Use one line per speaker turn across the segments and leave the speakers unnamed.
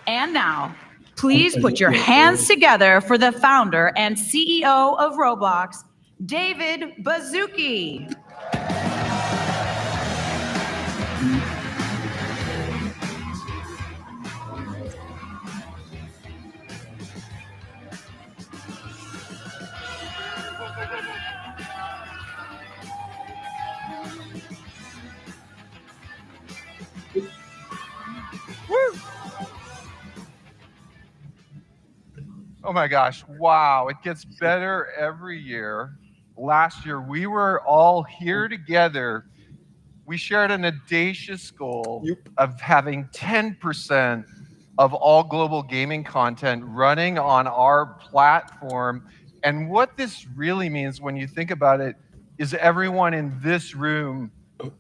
And now, please put your hands together for the founder and CEO of Roblox, David Baszucki.
Oh my gosh, wow, it gets better every year. Last year, we were all here together. We shared an audacious goal of having 10% of all global gaming content running on our platform. And what this really means when you think about it is everyone in this room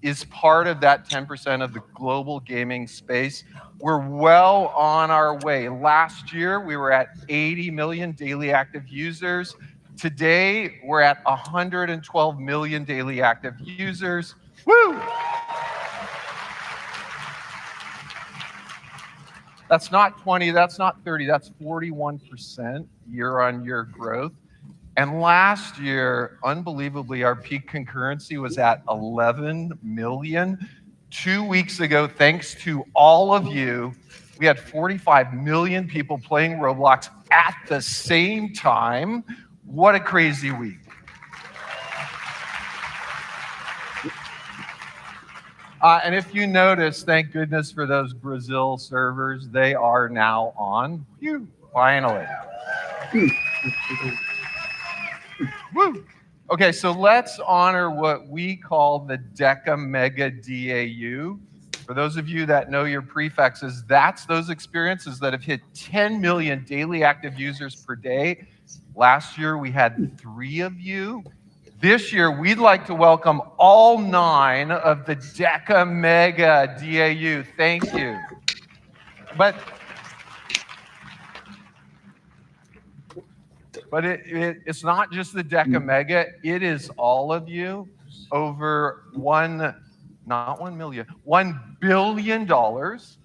is part of that 10% of the global gaming space. We're well on our way. Last year, we were at 80 million daily active users. Today, we're at 112 million daily active users. Woo! That's not 20, that's not 30, that's 41% year-on-year growth. And last year, unbelievably, our peak concurrency was at 11 million. 2 weeks ago, thanks to all of you, we had 45 million people playing Roblox at the same time. What a crazy week. And if you notice, thank goodness for those Brazil servers, they are now on. Phew, finally. Woo. Okay, so let's honor what we call the Deca Mega DAU. For those of you that know your prefixes, that's those experiences that have hit 10 million daily active users per day. Last year, we had 3 of you. This year, we'd like to welcome all 9 of the Deca Mega DAU. Thank you. But But it's not just the Deca Mega, it is all of you. Over not 1 million, $1 billion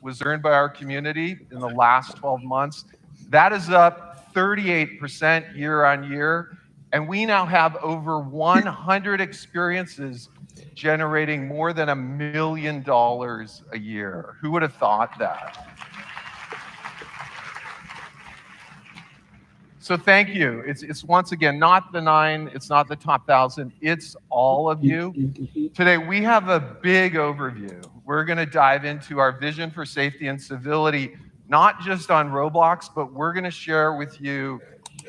was earned by our community in the last 12 months. That is up 38% year on year. And we now have over 100 experiences generating more than $1 million a year. Who would have thought that? So thank you. It's once again not the 9, it's not the top 1,000, it's all of you. Today we have a big overview. We're going to dive into our vision for safety and civility, not just on Roblox, but we're going to share with you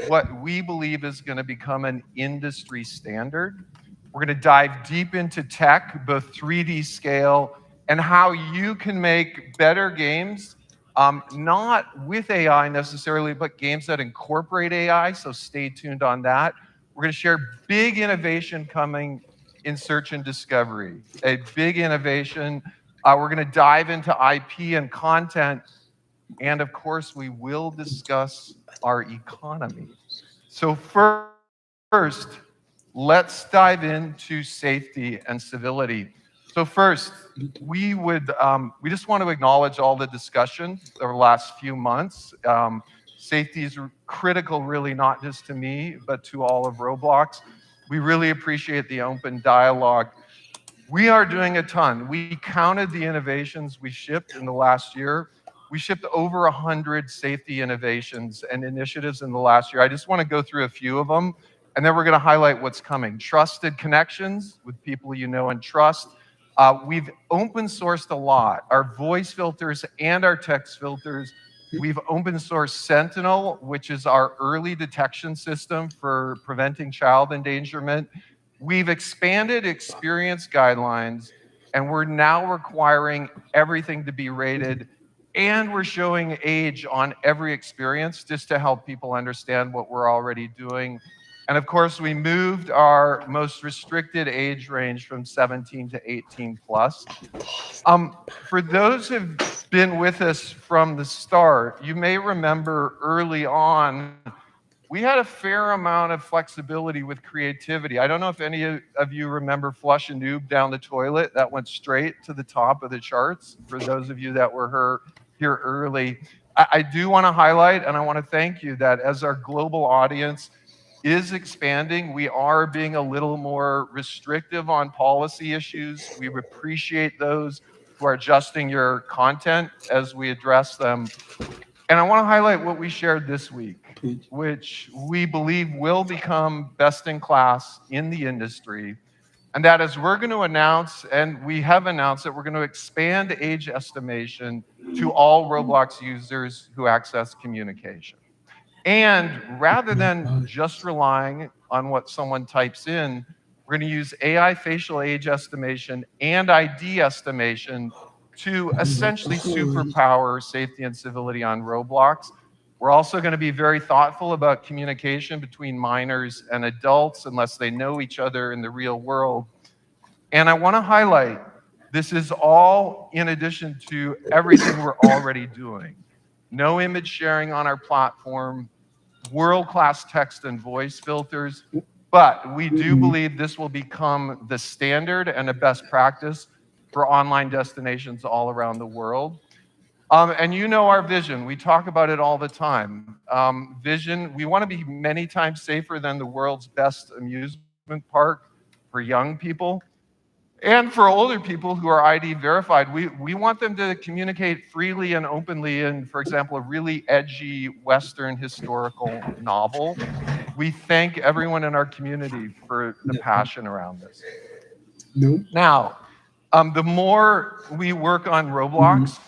what we believe is going to become an industry standard. We're going to dive deep into tech, both 3D scale, and how you can make better games, not with AI necessarily, but games that incorporate AI, so stay tuned on that. We're going to share big innovation coming in search and discovery, a big innovation. We're going to dive into IP and content, and of course, we will discuss our economy. So first, let's dive into safety and civility. So first, we just want to acknowledge all the discussion over the last few months. Safety is critical, really, not just to me, but to all of Roblox. We really appreciate the open dialogue. We are doing a ton. We counted the innovations we shipped in the last year. We shipped over 100 safety innovations and initiatives in the last year. I just want to go through a few of them, and then we're going to highlight what's coming. Trusted connections with people you know and trust. We've open sourced a lot, our voice filters and our text filters. We've open sourced Sentinel, which is our early detection system for preventing child endangerment. We've expanded experience guidelines, and we're now requiring everything to be rated, and we're showing age on every experience just to help people understand what we're already doing. And of course, we moved our most restricted age range from 17 to 18 plus. For those who've been with us from the start, you may remember early on, we had a fair amount of flexibility with creativity. I don't know if any of you remember Flush a Noob down the toilet. That went straight to the top of the charts for those of you that were here early. I do want to highlight, and I want to thank you, that as our global audience is expanding, we are being a little more restrictive on policy issues. We appreciate those who are adjusting your content as we address them. And I want to highlight what we shared this week, which we believe will become best in class in the industry. And that is, we're going to announce, and we have announced, that we're going to expand age estimation to all Roblox users who access communication. And rather than just relying on what someone types in, we're going to use AI facial age estimation and ID estimation to essentially superpower safety and civility on Roblox. We're also going to be very thoughtful about communication between minors and adults unless they know each other in the real world. And I want to highlight, this is all in addition to everything we're already doing. No image sharing on our platform, world-class text and voice filters, but we do believe this will become the standard and a best practice for online destinations all around the world. And you know our vision. We talk about it all the time. Vision, we want to be many times safer than the world's best amusement park for young people. And for older people who are ID verified, we want them to communicate freely and openly in, for example, a really edgy Western historical novel. We thank everyone in our community for the passion around this. Now, the more we work on Roblox,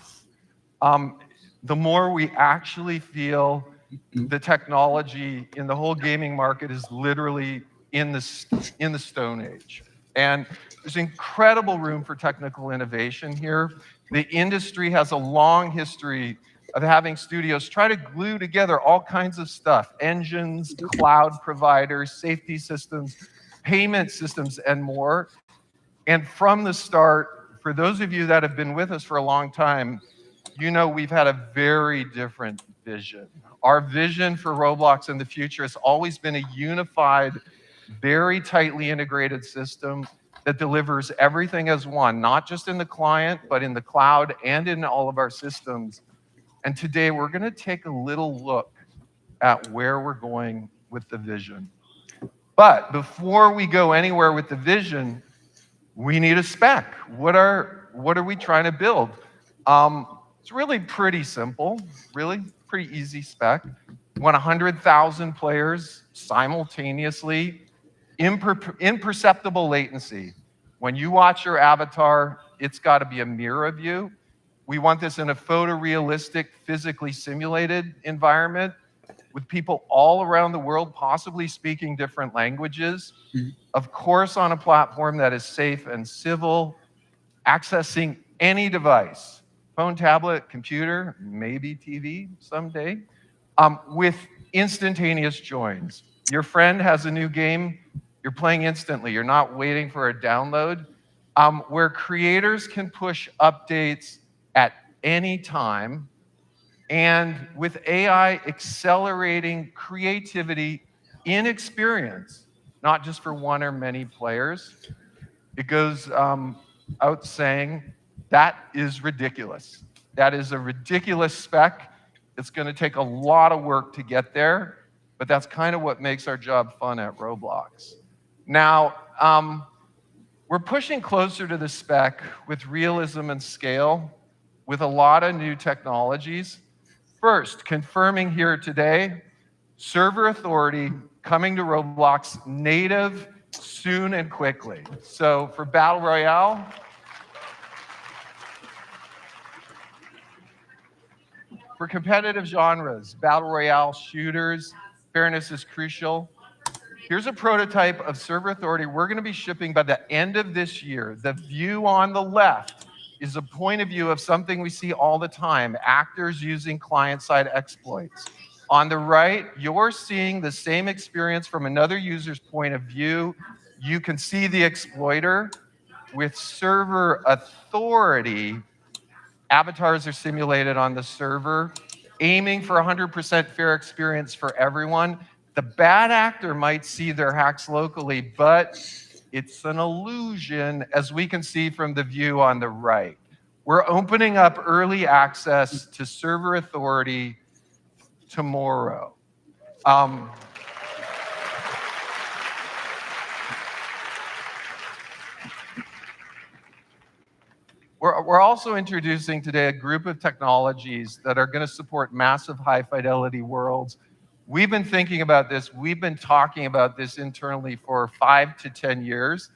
the more we actually feel the technology in the whole gaming market is literally in the Stone Age. And there's incredible room for technical innovation here. The industry has a long history of having studios try to glue together all kinds of stuff: engines, cloud providers, safety systems, payment systems, and more. And from the start, for those of you that have been with us for a long time, you know we've had a very different vision. Our vision for Roblox in the future has always been a unified, very tightly integrated system that delivers everything as one, not just in the client, but in the cloud and in all of our systems. And today we're going to take a little look at where we're going with the vision. But before we go anywhere with the vision, we need a spec. What are we trying to build? It's really pretty simple, really pretty easy spec. We want 100,000 players simultaneously, imperceptible latency. When you watch your avatar, it's got to be a mirror of you. We want this in a photorealistic, physically simulated environment with people all around the world, possibly speaking different languages. Of course, on a platform that is safe and civil, accessing any device, phone, tablet, computer, maybe TV someday, with instantaneous joins. Your friend has a new game, you're playing instantly. You're not waiting for a download. Where creators can push updates at any time, and with AI accelerating creativity in experience, not just for one or many players. It goes out saying, that is ridiculous. That is a ridiculous spec. It's going to take a lot of work to get there, but that's kind of what makes our job fun at Roblox. Now, we're pushing closer to the spec with realism and scale, with a lot of new technologies. First, confirming here today, server authority coming to Roblox native soon and quickly. So for Battle Royale, for competitive genres, Battle Royale shooters, fairness is crucial. Here's a prototype of server authority we're going to be shipping by the end of this year. The view on the left is a point of view of something we see all the time, actors using client-side exploits. On the right, you're seeing the same experience from another user's point of view. You can see the exploiter. With server authority, avatars are simulated on the server, aiming for 100% fair experience for everyone. The bad actor might see their hacks locally, but it's an illusion, as we can see from the view on the right. We're opening up early access to server authority tomorrow. We're also introducing today a group of technologies that are going to support massive high-fidelity worlds. We've been thinking about this. We've been talking about this internally for 5 to 10 years.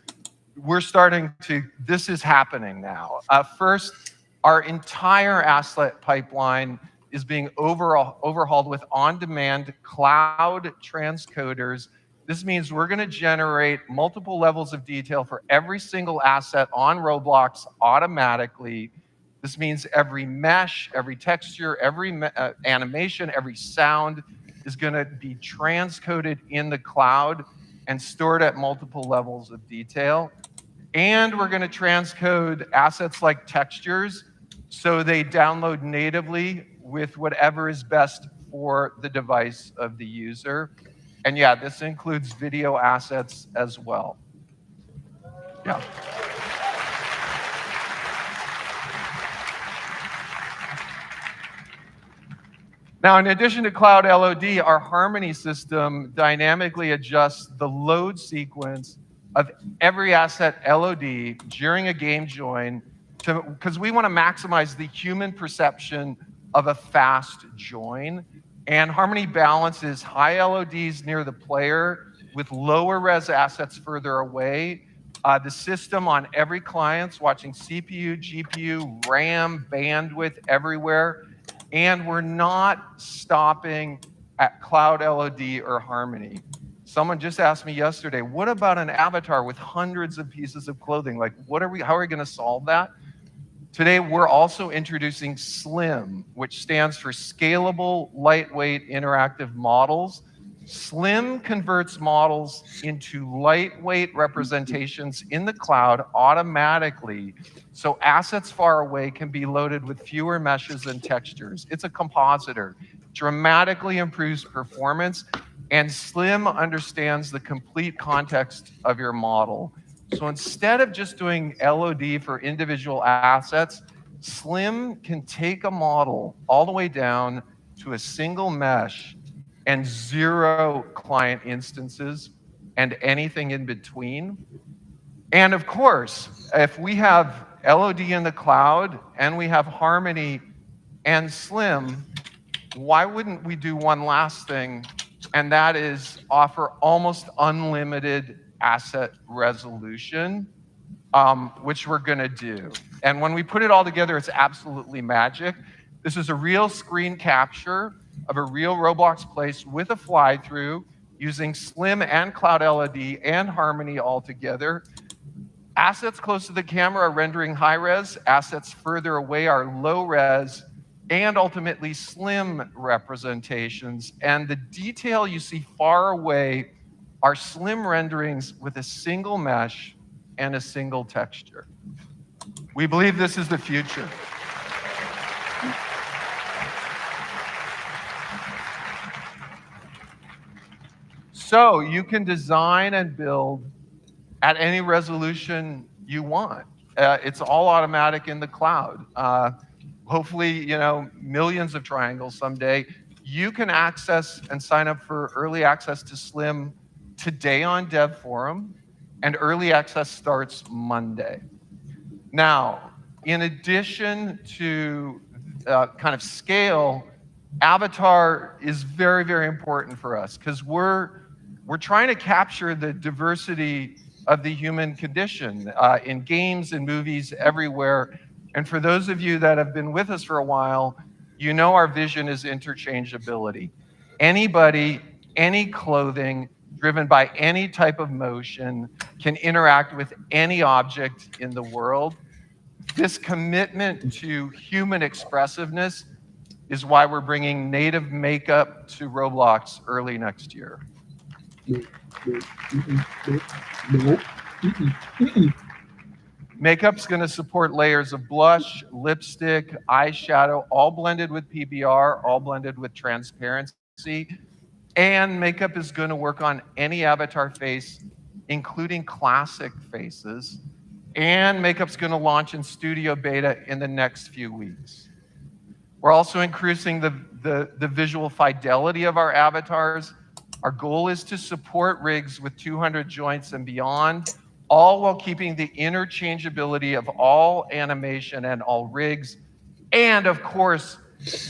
We're starting to, this is happening now. First, our entire asset pipeline is being overhauled with on-demand cloud transcoders. This means we're going to generate multiple levels of detail for every single asset on Roblox automatically. This means every mesh, every texture, every animation, every sound is going to be transcoded in the cloud and stored at multiple levels of detail. And we're going to transcode assets like textures so they download natively with whatever is best for the device of the user. And yeah, this includes video assets as well. Yeah. Now, in addition to Cloud LOD, our Harmony system dynamically adjusts the load sequence of every asset LOD during a game join, because we want to maximize the human perception of a fast join. And Harmony balances high LODs near the player with lower res assets further away. The system on every client's watching CPU, GPU, RAM, bandwidth everywhere. And we're not stopping at Cloud LOD or Harmony. Someone just asked me yesterday, what about an avatar with hundreds of pieces of clothing? Like, how are we going to solve that? Today, we're also introducing SLIM, which stands for Scalable Lightweight Interactive Models. SLIM converts models into lightweight representations in the cloud automatically, so assets far away can be loaded with fewer meshes and textures. It's a compositor. dramatically improves performance, and Slim understands the complete context of your model. So instead of just doing LOD for individual assets, Slim can take a model all the way down to a single mesh and 0 client instances and anything in between. And of course, if we have LOD in the cloud and we have Harmony and Slim, why wouldn't we do one last thing, and that is offer almost unlimited asset resolution, which we're going to do. And when we put it all together, it's absolutely magic. This is a real screen capture of a real Roblox place with a fly-through using Slim and Cloud LOD and Harmony all together. Assets close to the camera are rendering high res, assets further away are low res, and ultimately Slim representations. And the detail you see far away are Slim renderings with a single mesh and a single texture. We believe this is the future. So you can design and build at any resolution you want. It's all automatic in the cloud. Hopefully, millions of triangles someday. You can access and sign up for early access to Slim today on Dev Forum, and early access starts Monday. Now, in addition to kind of scale, avatar is very, very important for us because we're trying to capture the diversity of the human condition in games and movies everywhere. And for those of you that have been with us for a while, you know our vision is interchangeability. Anybody, any clothing, driven by any type of motion, can interact with any object in the world. This commitment to human expressiveness is why we're bringing native makeup to Roblox early next year. Makeup's going to support layers of blush, lipstick, eyeshadow, all blended with PBR, all blended with transparency. And makeup is going to work on any avatar face, including classic faces. And makeup's going to launch in studio beta in the next few weeks. We're also increasing the visual fidelity of our avatars. Our goal is to support rigs with 200 joints and beyond, all while keeping the interchangeability of all animation and all rigs. And of course,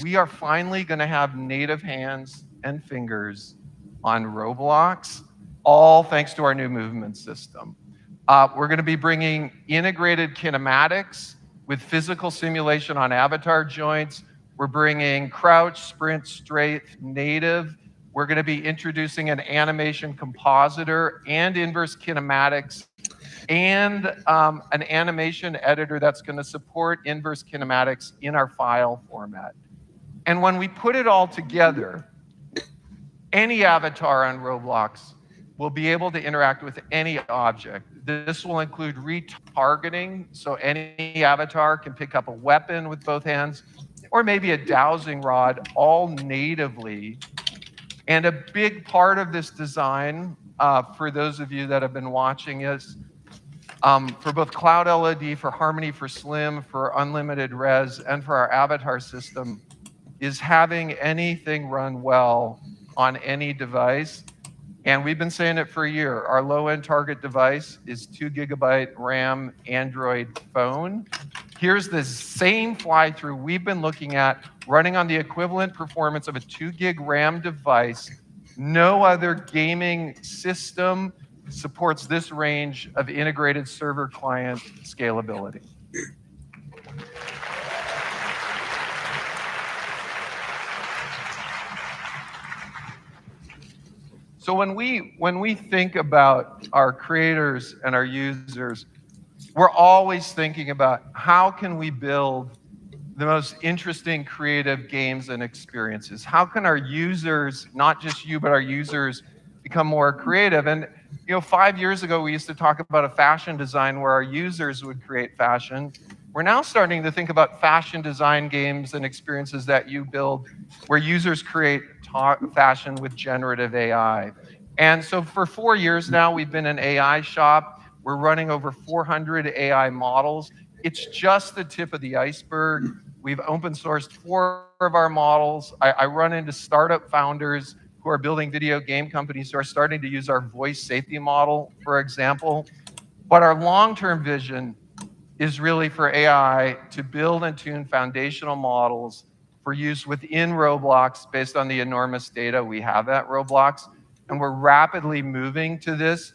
we are finally going to have native hands and fingers on Roblox, all thanks to our new movement system. We're going to be bringing integrated kinematics with physical simulation on avatar joints. We're bringing crouch, sprint, strafe, native. We're going to be introducing an animation compositor and inverse kinematics and an animation editor that's going to support inverse kinematics in our file format. And when we put it all together, any avatar on Roblox will be able to interact with any object. This will include retargeting, so any avatar can pick up a weapon with both hands, or maybe a dowsing rod, all natively. And a big part of this design, for those of you that have been watching, is for both Cloud LOD, for Harmony, for Slim, for Unlimited Res, and for our avatar system, is having anything run well on any device. And we've been saying it for a year. Our low-end target device is 2 GB RAM Android phone. Here's the same fly-through we've been looking at running on the equivalent performance of a 2 gig RAM device. No other gaming system supports this range of integrated server client scalability. So when we think about our creators and our users, we're always thinking about how can we build the most interesting creative games and experiences? How can our users, not just you, but our users, become more creative? And 5 years ago, we used to talk about a fashion design where our users would create fashion. We're now starting to think about fashion design games and experiences that you build where users create fashion with generative AI. And so for 4 years now, we've been an AI shop. We're running over 400 AI models. It's just the tip of the iceberg. We've open sourced 4 of our models. I run into startup founders who are building video game companies who are starting to use our voice safety model, for example. But our long-term vision is really for AI to build and tune foundational models for use within Roblox based on the enormous data we have at Roblox. And we're rapidly moving to this.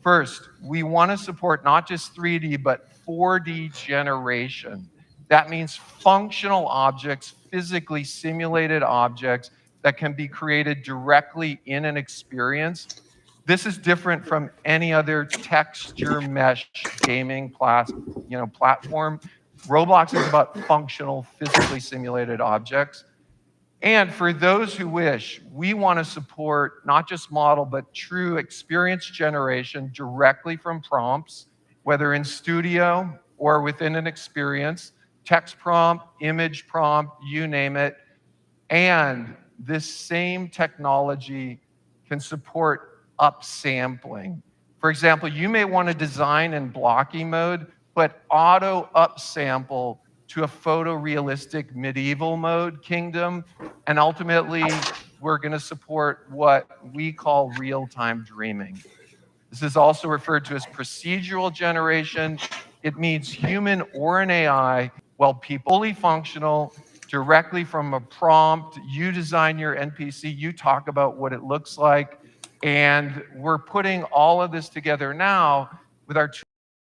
First, we want to support not just 3D, but 4D generation. That means functional objects, physically simulated objects that can be created directly in an experience. This is different from any other texture mesh gaming platform. Roblox is about functional, physically simulated objects. And for those who wish, we want to support not just model, but true experience generation directly from prompts, whether in studio or within an experience, text prompt, image prompt, you name it. And this same technology can support upsampling. For example, you may want to design in blocky mode, but auto upsample to a photorealistic medieval mode kingdom. And ultimately, we're going to support what we call real-time dreaming. This is also referred to as procedural generation. It means human or an AI, while people fully functional, directly from a prompt. You design your NPC, you talk about what it looks like, and we're putting all of this together now with our tool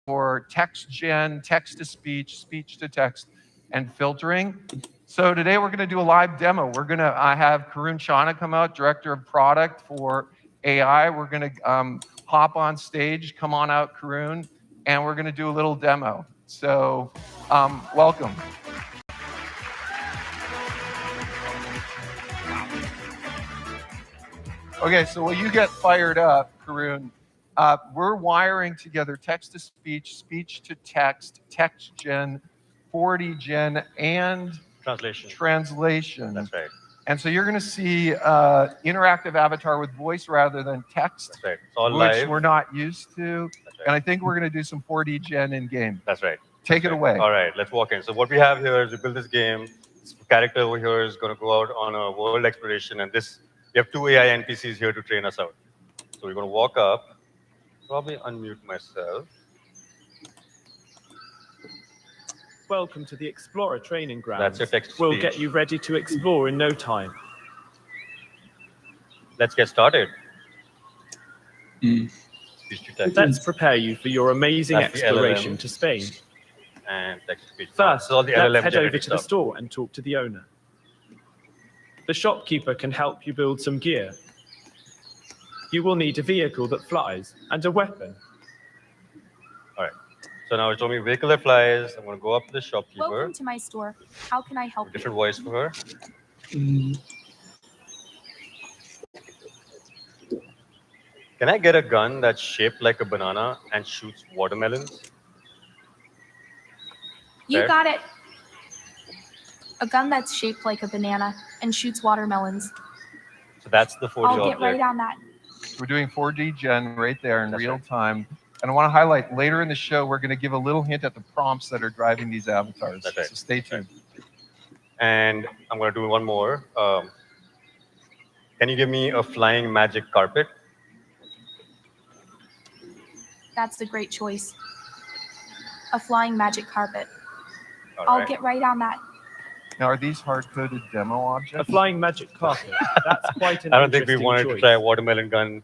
for text gen, text-to-speech, speech-to-text, and filtering. So today we're going to do a live demo. I have Karun Chana come out, Director of Product for AI. We're going to hop on stage, come on out, Karun, and we're going to do a little demo. So welcome. Okay, so while you get fired up, Karun, we're wiring together text-to-speech, speech-to-text, text gen, 4D gen, and translation.
That's right.
And so you're going to see interactive avatar with voice rather than text,
That's right. It's all
which
live.
we're not used to.
That's right.
And I think we're going to do some 4D gen in-game.
That's right.
Take it away.
All right, let's walk in. So what we have here is we build this game. This character over here is going to go out on a world exploration, and we have 2 AI NPCs here to train us out. So we're going to walk up, probably unmute myself.
Welcome to the Explorer training grounds.
That's your text-to-speech.
We'll get you ready to explore in no time.
Let's get started. Speech-to-text.
Let's prepare you for your amazing
That's the
exploration
LLM.
to Spain.
And text-to-speech.
First,
all the
let's
LLM
head over to the
stuff.
store and talk to the owner. The shopkeeper can help you build some gear. You will need a vehicle that flies and a weapon.
All right. So now it's told me vehicle that flies. I'm going to go up to the shopkeeper.
Welcome to my store. How can I help you?
Different voice for her. Can I get a gun that's shaped like a banana and shoots watermelons?
You
Fair.
got it. A gun that's shaped like a banana and shoots watermelons.
So that's the 4D
I'll
object.
get right on that.
We're doing 4D gen right there in
That's
real
right.
time. And I want to highlight later in the show, we're going to give a little hint at the prompts that are driving these avatars.
That's right.
So stay tuned.
And I'm going to do one more. Can you give me a flying magic carpet?
That's a great choice. A flying magic carpet.
All
I'll
right.
get right on that.
Now, are these hard-coded demo
A
objects?
flying magic carpet. That's quite an
I don't think we
interesting
wanted
choice.
to try a watermelon gun.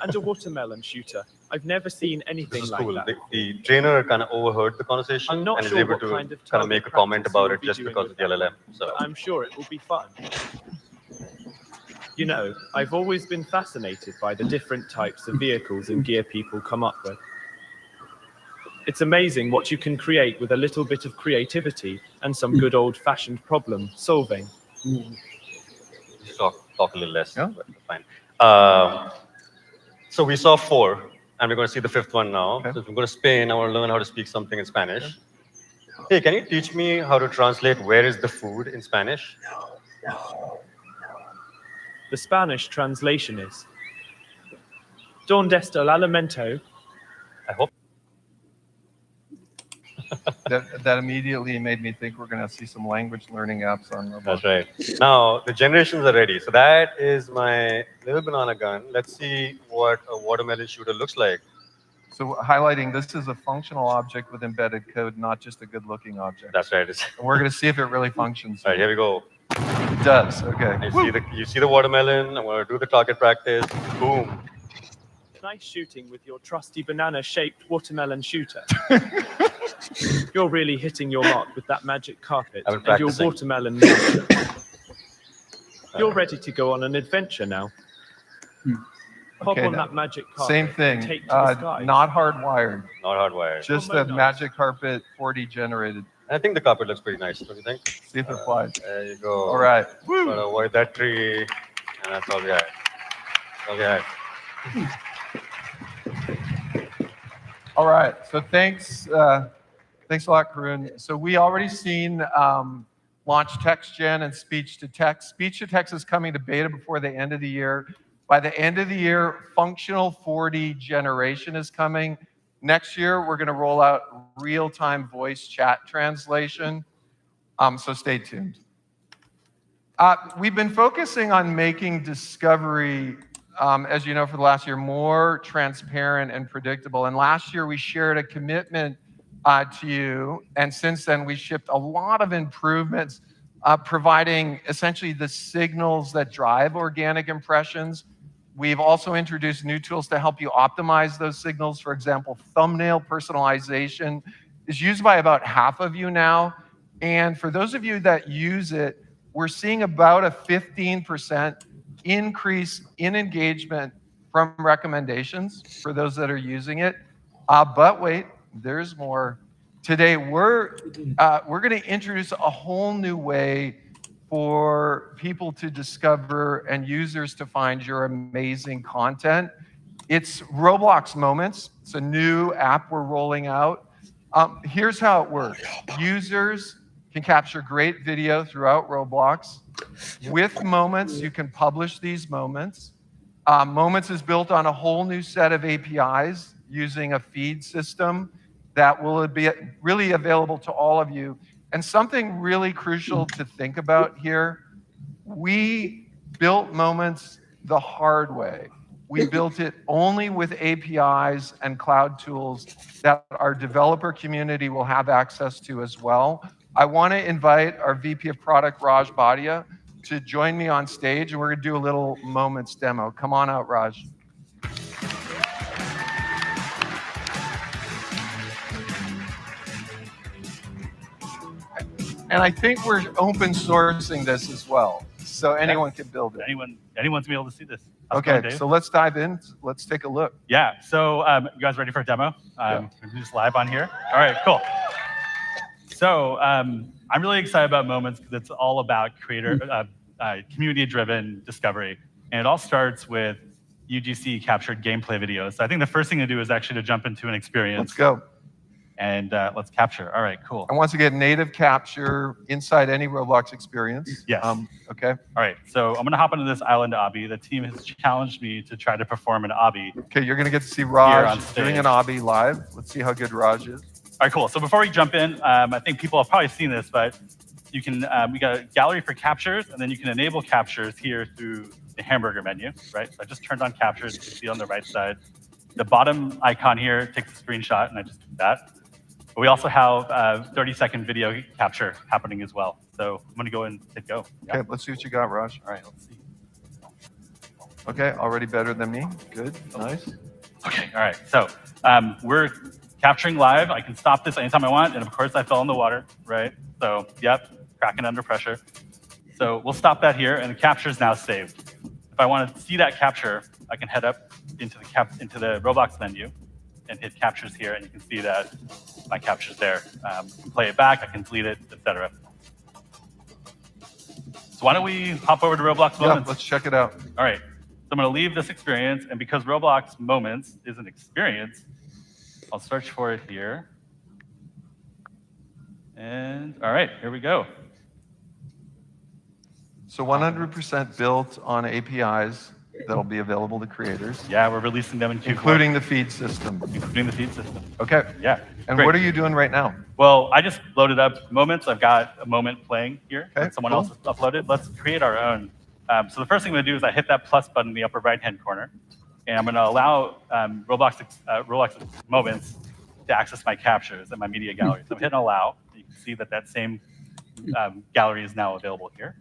And a watermelon shooter. I've never seen anything
This is
like
cool.
that.
The trainer kind of overheard the conversation
I'm not
and is
sure
able
what
to
kind of
kind of make a
target
comment
practice
about
you
it
will be
just
doing
because of
with
the
that.
LLM. So
But I'm sure it will be fun. You know, I've always been fascinated by the different types of vehicles and gear people come up with. It's amazing what you can create with a little bit of creativity and some good old-fashioned problem solving.
just talk a little less.
Yeah.
But fine. So we saw 4, and we're going to see the 5th one now.
Okay.
So if we're going to Spain, I want to learn how to speak something in Spanish. Hey, can you teach me how to translate where is the food in Spanish?
The Spanish translation is Donde está el alimento?
I hope.
That immediately made me think we're going to see some language learning apps on Roblox.
That's right. Now, the generations are ready. So that is my little banana gun. Let's see what a watermelon shooter looks like.
So highlighting, this is a functional object with embedded code, not just a good-looking object.
That's right.
And we're going to see if it really functions.
All right, here we go.
It does. Okay.
You see the watermelon. I'm going to do the target practice. Boom.
Nice shooting with your trusty banana-shaped watermelon shooter. You're really hitting your mark with that magic carpet
I've been
and your
practicing.
watermelon launcher. You're ready to go on an adventure now. Hop
Okay,
on
now,
that magic carpet.
Same thing.
And take to the sky.
Not hardwired.
Not hardwired.
Just
Oh,
the
nice.
magic carpet 4D generated.
I think the carpet looks pretty nice, don't you think?
See if it flies.
There you go.
All right.
Gotta avoid that tree. And that's all we got. All we got.
All right. So thanks a lot, Karun. So we already seen launch text gen and speech to text. Speech to text is coming to beta before the end of the year. By the end of the year, functional 4D generation is coming. Next year, we're going to roll out real-time voice chat translation. So stay tuned. We've been focusing on making discovery, as you know, for the last year, more transparent and predictable. And last year, we shared a commitment to you. And since then, we shipped a lot of improvements, providing essentially the signals that drive organic impressions. We've also introduced new tools to help you optimize those signals. For example, thumbnail personalization is used by about half of you now. And for those of you that use it, we're seeing about a 15% increase in engagement from recommendations for those that are using it. But wait, there's more. Today, we're going to introduce a whole new way for people to discover and users to find your amazing content. It's Roblox Moments. It's a new app we're rolling out. Here's how it works. Users can capture great video throughout Roblox. With Moments, you can publish these moments. Moments is built on a whole new set of APIs using a feed system that will be really available to all of you. And something really crucial to think about here, we built Moments the hard way. We built it only with APIs and cloud tools that our developer community will have access to as well. I want to invite our VP of Product, Raj Bhatia, to join me on stage, and we're going to do a little Moments demo. Come on out, Raj. And I think we're open sourcing this as well, so anyone can build it.
Anyone's be able to see this. How's it
Okay,
going, Dave?
so let's dive in. Let's take a look.
Yeah, so you guys ready for a demo? We're just live on here. All right, cool. So I'm really excited about Moments because it's all about community-driven discovery. And it all starts with UGC captured gameplay videos. So I think the first thing to do is actually to jump into an experience.
Let's go.
And let's capture. All right, cool.
And once again, native capture inside any Roblox experience.
Yes.
Okay.
All right, so I'm going to hop into this island obby. The team has challenged me to try to perform an obby.
Okay, you're going to get to see
on
Raj
stage.
doing an obby live. Let's see how good Raj is.
All right, cool. So before we jump in, I think people have probably seen this, but you can we got a gallery for captures, and then you can enable captures here through the hamburger menu, right? So I just turned on captures. You can see on the right side. The bottom icon here takes a screenshot, and I just did that. But we also have 30-second video capture happening as well. So I'm going to go and hit go. Yeah.
Okay, let's see what you got, Raj.
All right, let's see.
Okay, already better than me. Good, nice.
Okay, all right. So we're capturing live. I can stop this anytime I want. And of course, I fell in the water, right? So, yep, cracking under pressure. So we'll stop that here, and the capture is now saved. If I want to see that capture, I can head up into the Roblox menu and hit captures here, and you can see that my capture's there. Play it back, I can delete it, etc. So why don't we hop over to Roblox Moments?
Yeah, let's check it out.
All right, so I'm going to leave this experience, and because Roblox Moments is an experience, I'll search for it here. And all right, here we go.
So 100% built on APIs that'll be available to creators,
Yeah, we're releasing them in Q4.
including the feed system.
Including the feed system.
Okay.
Yeah.
And
great.
what are you doing right now?
Well, I just loaded up Moments. I've got a moment playing here
Okay,
that someone
cool.
else has uploaded. Let's create our own. So the first thing I'm going to do is I hit that plus button in the upper right-hand corner, and I'm going to allow Roblox Moments to access my captures and my media gallery. So I'm hitting allow. You can see that that same gallery is now available here.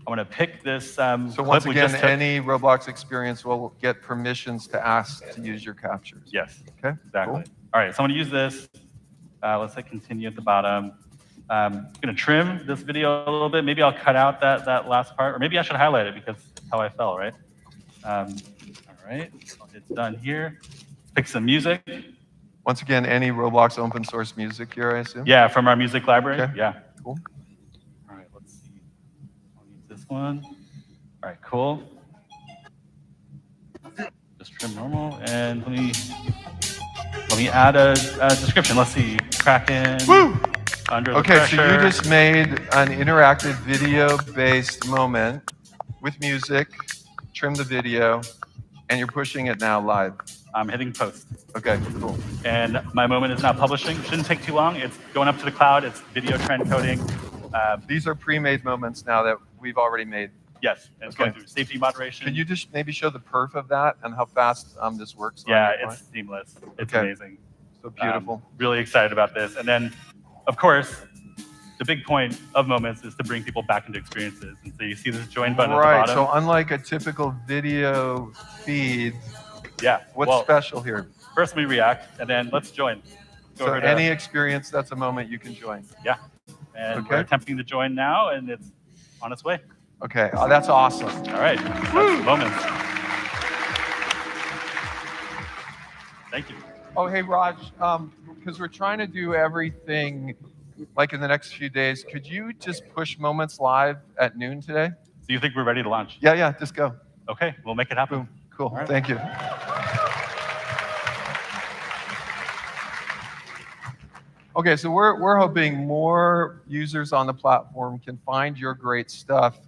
I'm going to pick this.
So once again, any Roblox experience will get permissions to ask to use your captures.
Yes.
Okay.
Exactly.
Cool.
All right. So I'm going to use this. Let's hit continue at the bottom. I'm going to trim this video a little bit. Maybe I'll cut out that last part, or maybe I should highlight it because how I fell, right? All right. I'll hit done here. Pick some music.
Once again, any Roblox open source music here, I assume?
Yeah, from our music library.
Okay.
Yeah.
Cool.
All right. Let's see. I'll use this one. All right. Cool. Just trim normal, and let me add a description. Let's see. Kraken.
Woo!
Under the
Okay,
pressure.
so you just made an interactive video-based moment with music, trim the video, and you're pushing it now live.
I'm hitting post.
Okay, cool.
And my moment is now publishing. Shouldn't take too long. It's going up to the cloud. It's video trend coding.
These are pre-made moments now that we've already made.
Yes, and it's
Okay.
going through safety moderation.
Could you just maybe show the perf of that and how fast this works? on
Yeah,
your
it's
phone?
seamless. It's
Okay.
amazing.
So beautiful.
Really excited about this. And then, of course, the big point of Moments is to bring people back into experiences. And so you see this join button
Right,
at the bottom.
so unlike a typical video feed,
Yeah.
what's
well,
special here?
First we react, and then let's join. Go
So
over to-
any experience that's a moment you can join.
Yeah. And
Okay.
we're attempting to join now, and it's on its way.
Okay, that's awesome.
All right. That's Moments. Thank you.
Oh, hey, Raj, because we're trying to do everything like in the next few days, could you just push Moments live at noon today?
So you think we're ready to launch?
Yeah, just go.
Okay, we'll make it happen.
Boom. Cool.
All right.
Thank you. Okay, so we're hoping more users on the platform can find your great stuff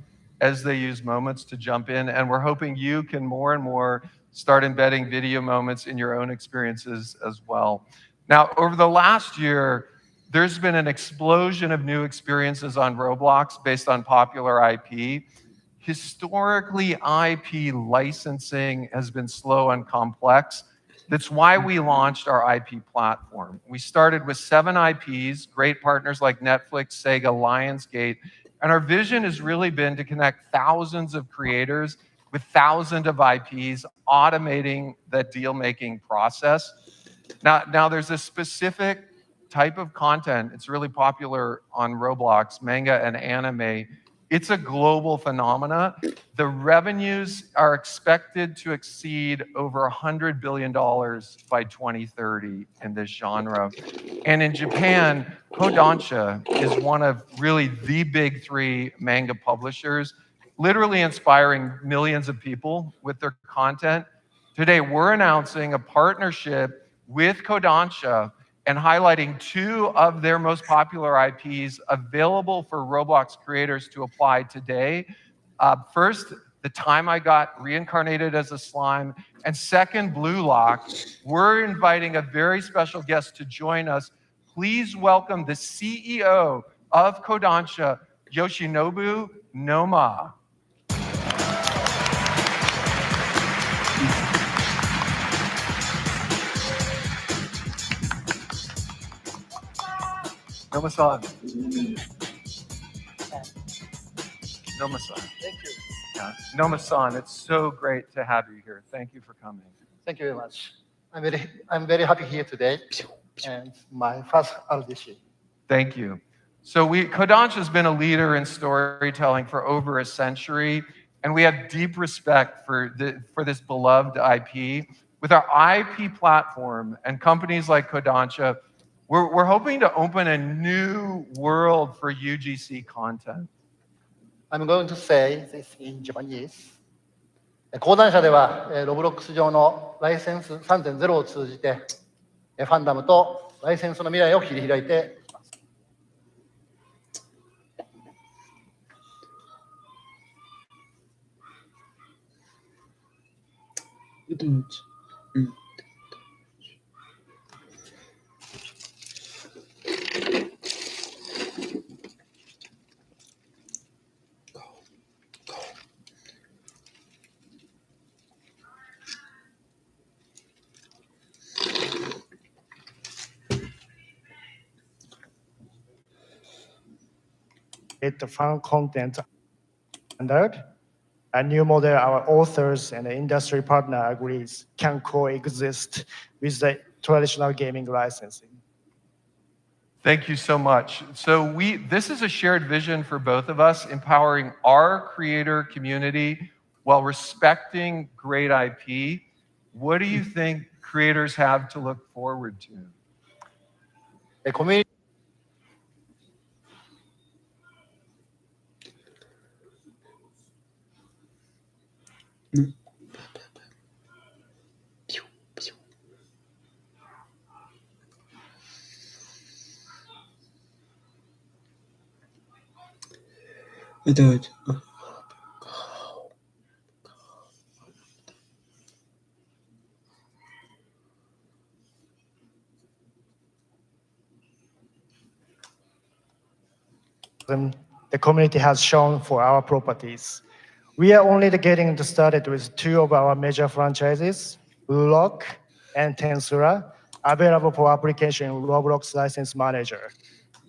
as they use Moments to jump in, and we're hoping you can more and more start embedding video moments in your own experiences as well. Now, over the last year, there's been an explosion of new experiences on Roblox based on popular IP. Historically, IP licensing has been slow and complex. That's why we launched our IP platform. We started with 7 IPs, great partners like Netflix, Sega, Lionsgate, and our vision has really been to connect thousands of creators with thousands of IPs, automating that deal-making process. Now there's a specific type of content. It's really popular on Roblox, manga and anime. It's a global phenomena. The revenues are expected to exceed over $100 billion by 2030 in this genre. And in Japan, Kodansha is one of really the big 3 manga publishers, literally inspiring millions of people with their content. Today, we're announcing a partnership with Kodansha and highlighting 2 of their most popular IPs available for Roblox creators to apply today. First, The Time I Got Reincarnated as a Slime, and second, Blue Lock. We're inviting a very special guest to join us. Please welcome the CEO of Kodansha, Yoshinobu Noma. Noma-san. Noma-san.
Thank you.
Yeah. Noma-san, it's so great to have you here. Thank you for coming.
Thank you very much. I'm very happy here today, and my first RDC.
Thank you. So Kodansha has been a leader in storytelling for over a century, and we have deep respect for this beloved IP. With our IP platform and companies like Kodansha, we're hoping to open a new world for UGC content.
I'm going to say this in Japanese. 講談社では、ロブロックス上のライセンス 3.0 を通じて、ファンダムとライセンスの未来を切り開いています。
The fun content standard, a new model our authors and the industry partner agrees can coexist with the traditional gaming licensing.
Thank you so much. So this is a shared vision for both of us, empowering our creator community while respecting great IP. What do you think creators have to look forward to?
A community
the community has shown for our properties. We are only getting started with two of our major franchises, Blue Lock and Tensura, available for application in Roblox License Manager.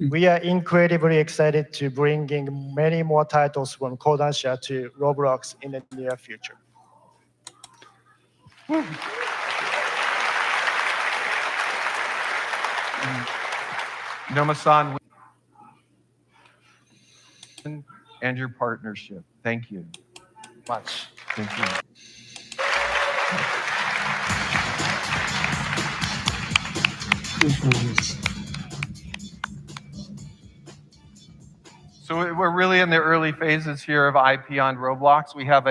We are incredibly excited to bring in many more titles from Kodansha to Roblox in the near future.
Noma-san, and your partnership. Thank you.
much.
Thank you. So we're really in the early phases here of IP on Roblox. We have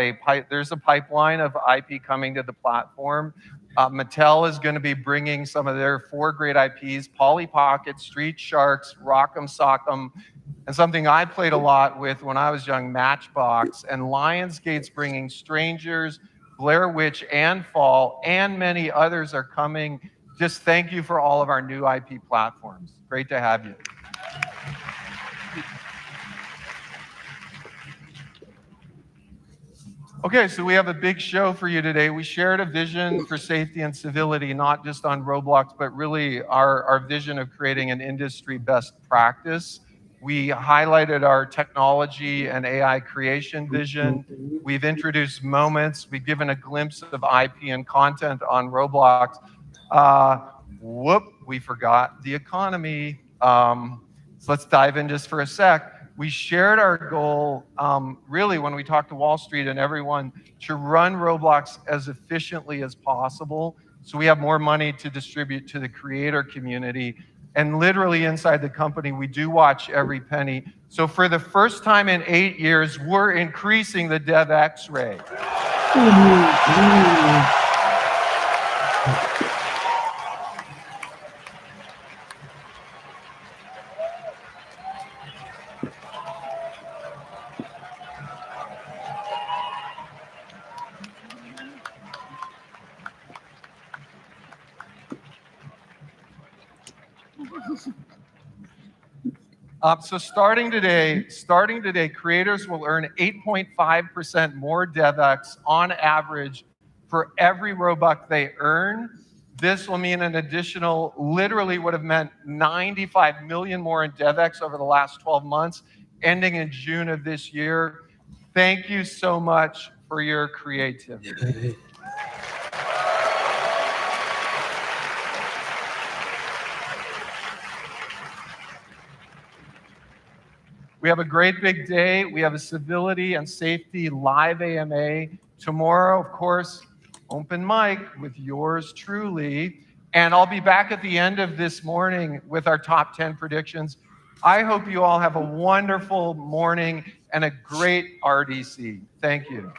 there's a pipeline of IP coming to the platform. Mattel is going to be bringing some of their 4 great IPs, Polly Pocket, Street Sharks, Rock'em Sock'em, and something I played a lot with when I was young, Matchbox. And Lionsgate's bringing Strangers, Blair Witch, and Fall, and many others are coming. Just thank you for all of our new IP platforms. Great to have you. Okay, so we have a big show for you today. We shared a vision for safety and civility, not just on Roblox, but really our vision of creating an industry best practice. We highlighted our technology and AI creation vision. We've introduced moments. We've given a glimpse of IP and content on Roblox. We forgot the economy. So let's dive in just for a sec. We shared our goal, really, when we talked to Wall Street and everyone, to run Roblox as efficiently as possible so we have more money to distribute to the creator community. And literally inside the company, we do watch every penny. So for the first time in 8 years, we're increasing the DevX rate. So starting today, creators will earn 8.5% more DevX on average for every Robux they earn. This will mean an additional, literally would have meant 95 million more in DevX over the last 12 months, ending in June of this year. Thank you so much for your creativity. We have a great big day. We have a civility and safety live AMA. Tomorrow, of course, open mic with yours truly. And I'll be back at the end of this morning with our top 10 predictions. I hope you all have a wonderful morning and a great RDC. Thank you.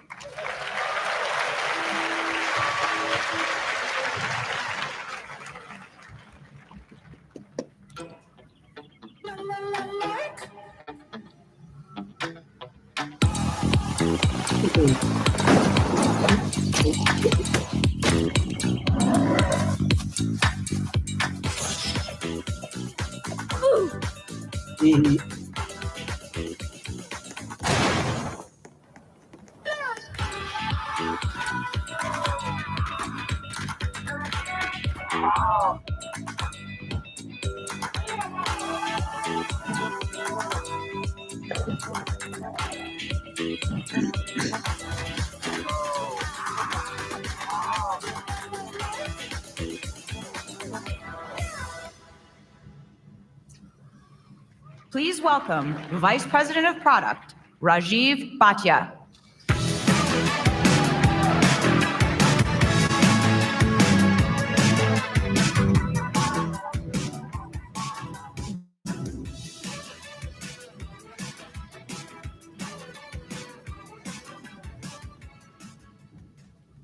Please welcome Vice President of Product, Rajiv Bhatia.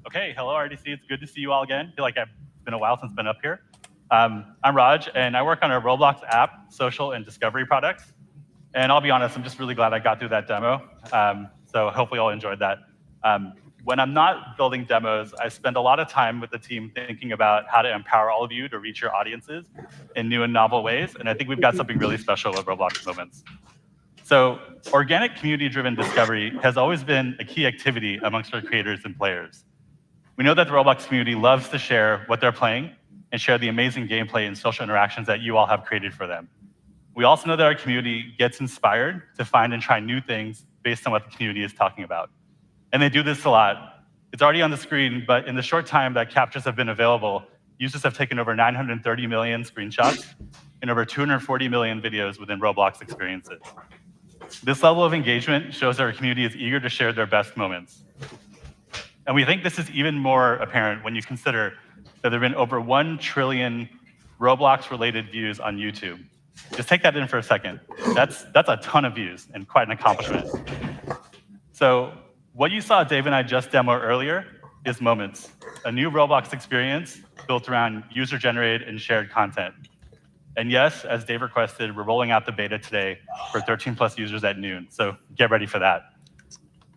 Okay, hello RDC, it's good to see you all again. I feel like it's been a while since I've been up here. I'm Raj, and I work on our Roblox app, social and discovery products. And I'll be honest, I'm just really glad I got through that demo. So hopefully all enjoyed that. When I'm not building demos, I spend a lot of time with the team thinking about how to empower all of you to reach your audiences in new and novel ways. And I think we've got something really special with Roblox Moments. So organic community-driven discovery has always been a key activity amongst our creators and players. We know that the Roblox community loves to share what they're playing and share the amazing gameplay and social interactions that you all have created for them. We also know that our community gets inspired to find and try new things based on what the community is talking about. And they do this a lot. It's already on the screen, but in the short time that captures have been available, users have taken over 930 million screenshots and over 240 million videos within Roblox experiences. This level of engagement shows that our community is eager to share their best moments. And we think this is even more apparent when you consider that there have been over 1 trillion Roblox-related views on YouTube. Just take that in for a second. That's a ton of views and quite an accomplishment. So what you saw Dave and I just demo earlier is Moments, a new Roblox experience built around user-generated and shared content. And yes, as Dave requested, we're rolling out the beta today for 13+ users at noon, so get ready for that.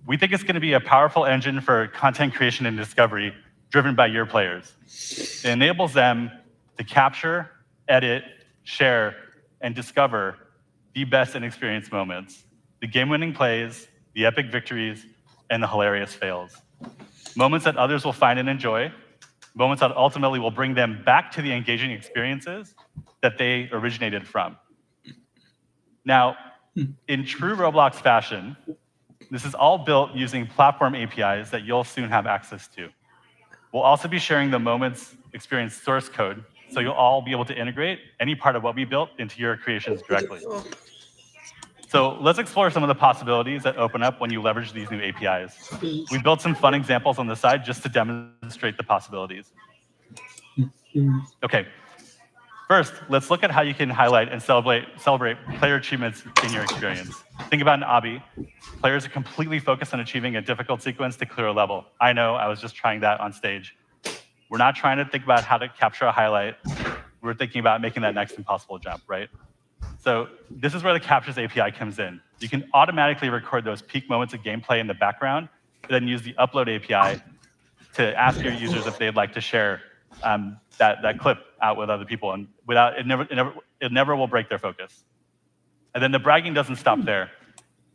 We think it's going to be a powerful engine for content creation and discovery driven by your players. It enables them to capture, edit, share, and discover the best and experience moments, the game-winning plays, the epic victories, and the hilarious fails. Moments that others will find and enjoy, moments that ultimately will bring them back to the engaging experiences that they originated from. Now, in true Roblox fashion, this is all built using platform APIs that you'll soon have access to. We'll also be sharing the Moments experience source code, so you'll all be able to integrate any part of what we built into your creations directly. So let's explore some of the possibilities that open up when you leverage these new APIs. We built some fun examples on the side just to demonstrate the possibilities. Okay. First, let's look at how you can highlight and celebrate player achievements in your experience. Think about an obby. Players are completely focused on achieving a difficult sequence to clear a level. I know, I was just trying that on stage. We're not trying to think about how to capture a highlight. We're thinking about making that next impossible jump, right? So this is where the Captures API comes in. You can automatically record those peak moments of gameplay in the background, and then use the Upload API to ask your users if they'd like to share that clip out with other people, and without it never will break their focus. And then the bragging doesn't stop there.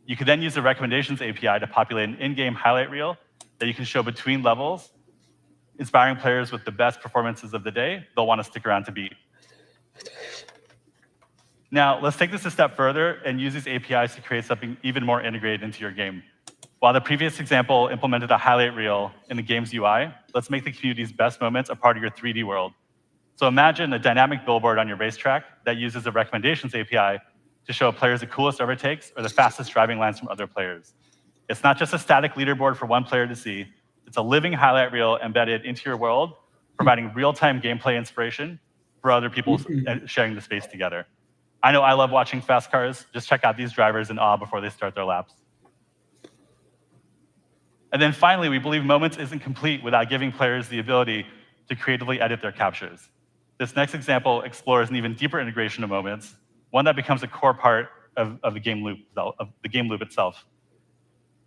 You can then use the Recommendations API to populate an in-game highlight reel that you can show between levels, inspiring players with the best performances of the day they'll want to stick around to beat. Now, let's take this a step further and use these APIs to create something even more integrated into your game. While the previous example implemented a highlight reel in the game's UI, let's make the community's best moments a part of your 3D world. So imagine a dynamic billboard on your racetrack that uses the Recommendations API to show players the coolest overtakes or the fastest driving lines from other players. It's not just a static leaderboard for one player to see. It's a living highlight reel embedded into your world, providing real-time gameplay inspiration for other people sharing the space together. I know I love watching fast cars. Just check out these drivers in awe before they start their laps. And then finally, we believe Moments isn't complete without giving players the ability to creatively edit their captures. This next example explores an even deeper integration of Moments, one that becomes a core part of the game loop itself.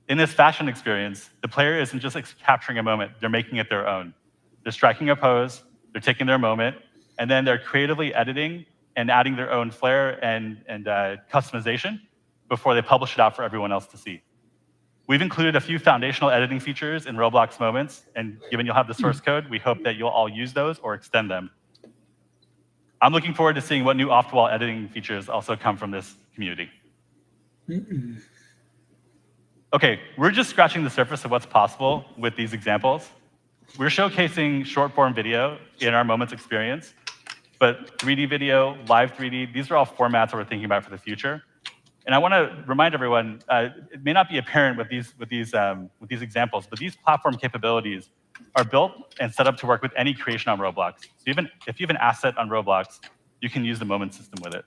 In this fashion experience, the player isn't just capturing a moment, they're making it their own. They're striking a pose, they're taking their moment, and then they're creatively editing and adding their own flair and customization before they publish it out for everyone else to see. We've included a few foundational editing features in Roblox Moments, and given you'll have the source code, we hope that you'll all use those or extend them. I'm looking forward to seeing what new off-the-wall editing features also come from this community. Okay, we're just scratching the surface of what's possible with these examples. We're showcasing short-form video in our Moments experience, but 3D video, live 3D, these are all formats that we're thinking about for the future. And I want to remind everyone, it may not be apparent with these examples, but these platform capabilities are built and set up to work with any creation on Roblox. So even if you have an asset on Roblox, you can use the Moment system with it.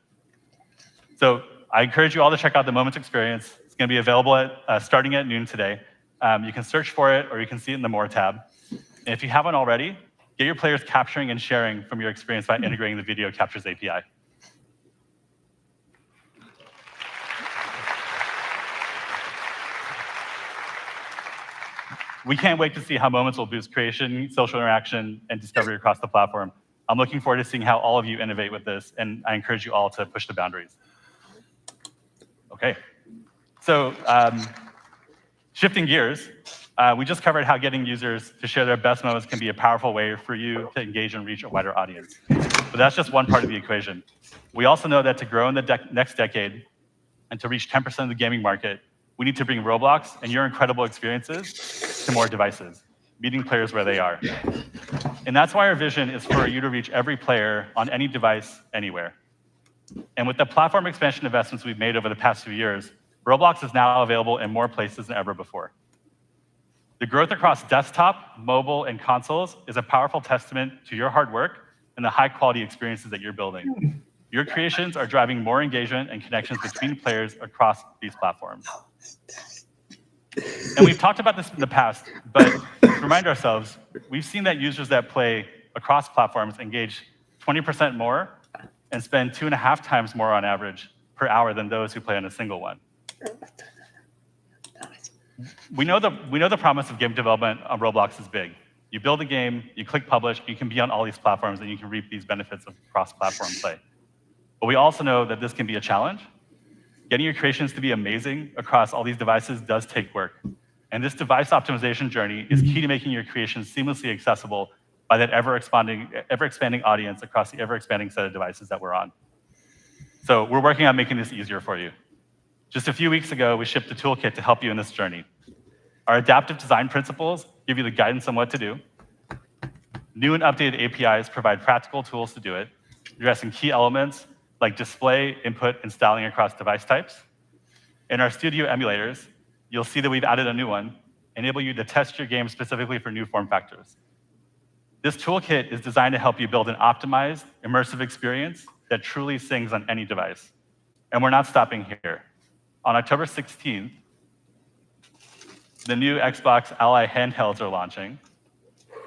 So I encourage you all to check out the Moments experience. It's going to be available starting at noon today. You can search for it, or you can see it in the More tab. And if you haven't already, get your players capturing and sharing from your experience by integrating the Video Captures API. We can't wait to see how Moments will boost creation, social interaction, and discovery across the platform. I'm looking forward to seeing how all of you innovate with this, and I encourage you all to push the boundaries. Okay, so shifting gears, we just covered how getting users to share their best moments can be a powerful way for you to engage and reach a wider audience. But that's just one part of the equation. We also know that to grow in the next decade and to reach 10% of the gaming market, we need to bring Roblox and your incredible experiences to more devices, meeting players where they are. And that's why our vision is for you to reach every player on any device, anywhere. And with the platform expansion investments we've made over the past few years, Roblox is now available in more places than ever before. The growth across desktop, mobile, and consoles is a powerful testament to your hard work and the high-quality experiences that you're building. Your creations are driving more engagement and connections between players across these platforms. And we've talked about this in the past, but to remind ourselves, we've seen that users that play across platforms engage 20% more and spend 2.5 times more on average per hour than those who play on a single one. We know the promise of game development on Roblox is big. You build a game, you click publish, you can be on all these platforms, and you can reap these benefits of cross-platform play. But we also know that this can be a challenge. Getting your creations to be amazing across all these devices does take work. And this device optimization journey is key to making your creations seamlessly accessible by that ever-expanding audience across the ever-expanding set of devices that we're on. So we're working on making this easier for you. Just a few weeks ago, we shipped a toolkit to help you in this journey. Our adaptive design principles give you the guidance on what to do. New and updated APIs provide practical tools to do it, addressing key elements like display, input, and styling across device types. In our studio emulators, you'll see that we've added a new one, enable you to test your game specifically for new form factors. This toolkit is designed to help you build an optimized, immersive experience that truly sings on any device. And we're not stopping here. On October 16th, the new Xbox Ally handhelds are launching,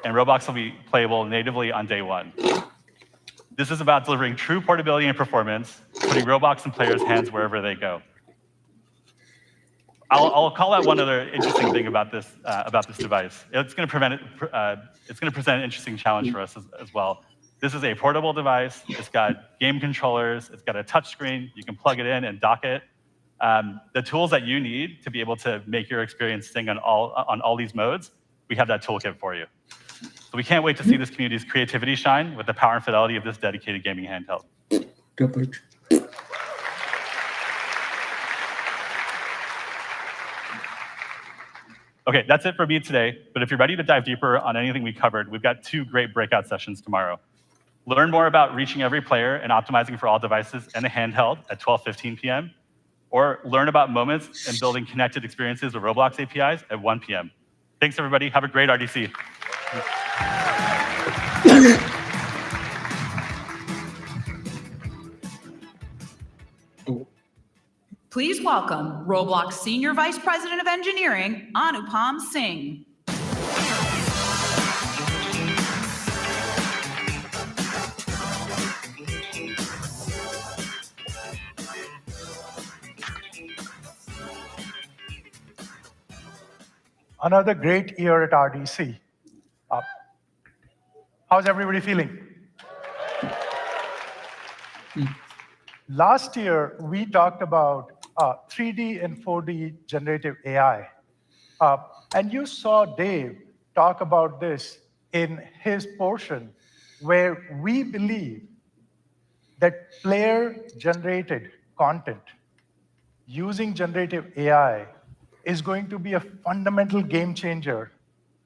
and Roblox will be playable natively on day one. This is about delivering true portability and performance, putting Roblox in players' hands wherever they go. I'll call out one other interesting thing about this device. It's going to present an interesting challenge for us as well. This is a portable device. It's got game controllers. It's got a touch screen. You can plug it in and dock it. The tools that you need to be able to make your experience sing on all these modes, we have that toolkit for you. So we can't wait to see this community's creativity shine with the power and fidelity of this dedicated gaming handheld. Okay, that's it for me today. But if you're ready to dive deeper on anything we covered, we've got 2 great breakout sessions tomorrow. Learn more about reaching every player and optimizing for all devices and the handheld at 12:15 p.m. Or learn about moments and building connected experiences with Roblox APIs at 1 p.m. Thanks, everybody. Have a great RDC.
Please welcome Roblox Senior Vice President of Engineering, Anupam Singh.
Another great year at RDC. How's everybody feeling? Last year, we talked about 3D and 4D generative AI. And you saw Dave talk about this in his portion, where we believe that player-generated content using generative AI is going to be a fundamental game changer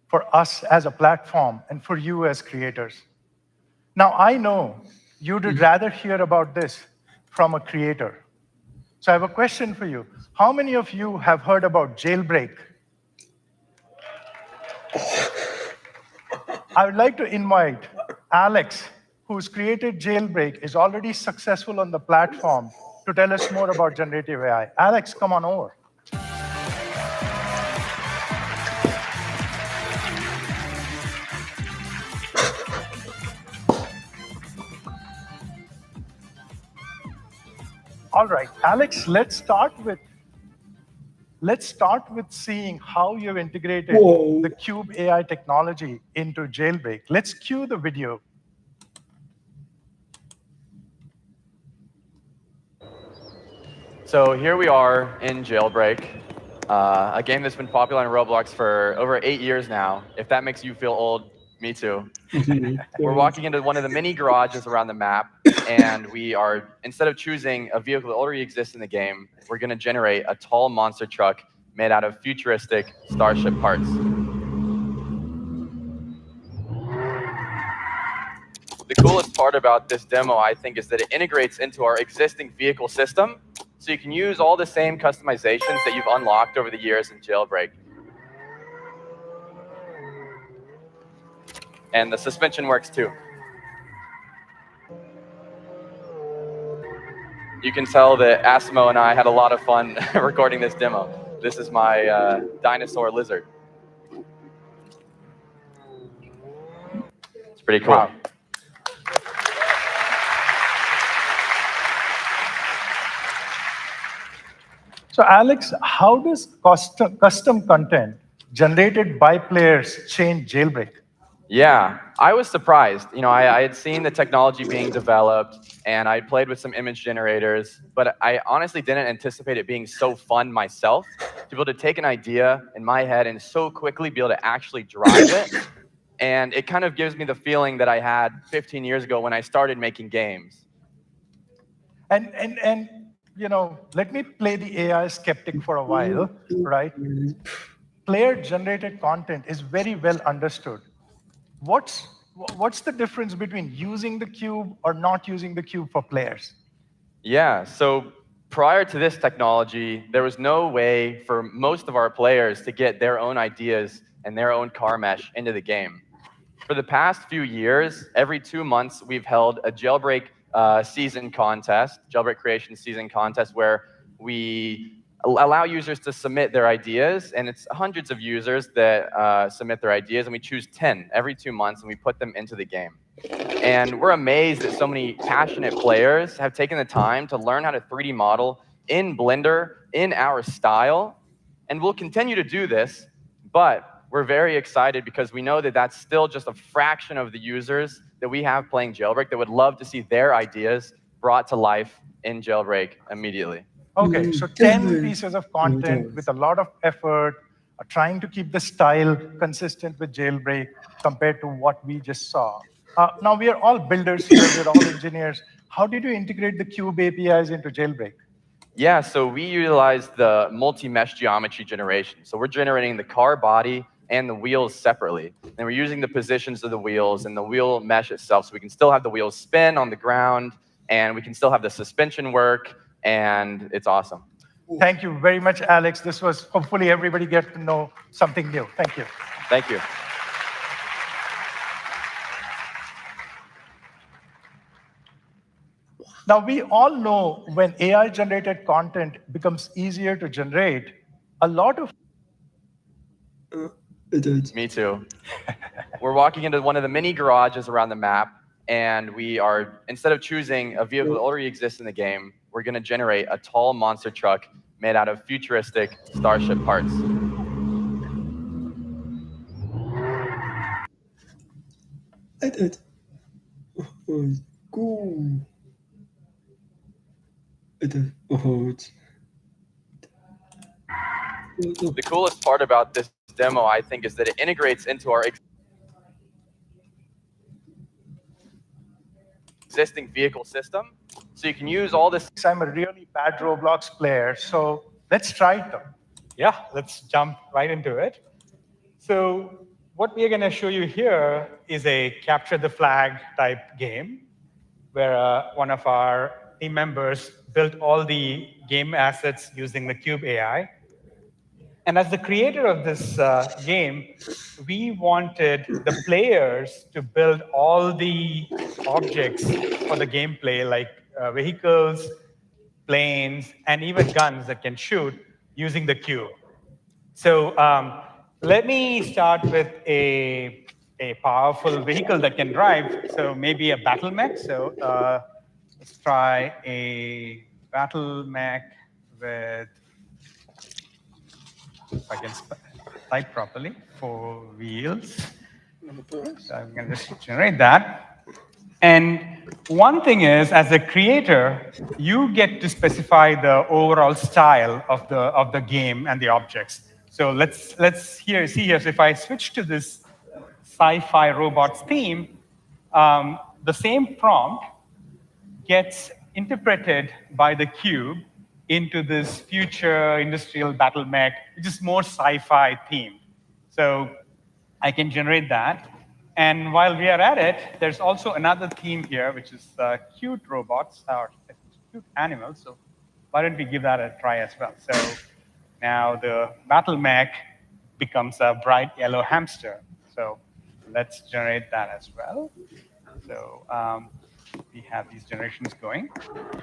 for us as a platform and for you as creators. Now, I know you'd rather hear about this from a creator. So I have a question for you. How many of you have heard about Jailbreak? I would like to invite Alex, who's created Jailbreak, is already successful on the platform, to tell us more about generative AI. Alex, come on over. All right, Alex, let's start with seeing how you've integrated the Cube AI technology into Jailbreak. Let's cue the video.
So here we are in Jailbreak, a game that's been popular on Roblox for over 8 years now. If that makes you feel old, me too. We're walking into one of the many garages around the map, and we are, instead of choosing a vehicle that already exists in the game, we're going to generate a tall monster truck made out of futuristic starship parts. The coolest part about this demo, I think, is that it integrates into our existing vehicle system, so you can use all the same customizations that you've unlocked over the years in Jailbreak. And the suspension works too. You can tell that Asimo and I had a lot of fun recording this demo. This is my dinosaur lizard. It's pretty cool.
Wow. So Alex, how does custom content generated by players change Jailbreak?
Yeah, I was surprised. You know, I had seen the technology being developed, and I played with some image generators, but I honestly didn't anticipate it being so fun myself, to be able to take an idea in my head and so quickly be able to actually drive it. And it kind of gives me the feeling that I had 15 years ago when I started making games.
And you know, let me play the AI skeptic for a while, right? Player-generated content is very well understood. What's the difference between using the cube or not using the cube for players?
Yeah, so prior to this technology, there was no way for most of our players to get their own ideas and their own car mesh into the game. For the past few years, every 2 months, we've held a Jailbreak season contest, Jailbreak creation season contest, where we allow users to submit their ideas, and it's hundreds of users that submit their ideas, and we choose 10 every 2 months, and we put them into the game. And we're amazed that so many passionate players have taken the time to learn how to 3D model in Blender, in our style, and we'll continue to do this, but we're very excited because we know that that's still just a fraction of the users that we have playing Jailbreak that would love to see their ideas brought to life in Jailbreak immediately.
Okay, so 10 pieces of content with a lot of effort, trying to keep the style consistent with Jailbreak compared to what we just saw. Now, we are all builders here, we're all engineers. How did you integrate the Cube APIs into Jailbreak?
Yeah, so we utilize the multi-mesh geometry generation. So we're generating the car body and the wheels separately. And we're using the positions of the wheels and the wheel mesh itself, so we can still have the wheels spin on the ground, and we can still have the suspension work, and it's awesome.
Thank you very much, Alex. This was, hopefully everybody get to know something new. Thank you.
Thank you.
Now, we all know when AI-generated content becomes easier to generate, a lot of...
Me too. We're walking into one of the many garages around the map, and we are, instead of choosing a vehicle that already exists in the game, we're going to generate a tall monster truck made out of futuristic starship parts.
Cool.
The coolest part about this demo, I think, is that it integrates into our existing vehicle system. So you can use all this.
I'm a really bad Roblox player, so let's try it though.
Yeah, let's jump right into it. So what we are going to show you here is a capture the flag type game where one of our team members built all the game assets using the Cube AI. And as the creator of this game, we wanted the players to build all the objects for the gameplay, like vehicles, planes, and even guns that can shoot using the cube. So let me start with a powerful vehicle that can drive, so maybe a battle mech. So let's try a battle mech with, if I can type properly, 4 wheels. So I'm going to just generate that. And one thing is, as a creator, you get to specify the overall style of the game and the objects. So let's see here. So if I switch to this sci-fi robots theme, the same prompt gets interpreted by the cube into this future industrial battle mech, which is more sci-fi themed. So I can generate that. And while we are at it, there's also another theme here, which is cute robots, or cute animals. So why don't we give that a try as well? So now the battle mech becomes a bright yellow hamster. So let's generate that as well. So we have these generations going.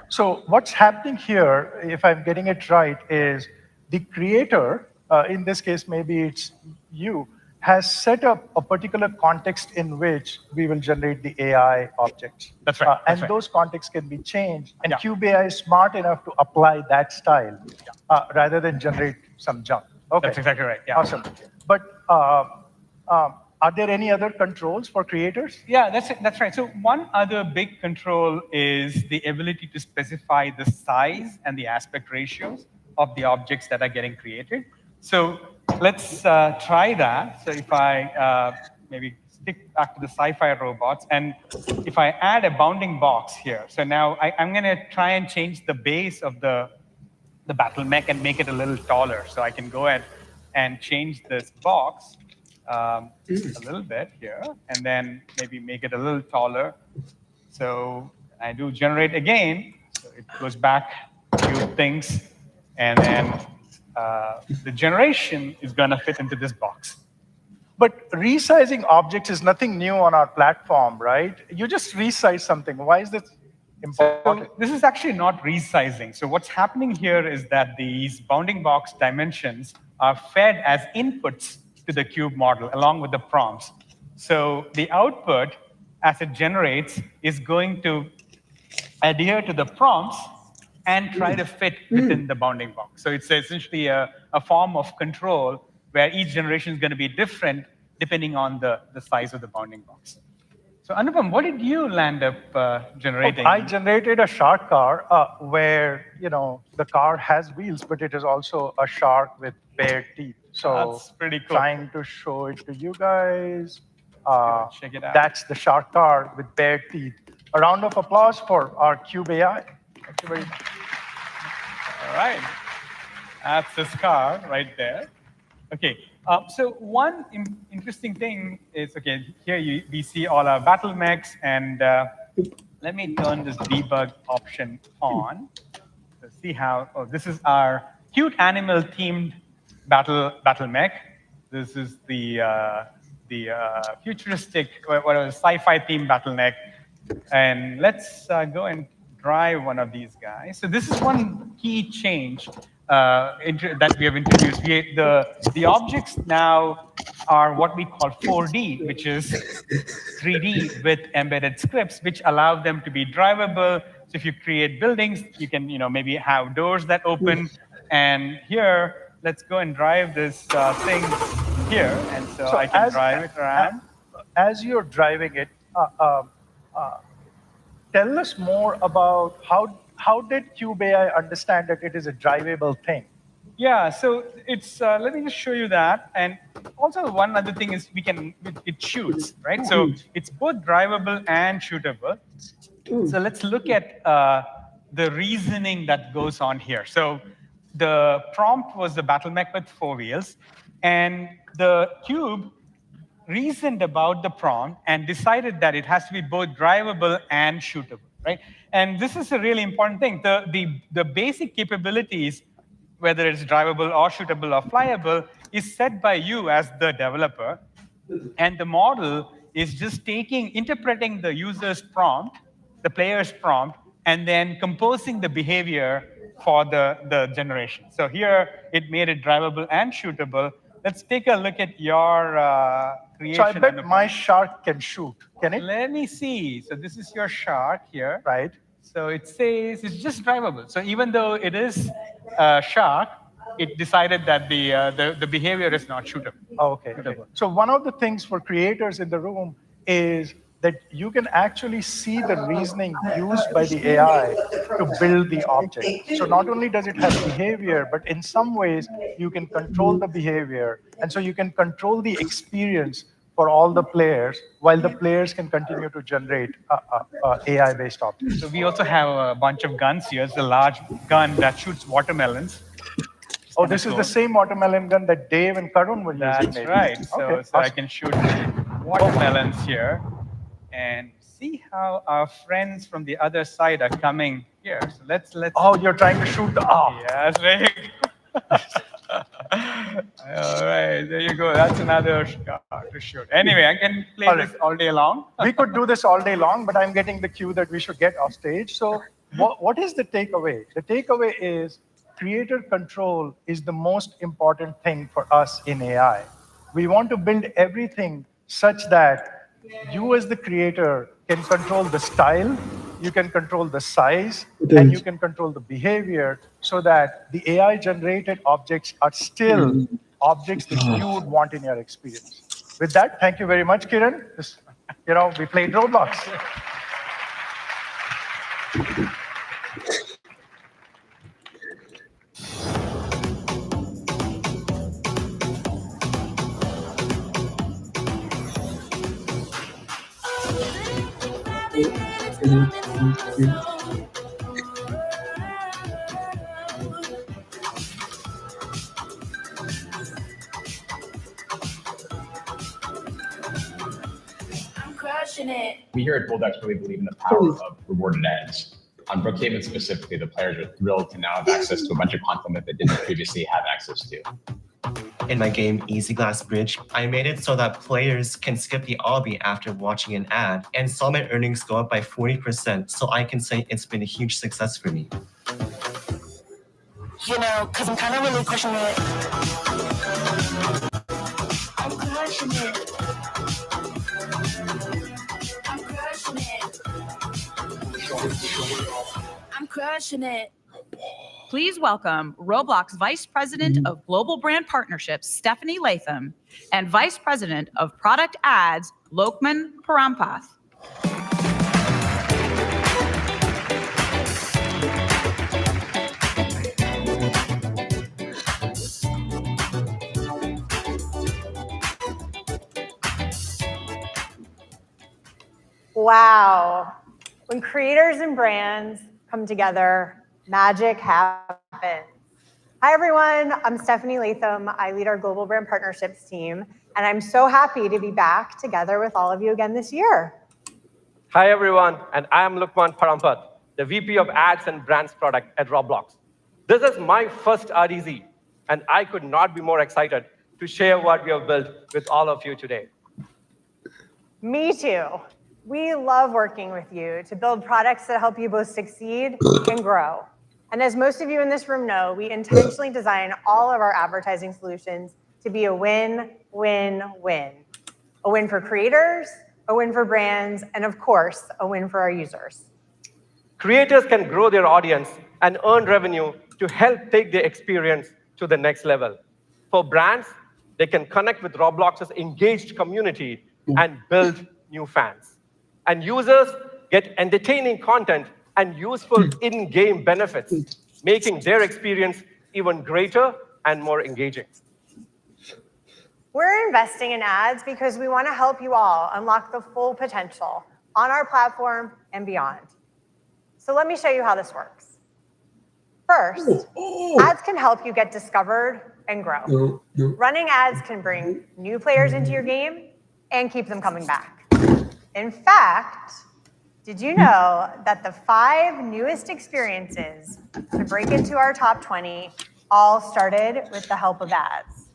So what's happening here, if I'm getting it right, is the creator, in this case, maybe it's you, has set up a particular context in which we will generate the AI objects.
That's right.
And those contexts can be changed. And Cube AI is smart enough to apply that style rather than generate some junk. Okay.
That's exactly right. Yeah.
Awesome. But are there any other controls for creators?
Yeah, that's right. So one other big control is the ability to specify the size and the aspect ratios of the objects that are getting created. So let's try that. So if I maybe stick back to the sci-fi robots, and if I add a bounding box here, so now I'm going to try and change the base of the battle mech and make it a little taller. So I can go ahead and change this box a little bit here, and then maybe make it a little taller. So I do generate again. So it goes back to things, and then the generation is going to fit into this box.
But resizing objects is nothing new on our platform, right? You just resize something. Why is this important?
So this is actually not resizing. So what's happening here is that these bounding box dimensions are fed as inputs to the cube model along with the prompts. So the output, as it generates, is going to adhere to the prompts and try to fit within the bounding box. So it's essentially a form of control where each generation is going to be different depending on the size of the bounding box. So Anupam, what did you land up generating?
I generated a shark car where the car has wheels, but it is also a shark with bared teeth. So
that's pretty cool.
Trying to show it to you guys.
Check it out.
That's the shark car with bared teeth. A round of applause for our Cube AI. Thank you very much.
All right. That's this car right there. Okay. So one interesting thing is, okay, here we see all our battle mechs, and let me turn this debug option on to see how, this is our cute animal themed battle mech. This is the futuristic, whatever, sci-fi themed battle mech. And let's go and drive one of these guys. So this is one key change that we have introduced. The objects now are what we call 4D, which is 3D with embedded scripts, which allow them to be drivable. So if you create buildings, you can maybe have doors that open. And here, let's go and drive this thing here. And so I can drive it around.
As you're driving it, tell us more about how did Cube AI understand that it is a drivable thing?
Yeah, so it's, let me just show you that. And also one other thing is it shoots, right? So it's both drivable and shootable. So let's look at the reasoning that goes on here. So the prompt was the battle mech with 4 wheels, and the cube reasoned about the prompt and decided that it has to be both drivable and shootable, right? And this is a really important thing. The basic capabilities, whether it's drivable or shootable or flyable, is set by you as the developer. And the model is just interpreting the user's prompt, the player's prompt, and then composing the behavior for the generation. So here, it made it drivable and shootable. Let's take a look at your creation.
So I bet my shark can shoot, can it?
Let me see. So this is your shark here.
Right.
So it says it's just drivable. So even though it is a shark, it decided that the behavior is not shootable.
Oh, okay. So one of the things for creators in the room is that you can actually see the reasoning used by the AI to build the object. So not only does it have behavior, but in some ways you can control the behavior. And so you can control the experience for all the players, while the players can continue to generate AI-based objects.
So we also have a bunch of guns here. It's a large gun that shoots watermelons.
Oh, this is the same watermelon gun that Dave and Karun were using.
That's
maybe.
right. So,
Okay,
so I
awesome.
can shoot watermelons here and see how our friends from the other side are coming here. So let's.
Oh, you're trying to shoot the. Oh.
Yes, very good. All right, there you go. That's another shot to shoot. Anyway, I can play this all day long.
We could do this all day long, but I'm getting the cue that we should get off stage. So what is the takeaway? The takeaway is creator control is the most important thing for us in AI. We want to build everything such that you as the creator can control the style, you can control the size, and you can control the behavior so that the AI-generated objects are still objects that you would want in your experience. With that, thank you very much, Kiran. We played Roblox.
We here at Bulldex really believe in the power of rewarded ads. On Brookhaven specifically, the players are thrilled to now have access to a bunch of content that they didn't previously have access to.
In my game Easy Glass Bridge, I made it so that players can skip the obby after watching an ad and saw my earnings go up by 40%, so I can say it's been a huge success for me.
Because I'm kind of really pushing it. I'm crushing it. I'm crushing it.
Please welcome Roblox Vice President of Global Brand Partnerships, Stephanie Latham, and Vice President of Product Ads, Lokman Parampath.
Wow. When creators and brands come together, magic happens. Hi, everyone. I'm Stephanie Latham. I lead our Global Brand Partnerships team, and I'm so happy to be back together with all of you again this year.
Hi, everyone, and I am Lokman Parampath, the VP of Ads and Brands Product at Roblox. This is my first RDC, and I could not be more excited to share what we have built with all of you today.
Me too. We love working with you to build products that help you both succeed and grow. And as most of you in this room know, we intentionally design all of our advertising solutions to be a win-win-win. A win for creators, a win for brands, and of course, a win for our users.
Creators can grow their audience and earn revenue to help take their experience to the next level. For brands, they can connect with Roblox's engaged community and build new fans. And users get entertaining content and useful in-game benefits, making their experience even greater and more engaging.
We're investing in ads because we want to help you all unlock the full potential on our platform and beyond. So let me show you how this works. First, ads can help you get discovered and grow. Running ads can bring new players into your game and keep them coming back. In fact, did you know that the 5 newest experiences to break into our top 20 all started with the help of ads?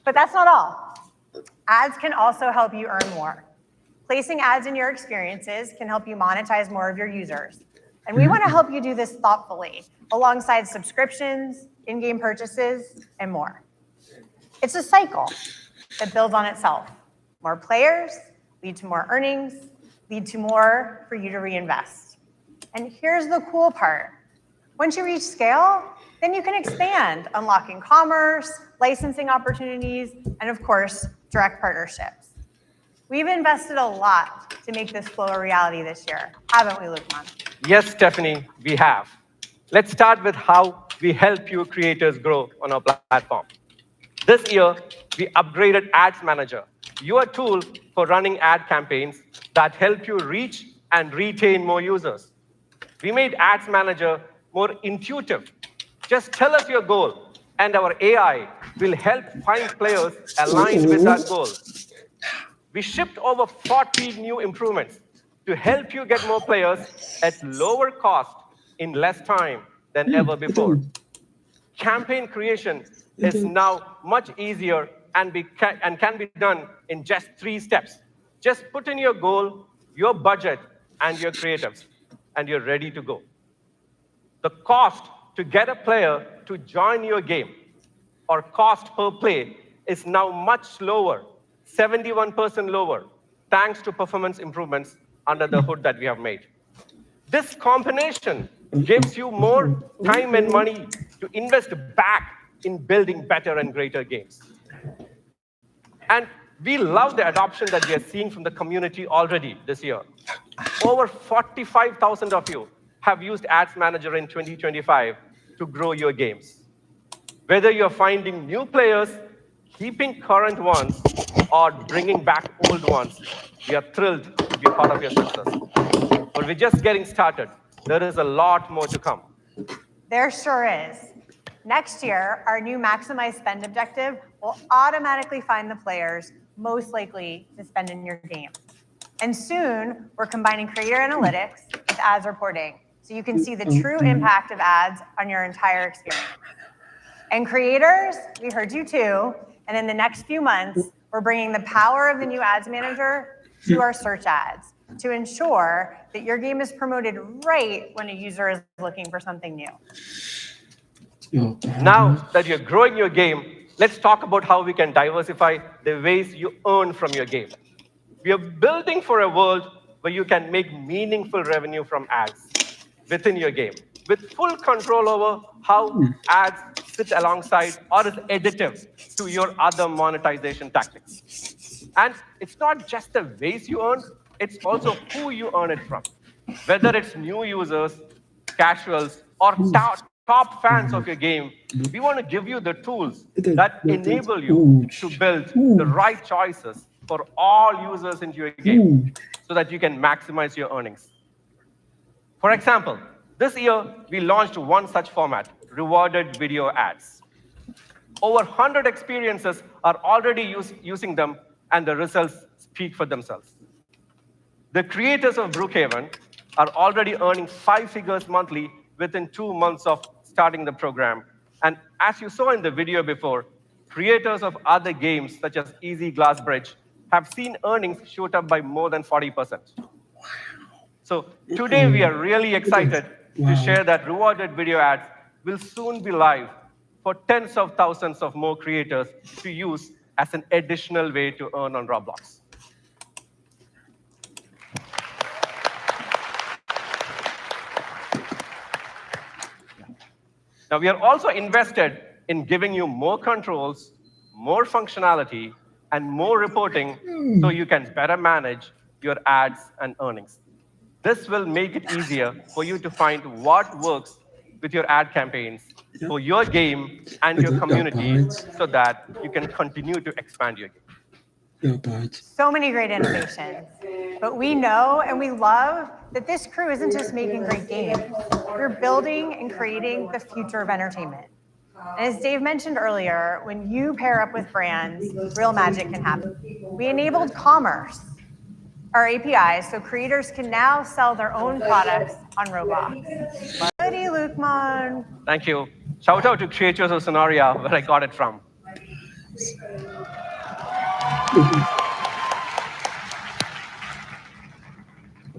But that's not all. Ads can also help you earn more. Placing ads in your experiences can help you monetize more of your users. And we want to help you do this thoughtfully, alongside subscriptions, in-game purchases, and more. It's a cycle that builds on itself. More players lead to more earnings, lead to more for you to reinvest. And here's the cool part. Once you reach scale, then you can expand, unlocking commerce, licensing opportunities, and of course, direct partnerships. We've invested a lot to make this flow a reality this year, haven't we, Lukman?
Yes, Stephanie, we have. Let's start with how we help you creators grow on our platform. This year, we upgraded Ads Manager, your tool for running ad campaigns that help you reach and retain more users. We made Ads Manager more intuitive. Just tell us your goal, and our AI will help find players aligned with that goal. We shipped over 40 new improvements to help you get more players at lower cost in less time than ever before. Campaign creation is now much easier and can be done in just 3 steps. Just put in your goal, your budget, and your creatives, and you're ready to go. The cost to get a player to join your game, or cost per play, is now much lower, 71% lower, thanks to performance improvements under the hood that we have made. This combination gives you more time and money to invest back in building better and greater games. And we love the adoption that we are seeing from the community already this year. Over 45,000 of you have used Ads Manager in 2025 to grow your games. Whether you're finding new players, keeping current ones, or bringing back old ones, we are thrilled to be part of your success. But we're just getting started. There is a lot more to come.
There sure is. Next year, our new maximize spend objective will automatically find the players most likely to spend in your game. And soon, we're combining creator analytics with ads reporting, so you can see the true impact of ads on your entire experience. And creators, we heard you too, and in the next few months, we're bringing the power of the new Ads Manager to our search ads to ensure that your game is promoted right when a user is looking for something new.
Now that you're growing your game, let's talk about how we can diversify the ways you earn from your game. We are building for a world where you can make meaningful revenue from ads within your game, with full control over how ads sit alongside or is additive to your other monetization tactics. And it's not just the ways you earn, it's also who you earn it from. Whether it's new users, casuals, or top fans of your game, we want to give you the tools that enable you to build the right choices for all users into your game so that you can maximize your earnings. For example, this year, we launched one such format, rewarded video ads. Over 100 experiences are already using them, and the results speak for themselves. The creators of Brookhaven are already earning 5 figures monthly within 2 months of starting the program. And as you saw in the video before, creators of other games, such as Easy Glass Bridge, have seen earnings shoot up by more than 40%. So today, we are really excited to share that rewarded video ads will soon be live for tens of thousands of more creators to use as an additional way to earn on Roblox. Now, we are also invested in giving you more controls, more functionality, and more reporting so you can better manage your ads and earnings. This will make it easier for you to find what works with your ad campaigns for your game and your community so that you can continue to expand your game.
So many great innovations. But we know and we love that this crew isn't just making great games. We're building and creating the future of entertainment. And as Dave mentioned earlier, when you pair up with brands, real magic can happen. We enabled commerce, our APIs, so creators can now sell their own products on Roblox. Ready, Lukman?
Thank you. Shout out to Creators of Sonaria, where I got it from.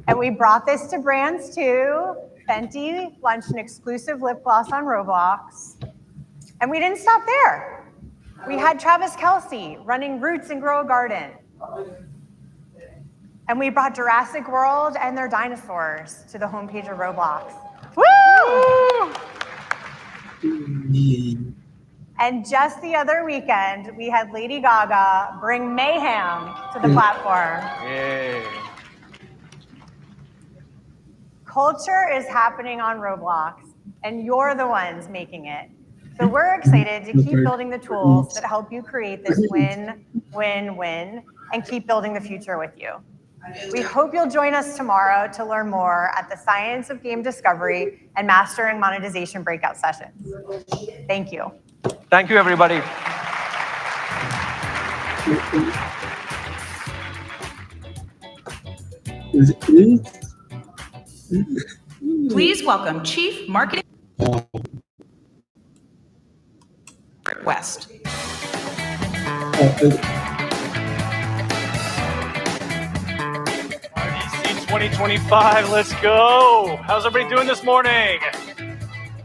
And we brought this to brands too. Fenty launched an exclusive lip gloss on Roblox. And we didn't stop there. We had Travis Kelce running Roots and Grow a Garden. And we brought Jurassic World and their dinosaurs to the homepage of Roblox. Woo! And just the other weekend, we had Lady Gaga bring mayhem to the platform.
Yay.
Culture is happening on Roblox, and you're the ones making it. So we're excited to keep building the tools that help you create this win, win, win, and keep building the future with you. We hope you'll join us tomorrow to learn more at the Science of Game Discovery and Mastering Monetization breakout sessions. Thank you.
Thank you, everybody.
Please welcome Chief Marketing West.
RDC 2025, let's go. How's everybody doing this morning?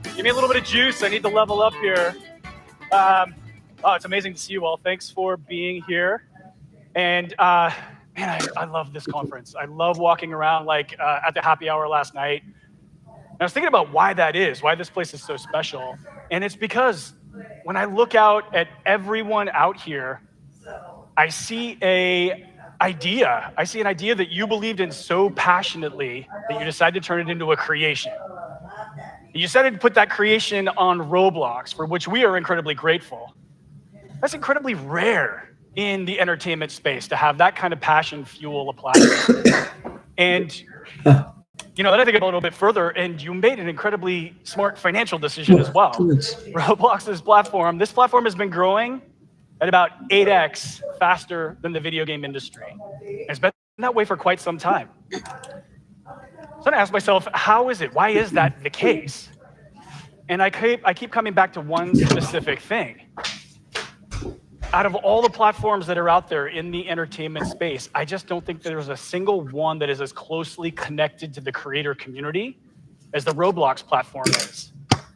Give me a little bit of juice. I need to level up here. Oh, it's amazing to see you all. Thanks for being here. And man, I love this conference. I love walking around like at the happy hour last night. And I was thinking about why that is, why this place is so special. And it's because when I look out at everyone out here, I see an idea that you believed in so passionately that you decided to turn it into a creation. You decided to put that creation on Roblox, for which we are incredibly grateful. That's incredibly rare in the entertainment space to have that kind of passion fuel a platform. And you know, then I think about it a little bit further, and you made an incredibly smart financial decision as well. Roblox's platform, this platform has been growing at about 8x faster than the video game industry. It's been that way for quite some time. So I asked myself, how is it? Why is that the case? And I keep coming back to one specific thing. Out of all the platforms that are out there in the entertainment space, I just don't think there's a single one that is as closely connected to the creator community as the Roblox platform is.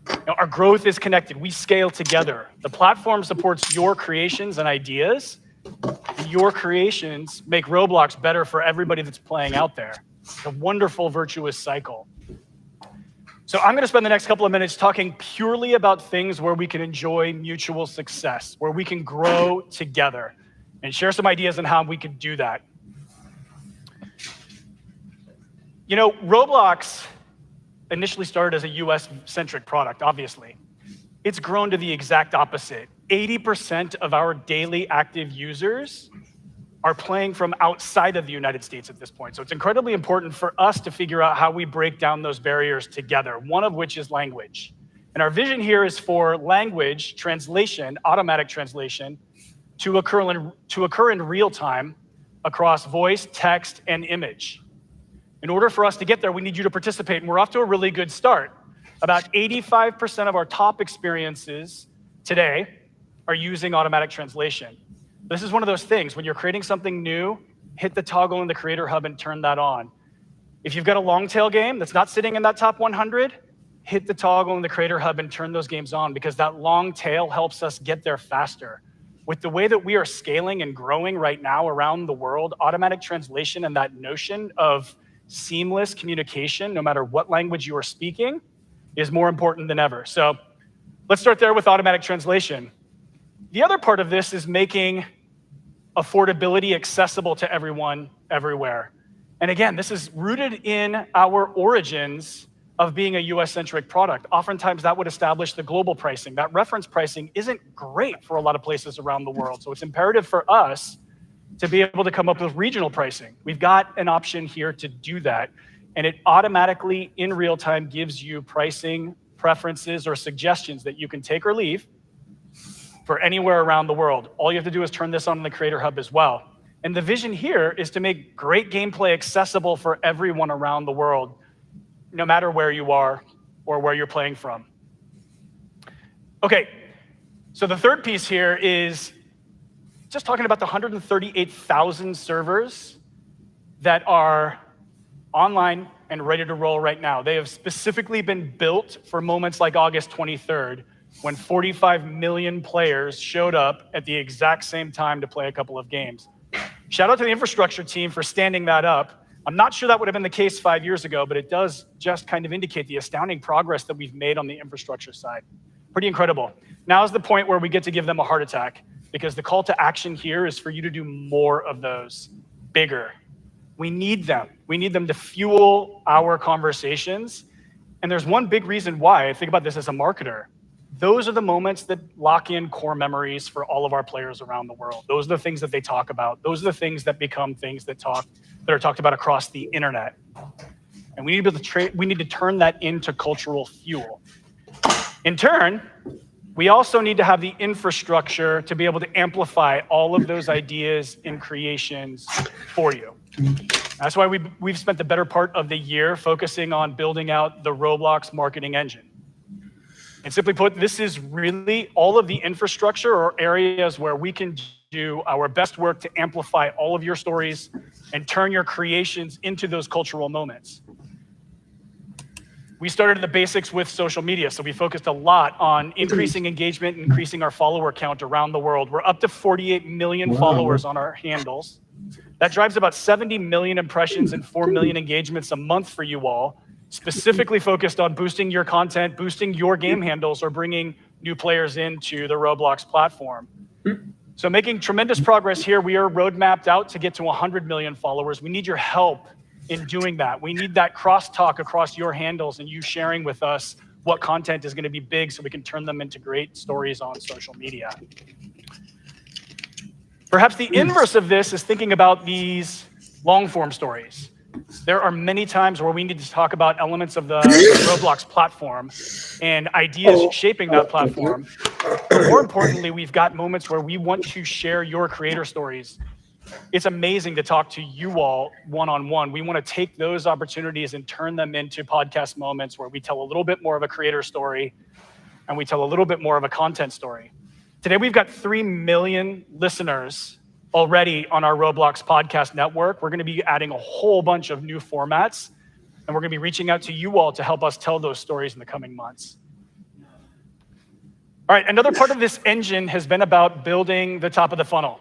You know, our growth is connected. We scale together. The platform supports your creations and ideas. And your creations make Roblox better for everybody that's playing out there. It's a wonderful, virtuous cycle. So I'm going to spend the next couple of minutes talking purely about things where we can enjoy mutual success, where we can grow together, and share some ideas on how we can do that. You know, Roblox initially started as a US-centric product, obviously. It's grown to the exact opposite. 80% of our daily active users are playing from outside of the United States at this point. So it's incredibly important for us to figure out how we break down those barriers together, one of which is language. And our vision here is for language translation, automatic translation, to occur in real time across voice, text, and image. In order for us to get there, we need you to participate, and we're off to a really good start. About 85% of our top experiences today are using automatic translation. This is one of those things, when you're creating something new, hit the toggle in the Creator Hub and turn that on. If you've got a long tail game that's not sitting in that top 100, hit the toggle in the Creator Hub and turn those games on, because that long tail helps us get there faster. With the way that we are scaling and growing right now around the world, automatic translation and that notion of seamless communication, no matter what language you are speaking, is more important than ever. So let's start there with automatic translation. The other part of this is making affordability, accessible to everyone, everywhere. And again, this is rooted in our origins of being a US-centric product. Oftentimes that would establish the global pricing. That reference pricing isn't great for a lot of places around the world. So it's imperative for us to be able to come up with regional pricing. We've got an option here to do that. And it automatically, in real time, gives you pricing preferences or suggestions that you can take or leave for anywhere around the world. All you have to do is turn this on in the Creator Hub as well. And the vision here is to make great gameplay accessible for everyone around the world, no matter where you are or where you're playing from. Okay, so the third piece here is just talking about the 138,000 servers that are online and ready to roll right now. They have specifically been built for moments like August 23rd, when 45 million players showed up at the exact same time to play a couple of games. Shout out to the infrastructure team for standing that up. I'm not sure that would have been the case 5 years ago, but it does just kind of indicate the astounding progress that we've made on the infrastructure side. Pretty incredible. Now is the point where we get to give them a heart attack, because the call to action here is for you to do more of those, bigger. We need them. We need them to fuel our conversations. And there's one big reason why. I think about this as a marketer. Those are the moments that lock in core memories for all of our players around the world. Those are the things that they talk about. Those are the things that become things that are talked about across the internet. And we need to turn that into cultural fuel. In turn, we also need to have the infrastructure to be able to amplify all of those ideas and creations for you. That's why we've spent the better part of the year focusing on building out the Roblox marketing engine. And simply put, this is really all of the infrastructure or areas where we can do our best work to amplify all of your stories and turn your creations into those cultural moments. We started at the basics with social media, so we focused a lot on increasing engagement, increasing our follower count around the world. We're up to 48 million followers on our handles. That drives about 70 million impressions and 4 million engagements a month for you all, specifically focused on boosting your content, boosting your game handles, or bringing new players into the Roblox platform. So making tremendous progress here. We are roadmapped out to get to 100 million followers. We need your help in doing that. We need that crosstalk across your handles and you sharing with us what content is going to be big so we can turn them into great stories on social media. Perhaps the inverse of this is thinking about these long-form stories. There are many times where we need to talk about elements of the Roblox platform and ideas shaping that platform. But more importantly, we've got moments where we want to share your creator stories. It's amazing to talk to you all one-on-one. We want to take those opportunities and turn them into podcast moments where we tell a little bit more of a creator story and we tell a little bit more of a content story. Today, we've got 3 million listeners already on our Roblox podcast network. We're going to be adding a whole bunch of new formats, and we're going to be reaching out to you all to help us tell those stories in the coming months. All right, another part of this engine has been about building the top of the funnel.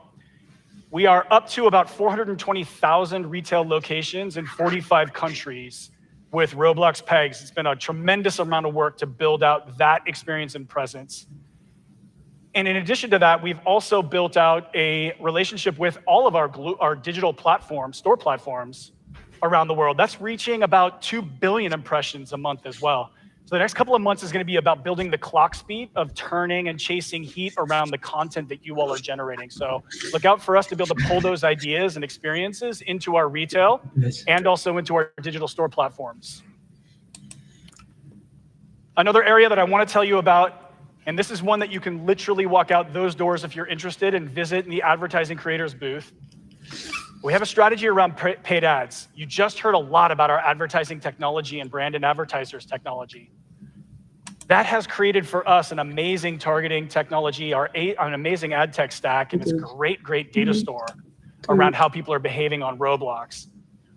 We are up to about 420,000 retail locations in 45 countries with Roblox Pegs. It's been a tremendous amount of work to build out that experience and presence. And in addition to that, we've also built out a relationship with all of our digital platforms, store platforms around the world. That's reaching about 2 billion impressions a month as well. So the next couple of months is going to be about building the clock speed of turning and chasing heat around the content that you all are generating. So look out for us to be able to pull those ideas and experiences into our retail and also into our digital store platforms. Another area that I want to tell you about, and this is one that you can literally walk out those doors if you're interested and visit the advertising creators booth. We have a strategy around paid ads. You just heard a lot about our advertising technology and brand and advertisers technology. That has created for us an amazing targeting technology, an amazing ad tech stack, and it's great data store around how people are behaving on Roblox.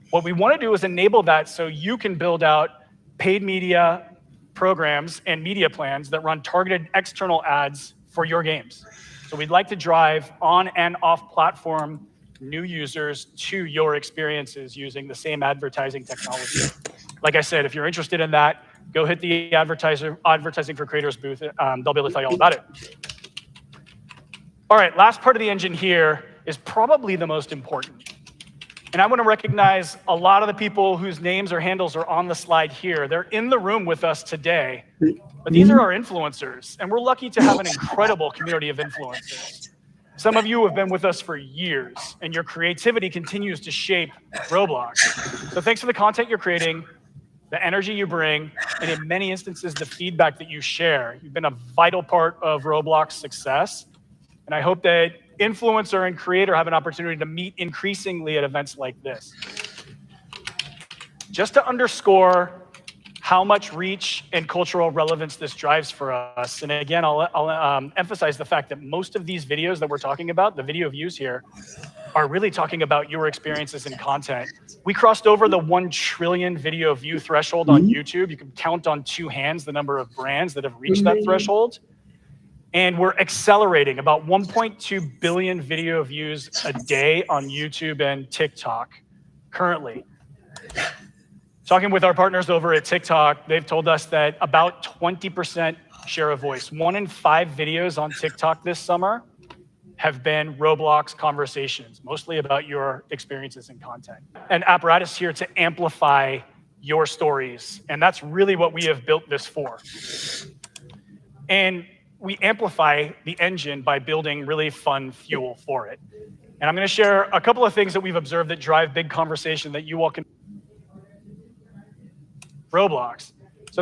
What we want to do is enable that so you can build out paid media programs and media plans that run targeted external ads for your games. So we'd like to drive on and off platform new users to your experiences using the same advertising technology. Like I said, if you're interested in that, go hit the advertising for creators booth. They'll be able to tell you all about it. All right, last part of the engine here is probably the most important. And I want to recognize a lot of the people whose names or handles are on the slide here. They're in the room with us today, but these are our influencers, and we're lucky to have an incredible community of influencers. Some of you have been with us for years, and your creativity continues to shape Roblox. So thanks for the content you're creating, the energy you bring, and in many instances, the feedback that you share. You've been a vital part of Roblox success, and I hope that influencer and creator have an opportunity to meet increasingly at events like this. Just to underscore how much reach and cultural relevance this drives for us, and again, I'll emphasize the fact that most of these videos that we're talking about, the video views here, are really talking about your experiences and content. We crossed over the 1 trillion video view threshold on YouTube. You can count on 2 hands the number of brands that have reached that threshold. And we're accelerating about 1.2 billion video views a day on YouTube and TikTok currently. Talking with our partners over at TikTok, they've told us that about 20% share of voice. 1 in 5 videos on TikTok this summer have been Roblox conversations, mostly about your experiences and content. An apparatus here to amplify your stories. And that's really what we have built this for. And we amplify the engine by building really fun fuel for it. And I'm going to share a couple of things that we've observed that drive big conversation that you all can Roblox. So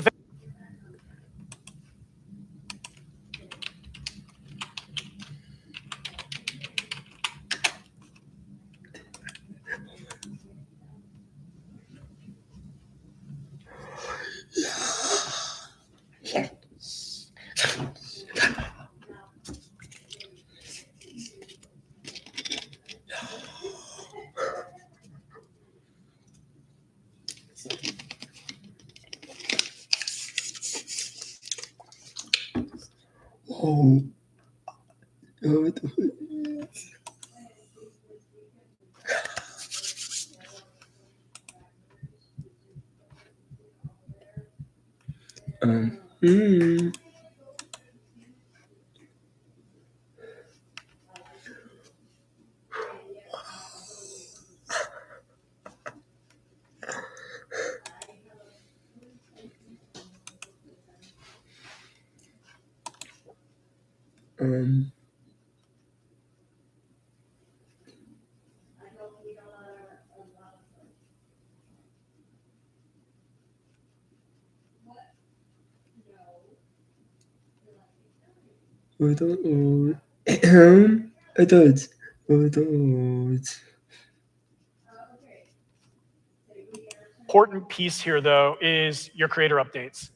important piece here, though, is your creator updates.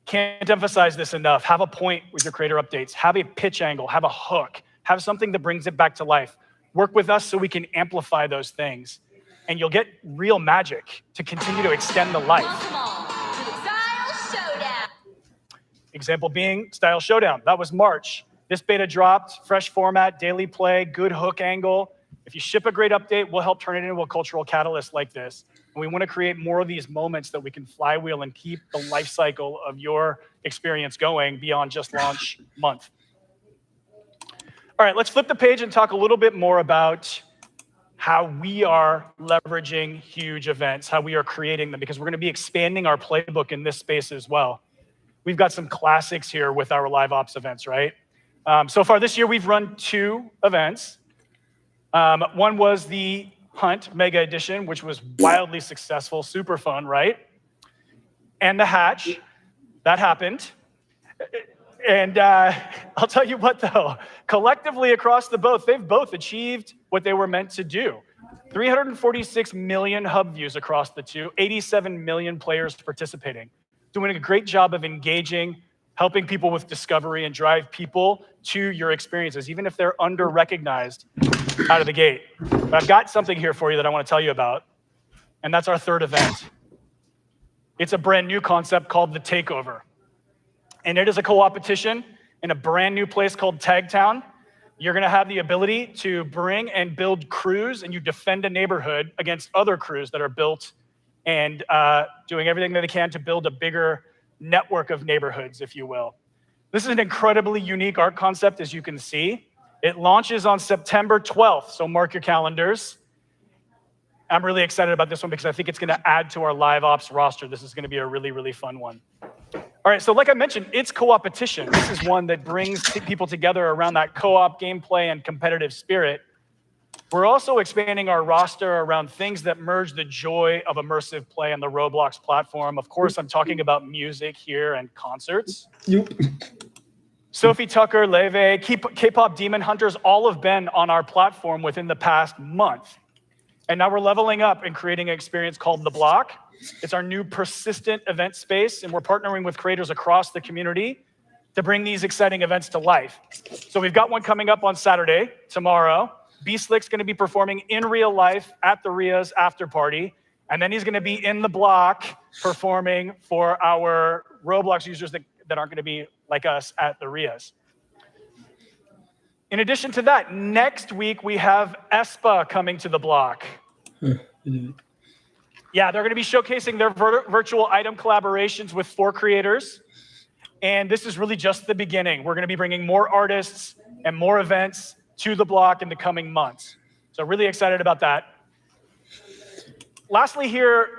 Can't emphasize this enough. Have a point with your creator updates. Have a pitch angle. Have a hook. Have something that brings it back to life. Work with us so we can amplify those things. And you'll get real magic to continue to extend the life. Example being Style Showdown. That was March. This beta dropped, fresh format, daily play, good hook angle. If you ship a great update, we'll help turn it into a cultural catalyst like this. And we want to create more of these moments that we can flywheel and keep the life cycle of your experience going beyond just launch month. All right, let's flip the page and talk a little bit more about how we are leveraging huge events, how we are creating them, because we're going to be expanding our playbook in this space as well. We've got some classics here with our live ops events, right? So far this year, we've run 2 events. One was the Hunt Mega Edition, which was wildly successful, super fun, right? And the Hatch, that happened. And I'll tell you what, though, collectively across they've both achieved what they were meant to do. 346 million hub views across the 2, 87 million players participating, doing a great job of engaging, helping people with discovery and drive people to your experiences, even if they're under-recognized out of the gate. But I've got something here for you that I want to tell you about, and that's our 3rd event. It's a brand new concept called The Takeover. And it is a co-opetition in a brand new place called Tagtown. You're going to have the ability to bring and build crews, and you defend a neighborhood against other crews that are built and doing everything that they can to build a bigger network of neighborhoods, if you will. This is an incredibly unique art concept, as you can see. It launches on September 12th, so mark your calendars. I'm really excited about this one because I think it's going to add to our live ops roster. This is going to be a really, really fun one. All right, so like I mentioned, it's co-opetition. This is one that brings people together around that co-op gameplay and competitive spirit. We're also expanding our roster around things that merge the joy of immersive play on the Roblox platform. Of course, I'm talking about music here and concerts. Sophie Tucker, Leve, K-pop Demon Hunters, all have been on our platform within the past month. And now we're leveling up and creating an experience called The Block. It's our new persistent event space, and we're partnering with creators across the community to bring these exciting events to life. So we've got one coming up on Saturday, tomorrow. B-Slick's going to be performing in real life at the RIA's after party, and then he's going to be in The Block performing for our Roblox users that aren't going to be like us at the RIA's. In addition to that, next week we have ESPA coming to The Block. Yeah, they're going to be showcasing their virtual item collaborations with 4 creators. And this is really just the beginning. We're going to be bringing more artists and more events to The Block in the coming months. So really excited about that. Lastly here,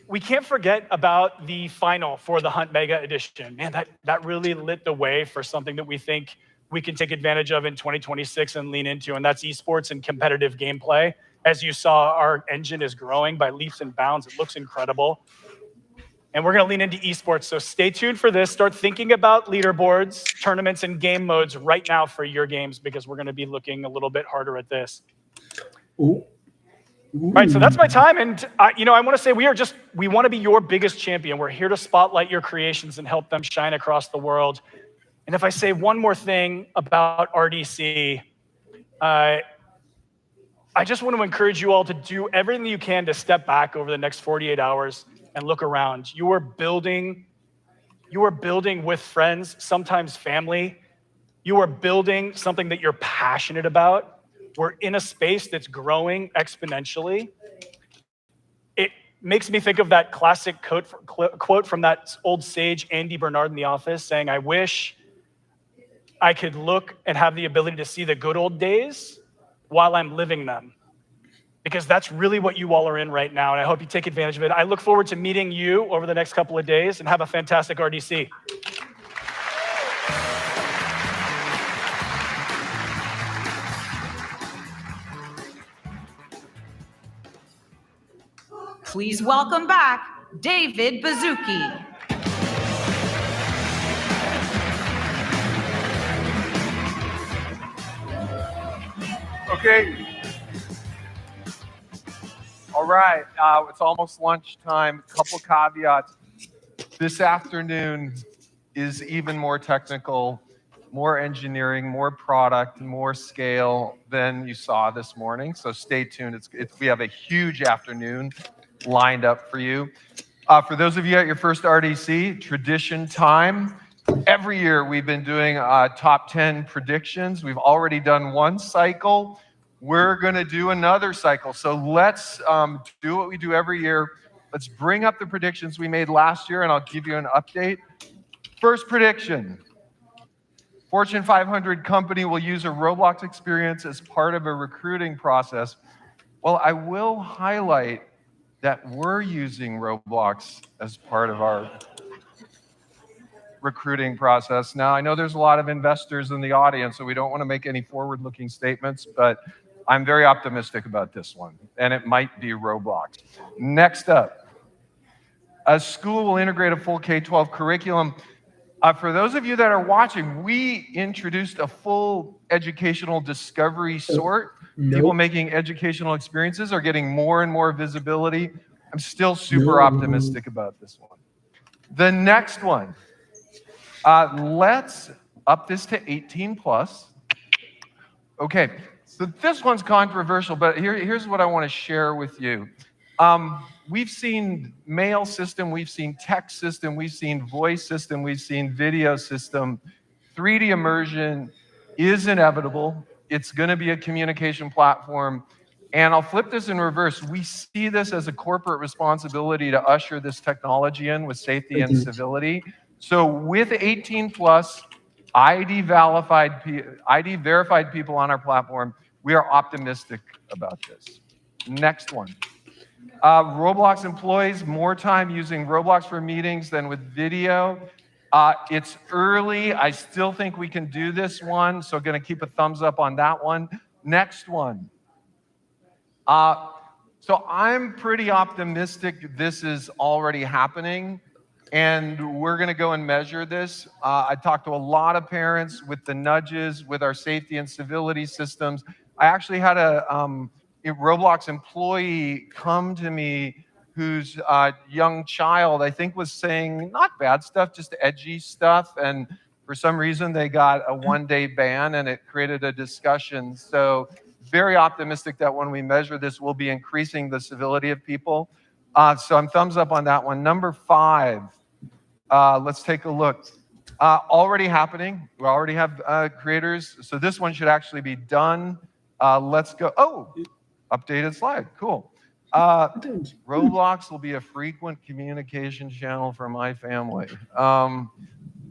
we can't forget about the final for the Hunt Mega Edition. Man, that really lit the way for something that we think we can take advantage of in 2026 and lean into, and that's esports and competitive gameplay. As you saw, our engine is growing by leaps and bounds. It looks incredible. And we're going to lean into esports, so stay tuned for this. Start thinking about leaderboards, tournaments, and game modes right now for your games, because we're going to be looking a little bit harder at this. All right, so that's my time. And I want to say we want to be your biggest champion. We're here to spotlight your creations and help them shine across the world. And if I say one more thing about RDC, I just want to encourage you all to do everything you can to step back over the next 48 hours and look around. You are building with friends, sometimes family. You are building something that you're passionate about. We're in a space that's growing exponentially. It makes me think of that classic quote from that old sage, Andy Bernard in The Office, saying, "I wish I could look and have the ability to see the good old days while I'm living them." Because that's really what you all are in right now, and I hope you take advantage of it. I look forward to meeting you over the next couple of days, and have a fantastic RDC.
Please welcome back David Bazuki.
Okay. All right. It's almost lunchtime. A couple caveats. This afternoon is even more technical, more engineering, more product, more scale than you saw this morning. So stay tuned. We have a huge afternoon lined up for you. For those of you at your first RDC, tradition time. Every year we've been doing top 10 predictions. We've already done one cycle. We're going to do another cycle. So let's do what we do every year. Let's bring up the predictions we made last year, and I'll give you an update. First prediction. Fortune 500 company will use a Roblox experience as part of a recruiting process. Well, I will highlight that we're using Roblox as part of our recruiting process. Now, I know there's a lot of investors in the audience, so we don't want to make any forward-looking statements, but I'm very optimistic about this one, and it might be Roblox. Next up, a school will integrate a full K-12 curriculum. For those of you that are watching, we introduced a full educational discovery sort. People making educational experiences are getting more and more visibility. I'm still super optimistic about this one. The next one, let's up this to 18 plus. Okay, so this one's controversial, but here's what I want to share with you. We've seen mail system, we've seen text system, we've seen voice system, we've seen video system. 3D immersion is inevitable. It's going to be a communication platform. And I'll flip this in reverse. We see this as a corporate responsibility to usher this technology in with safety and civility. So with 18 plus, ID verified people on our platform. We are optimistic about this. Next one. Roblox employees, more time using Roblox for meetings than with video. It's early. I still think we can do this one, so going to keep a thumbs up on that one. Next one. So I'm pretty optimistic this is already happening, and we're going to go and measure this. I talked to a lot of parents with the nudges, with our safety and civility systems. I actually had a Roblox employee come to me whose young child, I think, was saying not bad stuff, just edgy stuff, and for some reason they got a one-day ban, and it created a discussion. So very optimistic that when we measure this, we'll be increasing the civility of people. So I'm thumbs up on that one. Number 5, let's take a look. Already happening. We already have creators. So this one should actually be done. Let's go. Oh, updated slide. Cool. Roblox will be a frequent communication channel for my family. I'm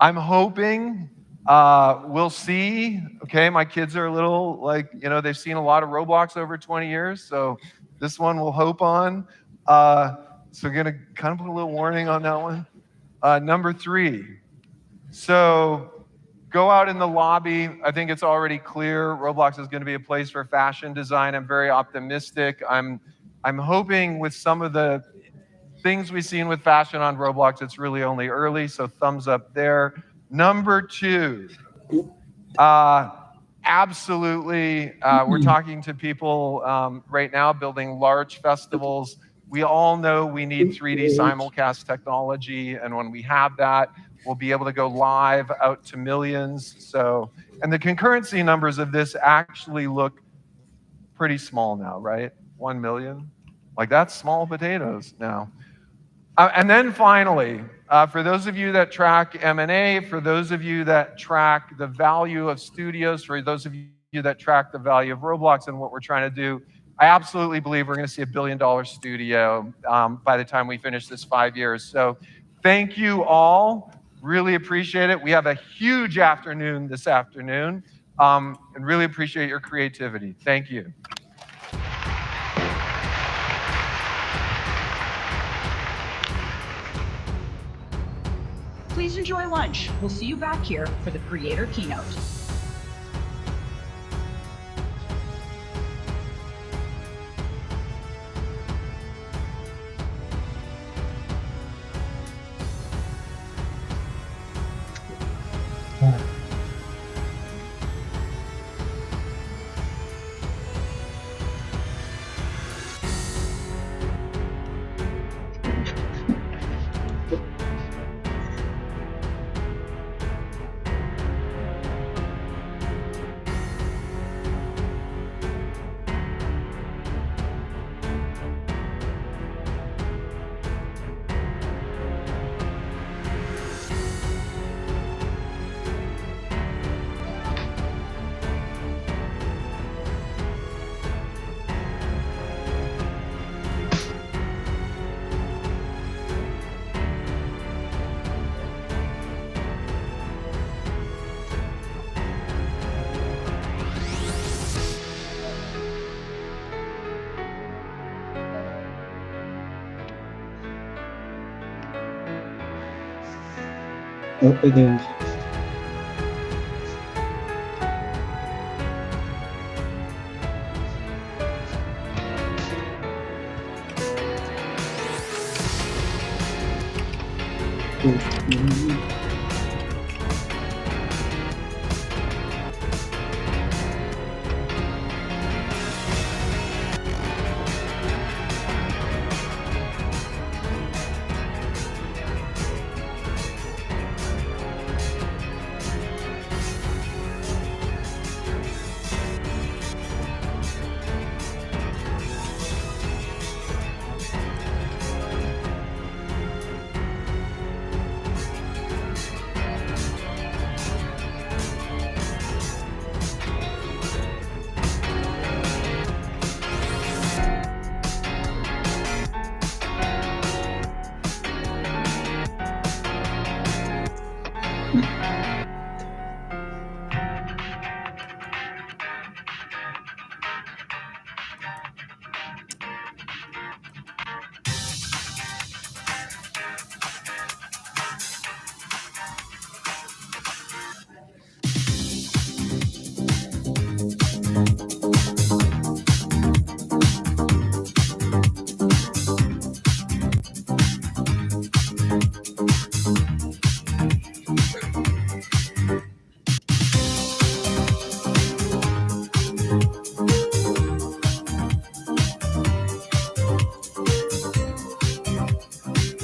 hoping we'll see. Okay, my kids are a little they've seen a lot of Roblox over 20 years, so this one we'll hope on. So gonna kind of put a little warning on that one. Number 3. So go out in the lobby. I think it's already clear Roblox is going to be a place for fashion design. I'm very optimistic. I'm hoping with some of the things we've seen with fashion on Roblox, it's really only early, so thumbs up there. Number 2, absolutely, we're talking to people right now building large festivals. We all know we need 3D simulcast technology, and when we have that, we'll be able to go live out to millions. So, and the concurrency numbers of this actually look pretty small now, right? 1 million, like that's small potatoes now. And then finally, for those of you that track M&A, for those of you that track the value of studios, for those of you that track the value of Roblox and what we're trying to do, I absolutely believe we're going to see $1 billion studio by the time we finish this 5 years. So thank you all. Really appreciate it. We have a huge afternoon this afternoon, and really appreciate your creativity. Thank you.
Please enjoy lunch. We'll see you back here for the creator keynote.
Opening.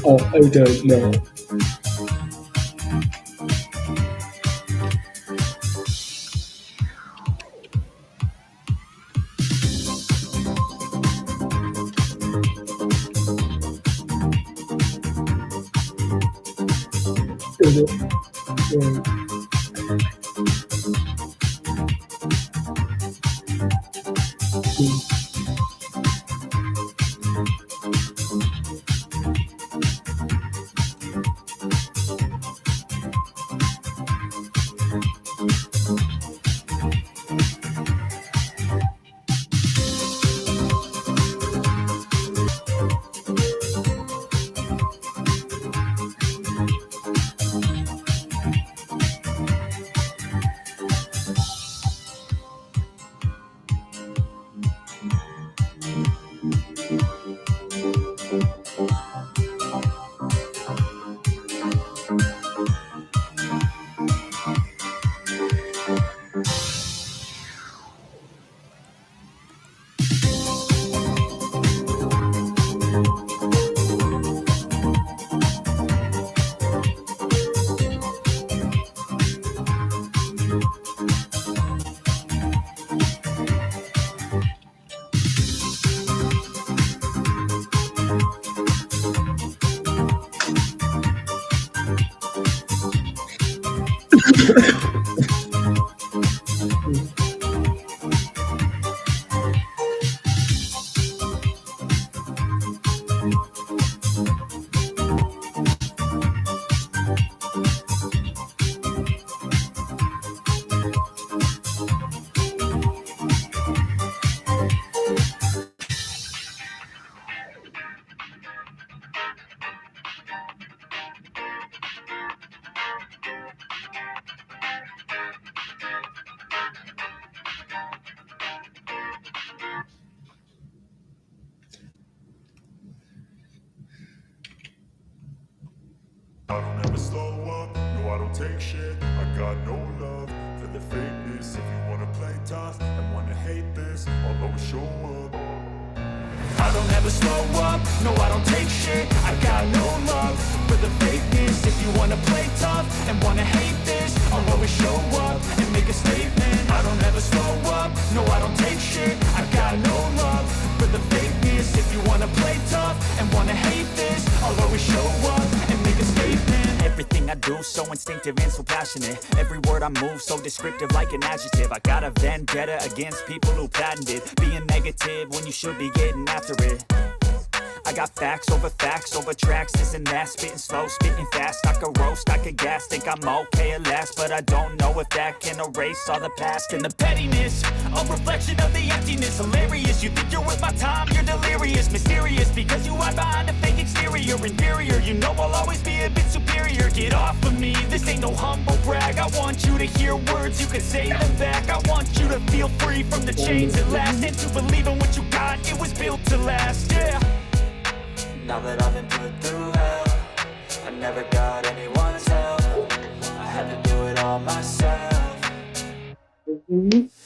I don't know.
I don't ever slow up, no I don't take shit. I got no love for the fakeness. If you wanna play tough and wanna hate this, I'll always show up. I don't ever slow up, no I don't take shit. I got no love for the fakeness. If you wanna play tough and wanna hate this, I'll always show up and make a statement. I don't ever slow up, no I don't take shit. I got no love for the fakeness. If you wanna play tough and wanna hate this, I'll always show up and make a statement.
Everything I do so instinctive and so passionate. Every word I move so descriptive like an adjective. I got a vendetta against people who patented being negative when you should be getting after it. I got facts over tracks, this and that. Spitting slow, spitting fast. I could roast, I could gas. Think I'm okay at last, but I don't know if that can erase all the past. And the pettiness, a reflection of the emptiness. Hilarious, you think you're worth my time, you're delirious. Mysterious, because you hide behind a fake exterior. Inferior, you know I'll always be a bit superior. Get off of me, this ain't no humble brag. I want you to hear words, you can say them back. I want you to feel free from the chains at last, and to believe in what you got, it was built to last, yeah.
Now that I've been put through hell, I never got anyone's help. I had to do it all myself.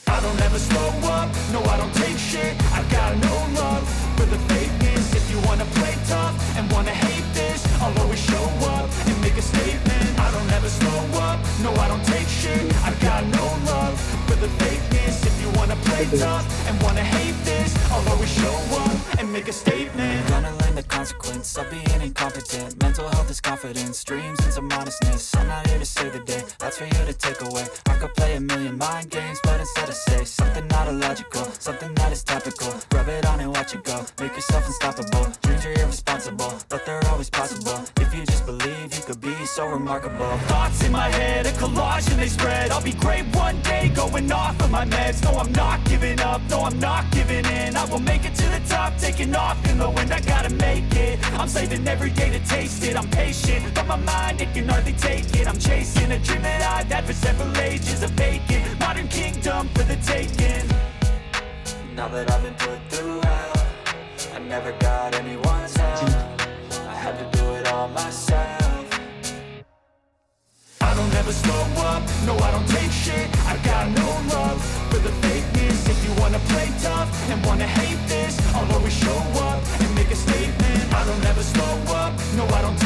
I don't ever slow up, no I don't take shit. I got no love for the fakeness. If you wanna play tough and wanna hate this, I'll always show up and make a statement. I don't ever slow up, no I don't take shit. I got no love for the fakeness. If you wanna play tough and wanna hate this, I'll always show up and make a statement.
Gonna learn the consequence of being incompetent. Mental health is confidence, dreams and some modestness. I'm not here to save the day, that's for you to take away. I could play a million mind games, but instead I say something not illogical, something that is topical. Rub it on and watch it go, make yourself unstoppable. Dreams are irresponsible, but they're always possible. If you just believe, you could be so remarkable.
Thoughts in my head, a collage and they spread. I'll be great one day, going off of my meds. No, I'm not giving up, no, I'm not giving in. I will make it to the top, taking off in the wind. I gotta make it, I'm saving every day to taste it. I'm patient, but my mind, it can hardly take it. I'm chasing a dream that I've had for several ages. A vacant, modern kingdom for the taking. Now that I've been put through hell, I never got anyone's help. I had to do it all myself.
I don't ever slow up, no I don't take shit. I got no love for the fakeness. If you wanna play tough and wanna hate this, I'll always show up and make a statement. I don't ever slow up, no I don't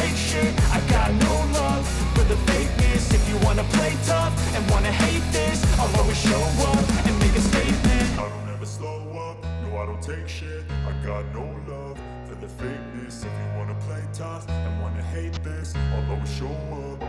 play tough and wanna hate this, I'll always show up and make a statement.
I don't ever slow up, no I don't take shit. I got no love for the fakeness. If you wanna play tough and wanna hate this, I'll always show up.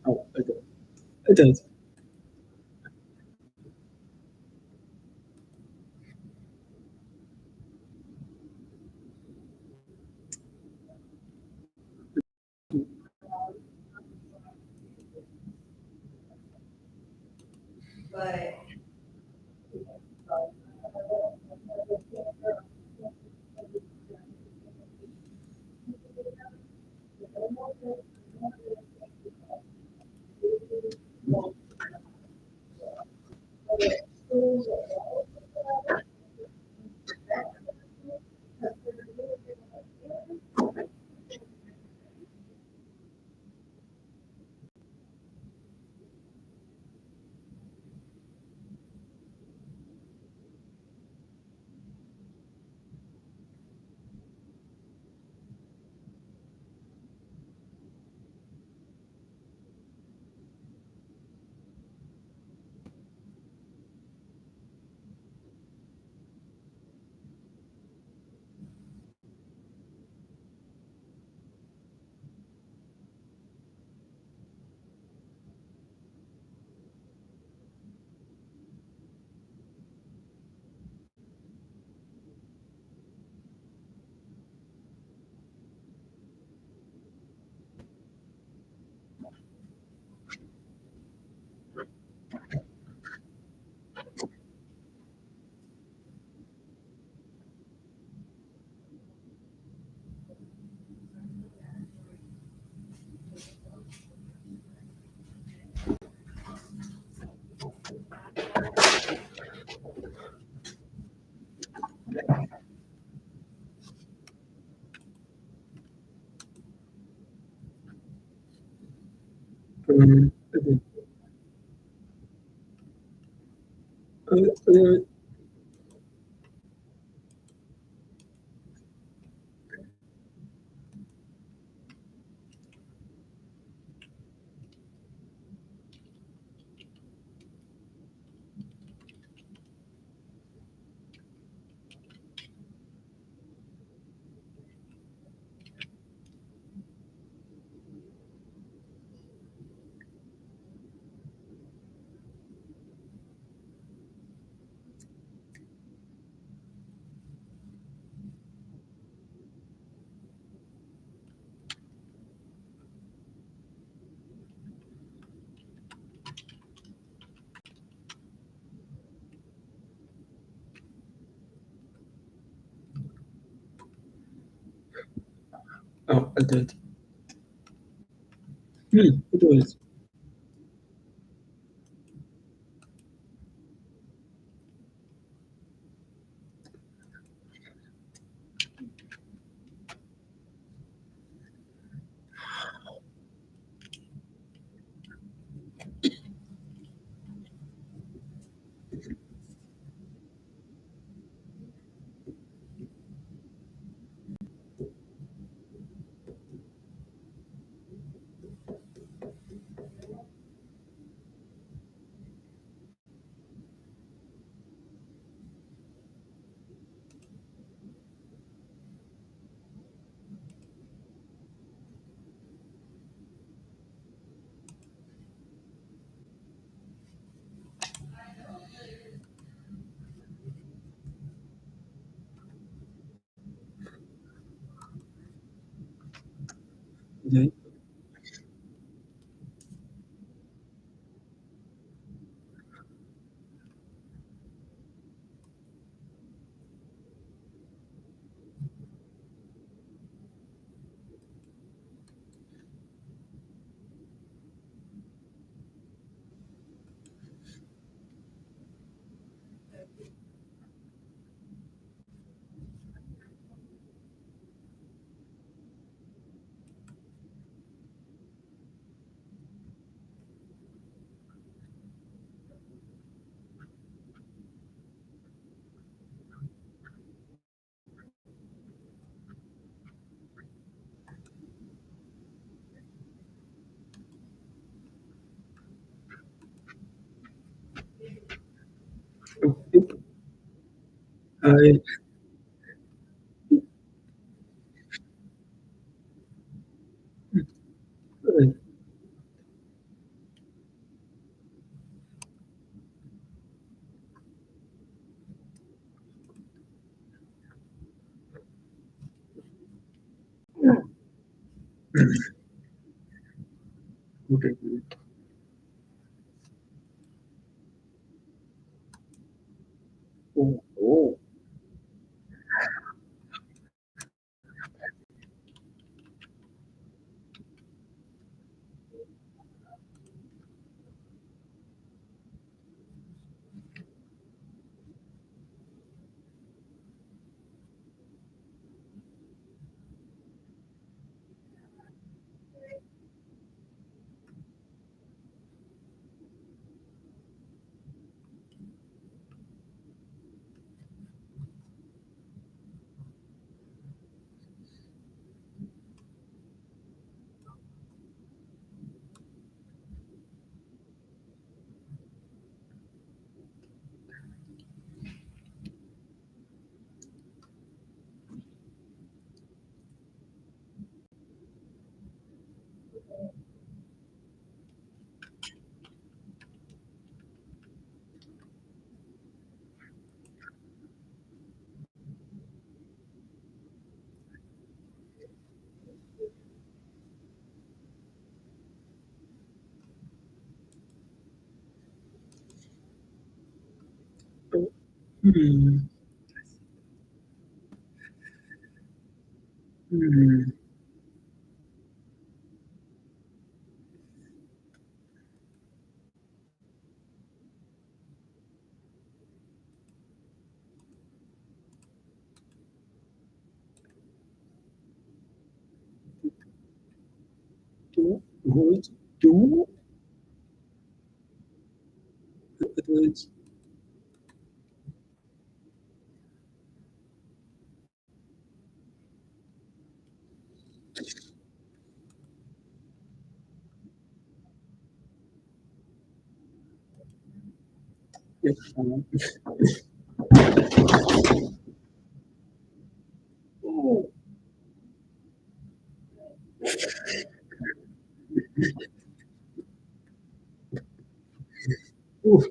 Oh, okay. It does.
But
alternative. Betul. Okay. I okay. Oh. Hmm. Hmm. Hold two. Advance. Yes. Oh. Oof.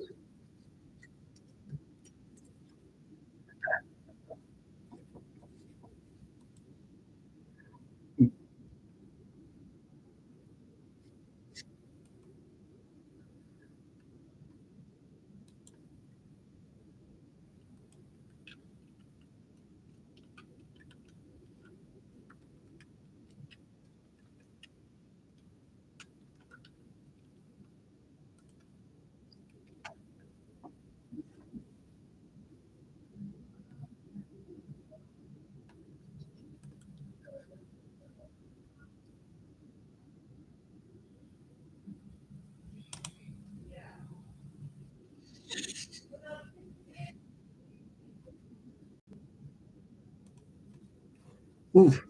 Oof.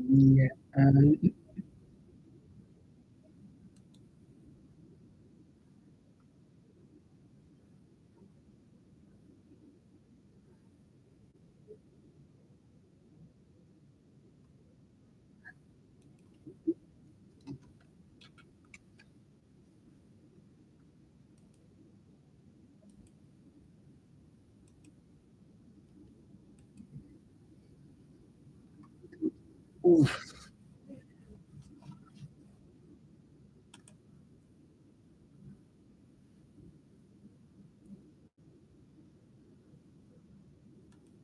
Yeah. Oof.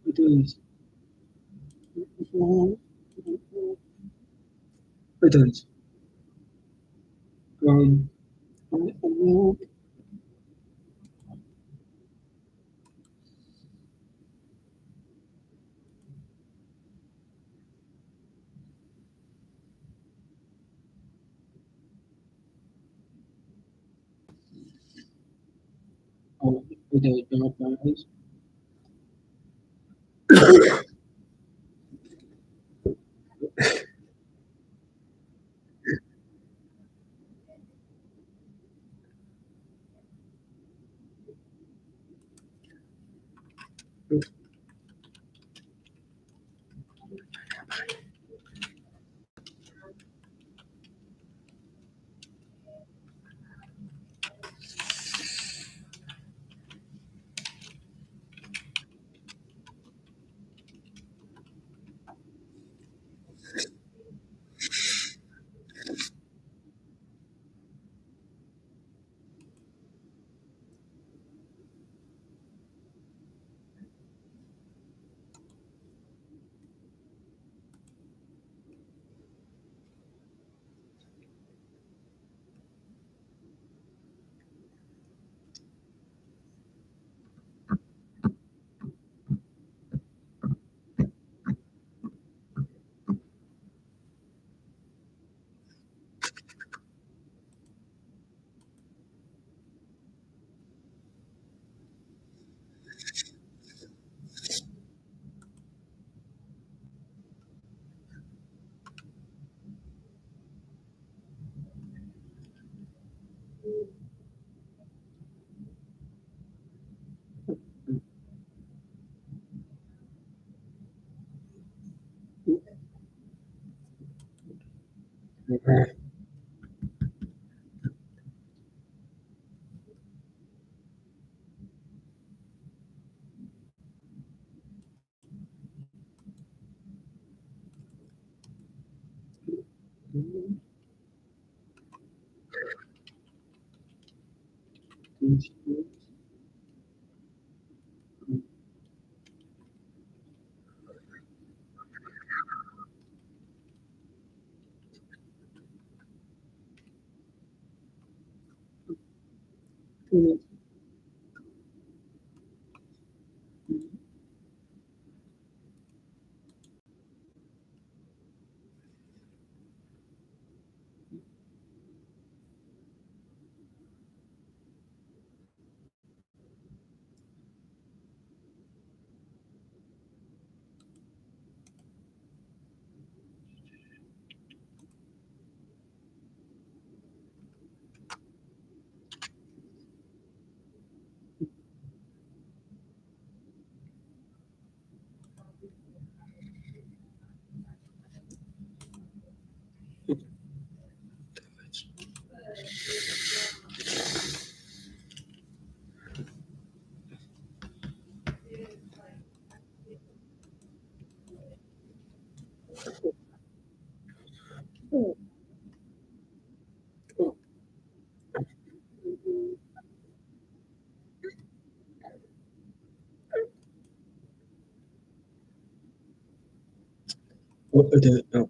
It is. It is. Um, it is not nice. What it is about?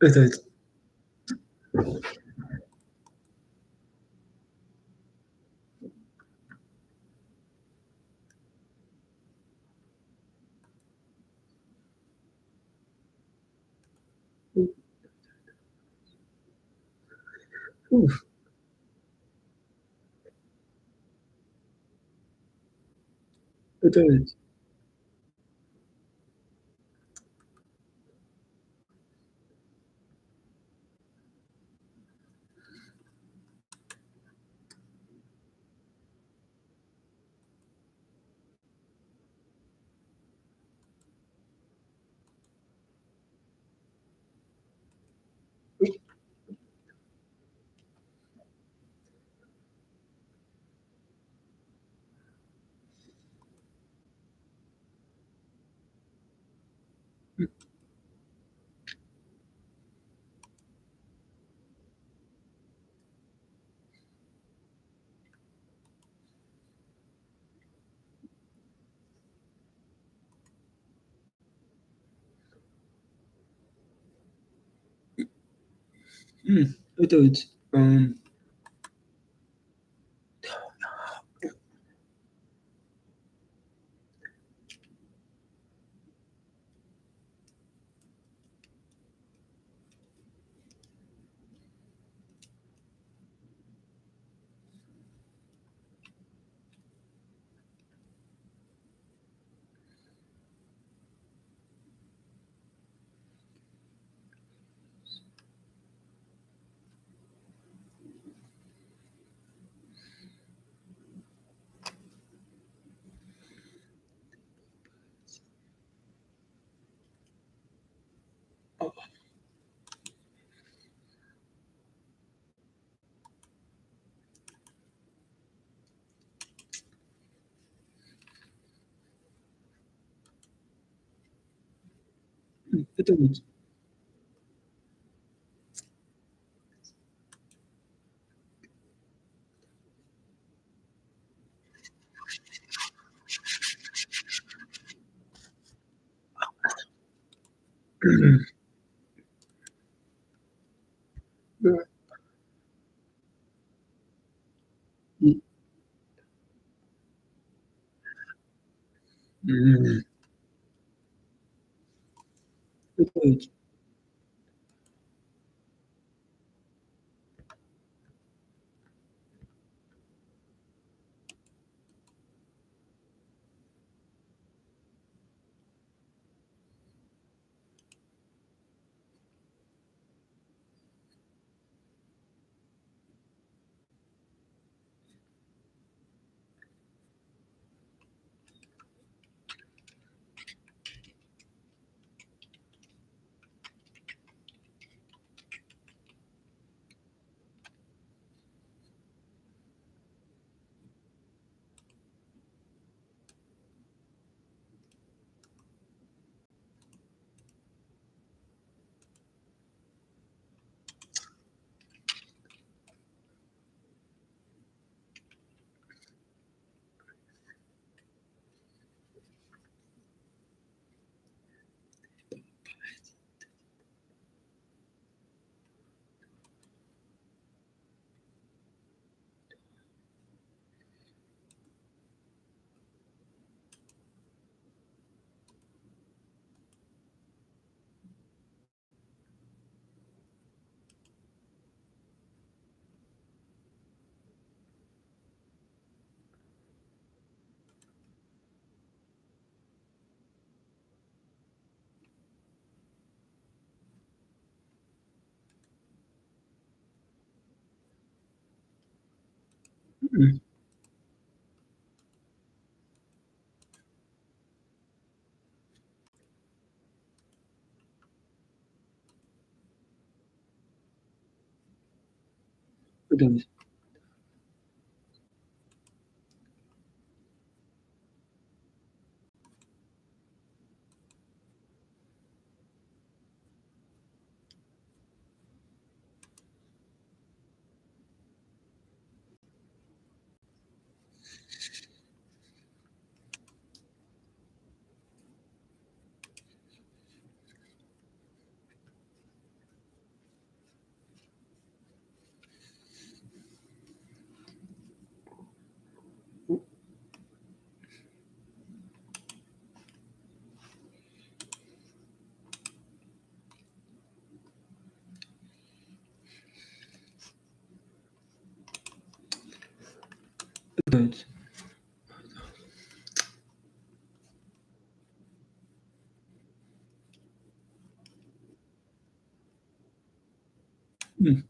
Evet. Uf. Evet. Evet. Evet. Evet. Evet. Good. Hmm.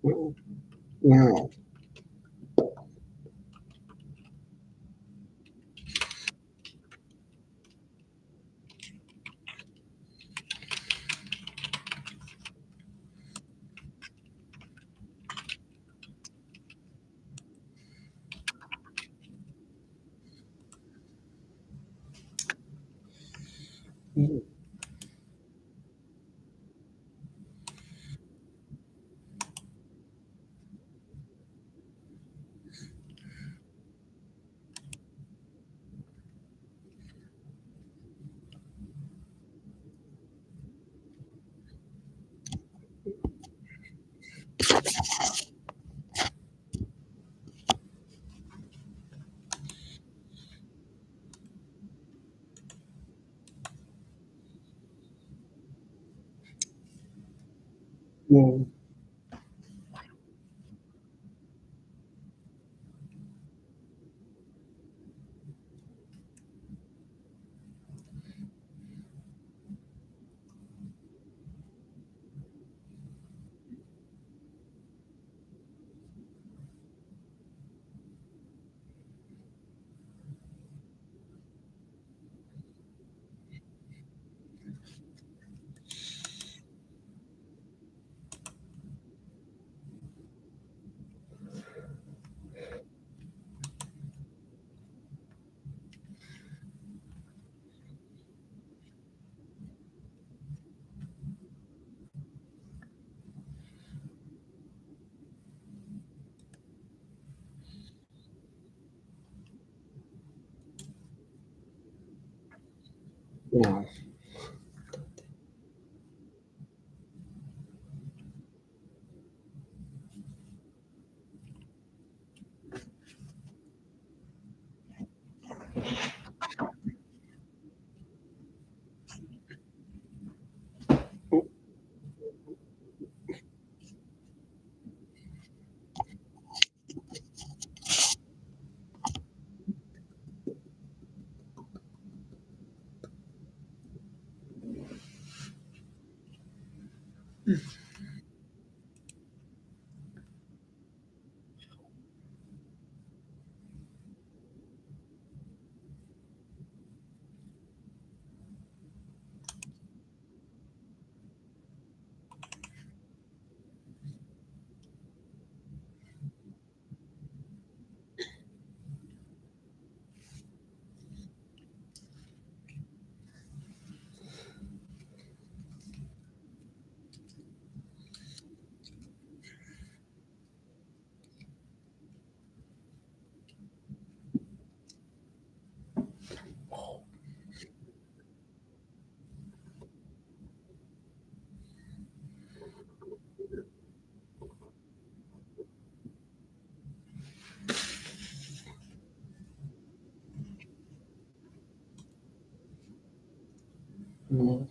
Wow. Wow. Wow. Wow.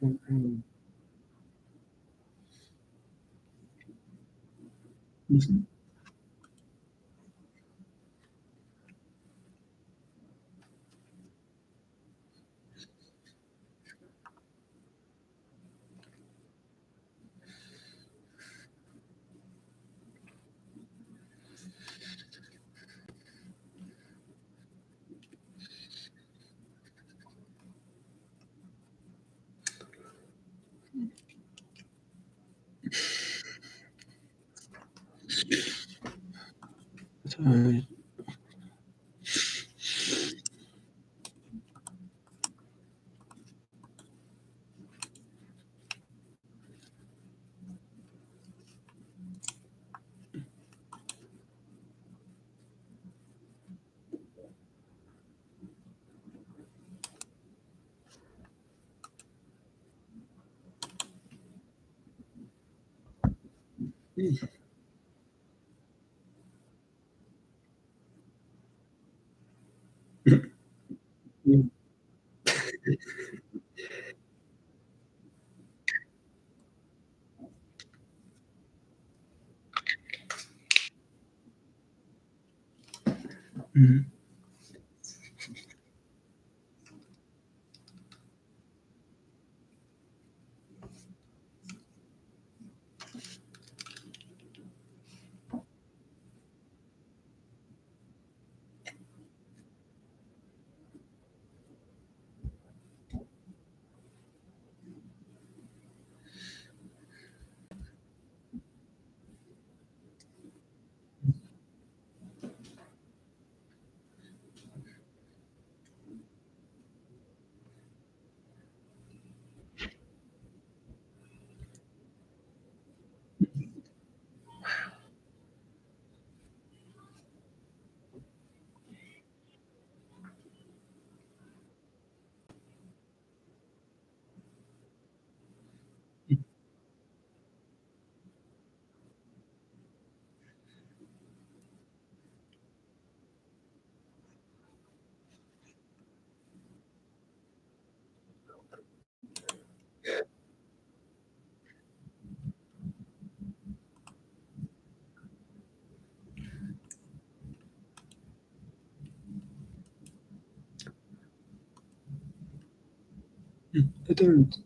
I don't.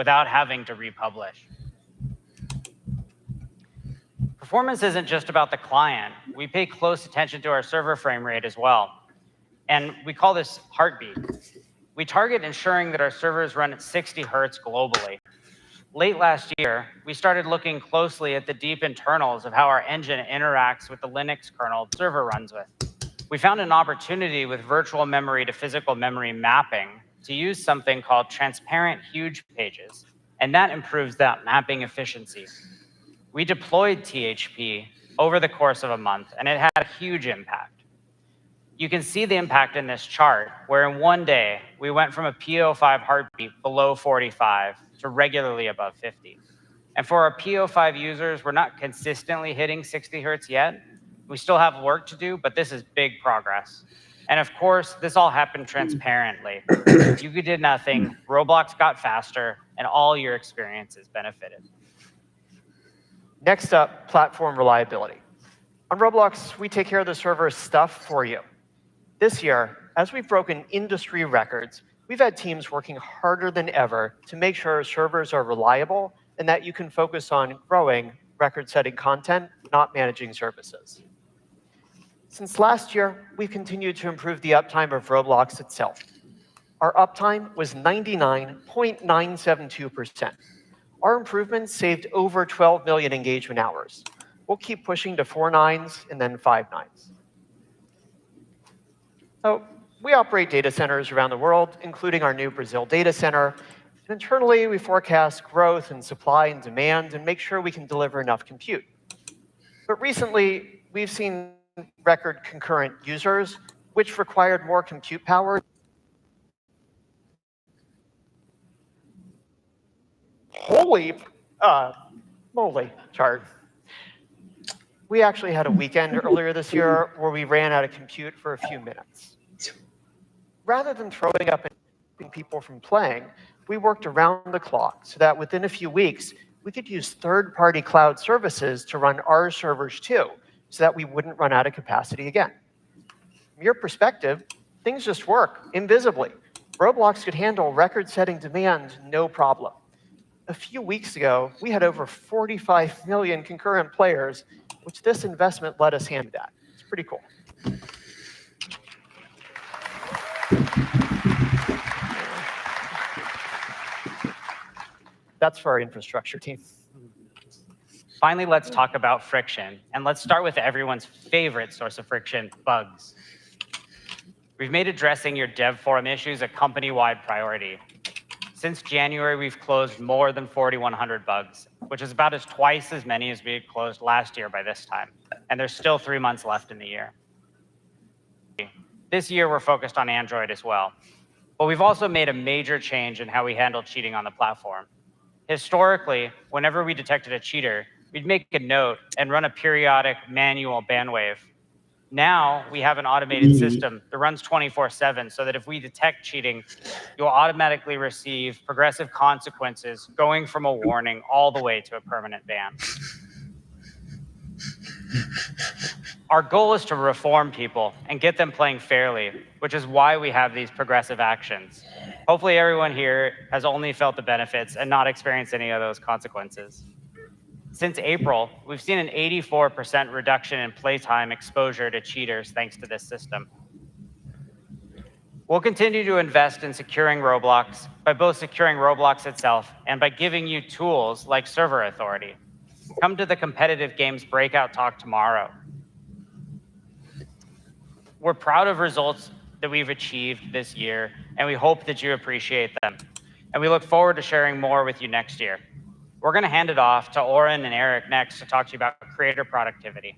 without having to republish. Performance isn't just about the client. We pay close attention to our server frame rate as well. And we call this heartbeat. We target ensuring that our servers run at 60 hertz globally. Late last year, we started looking closely at the deep internals of how our engine interacts with the Linux kernel the server runs with. We found an opportunity with virtual memory to physical memory mapping to use something called transparent huge pages, and that improves that mapping efficiency. We deployed THP over the course of a month, and it had a huge impact. You can see the impact in this chart, where in one day, we went from a PO5 heartbeat below 45 to regularly above 50. And for our PO5 users, we're not consistently hitting 60 hertz yet. We still have work to do, but this is big progress. And of course, this all happened transparently. You did nothing, Roblox got faster, and all your experiences benefited.
Next up, platform reliability. On Roblox, we take care of the server stuff for you. This year, as we've broken industry records, we've had teams working harder than ever to make sure our servers are reliable and that you can focus on growing record-setting content, not managing services. Since last year, we've continued to improve the uptime of Roblox itself. Our uptime was 99.972%. Our improvements saved over 12 million engagement hours. We'll keep pushing to 4 nines and then 5 nines. So we operate data centers around the world, including our new Brazil data center. And internally, we forecast growth and supply and demand and make sure we can deliver enough compute. But recently, we've seen record concurrent users, which required more compute power. Holy moly chart. We actually had a weekend earlier this year where we ran out of compute for a few minutes. Rather than throwing up and keeping people from playing, we worked around the clock so that within a few weeks, we could use third-party cloud services to run our servers too, so that we wouldn't run out of capacity again. From your perspective, things just work invisibly. Roblox could handle record-setting demand no problem. A few weeks ago, we had over 45 million concurrent players, which this investment let us hand that. It's pretty cool. That's for our infrastructure team.
Finally, let's talk about friction. And let's start with everyone's favorite source of friction, bugs. We've made addressing your dev forum issues a company-wide priority. Since January, we've closed more than 4,100 bugs, which is about twice as many as we had closed last year by this time. And there's still 3 months left in the year. This year, we're focused on Android as well. But we've also made a major change in how we handle cheating on the platform. Historically, whenever we detected a cheater, we'd make a note and run a periodic manual ban wave. Now we have an automated system that runs 24/7 so that if we detect cheating, you'll automatically receive progressive consequences going from a warning all the way to a permanent ban. Our goal is to reform people and get them playing fairly, which is why we have these progressive actions. Hopefully everyone here has only felt the benefits and not experienced any of those consequences. Since April, we've seen an 84% reduction in playtime exposure to cheaters thanks to this system. We'll continue to invest in securing Roblox by both securing Roblox itself and by giving you tools like server authority. Come to the competitive games breakout talk tomorrow. We're proud of results that we've achieved this year, and we hope that you appreciate them. And we look forward to sharing more with you next year. We're going to hand it off to Oren and Eric next to talk to you about creator productivity.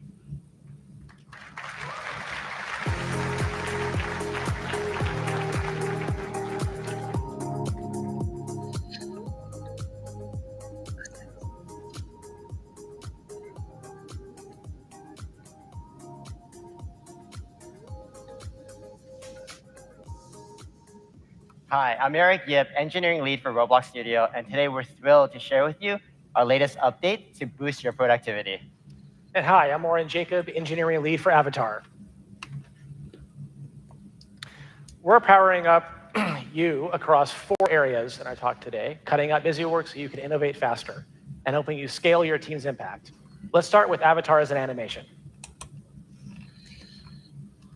Hi, I'm Eric Yip, engineering lead for Roblox Studio, and today we're thrilled to share with you our latest update to boost your productivity.
And hi, I'm Oren Jacob, engineering lead for Avatar. We're powering up you across 4 areas in our talk today, cutting out busy work so you can innovate faster and helping you scale your team's impact. Let's start with avatars and animation.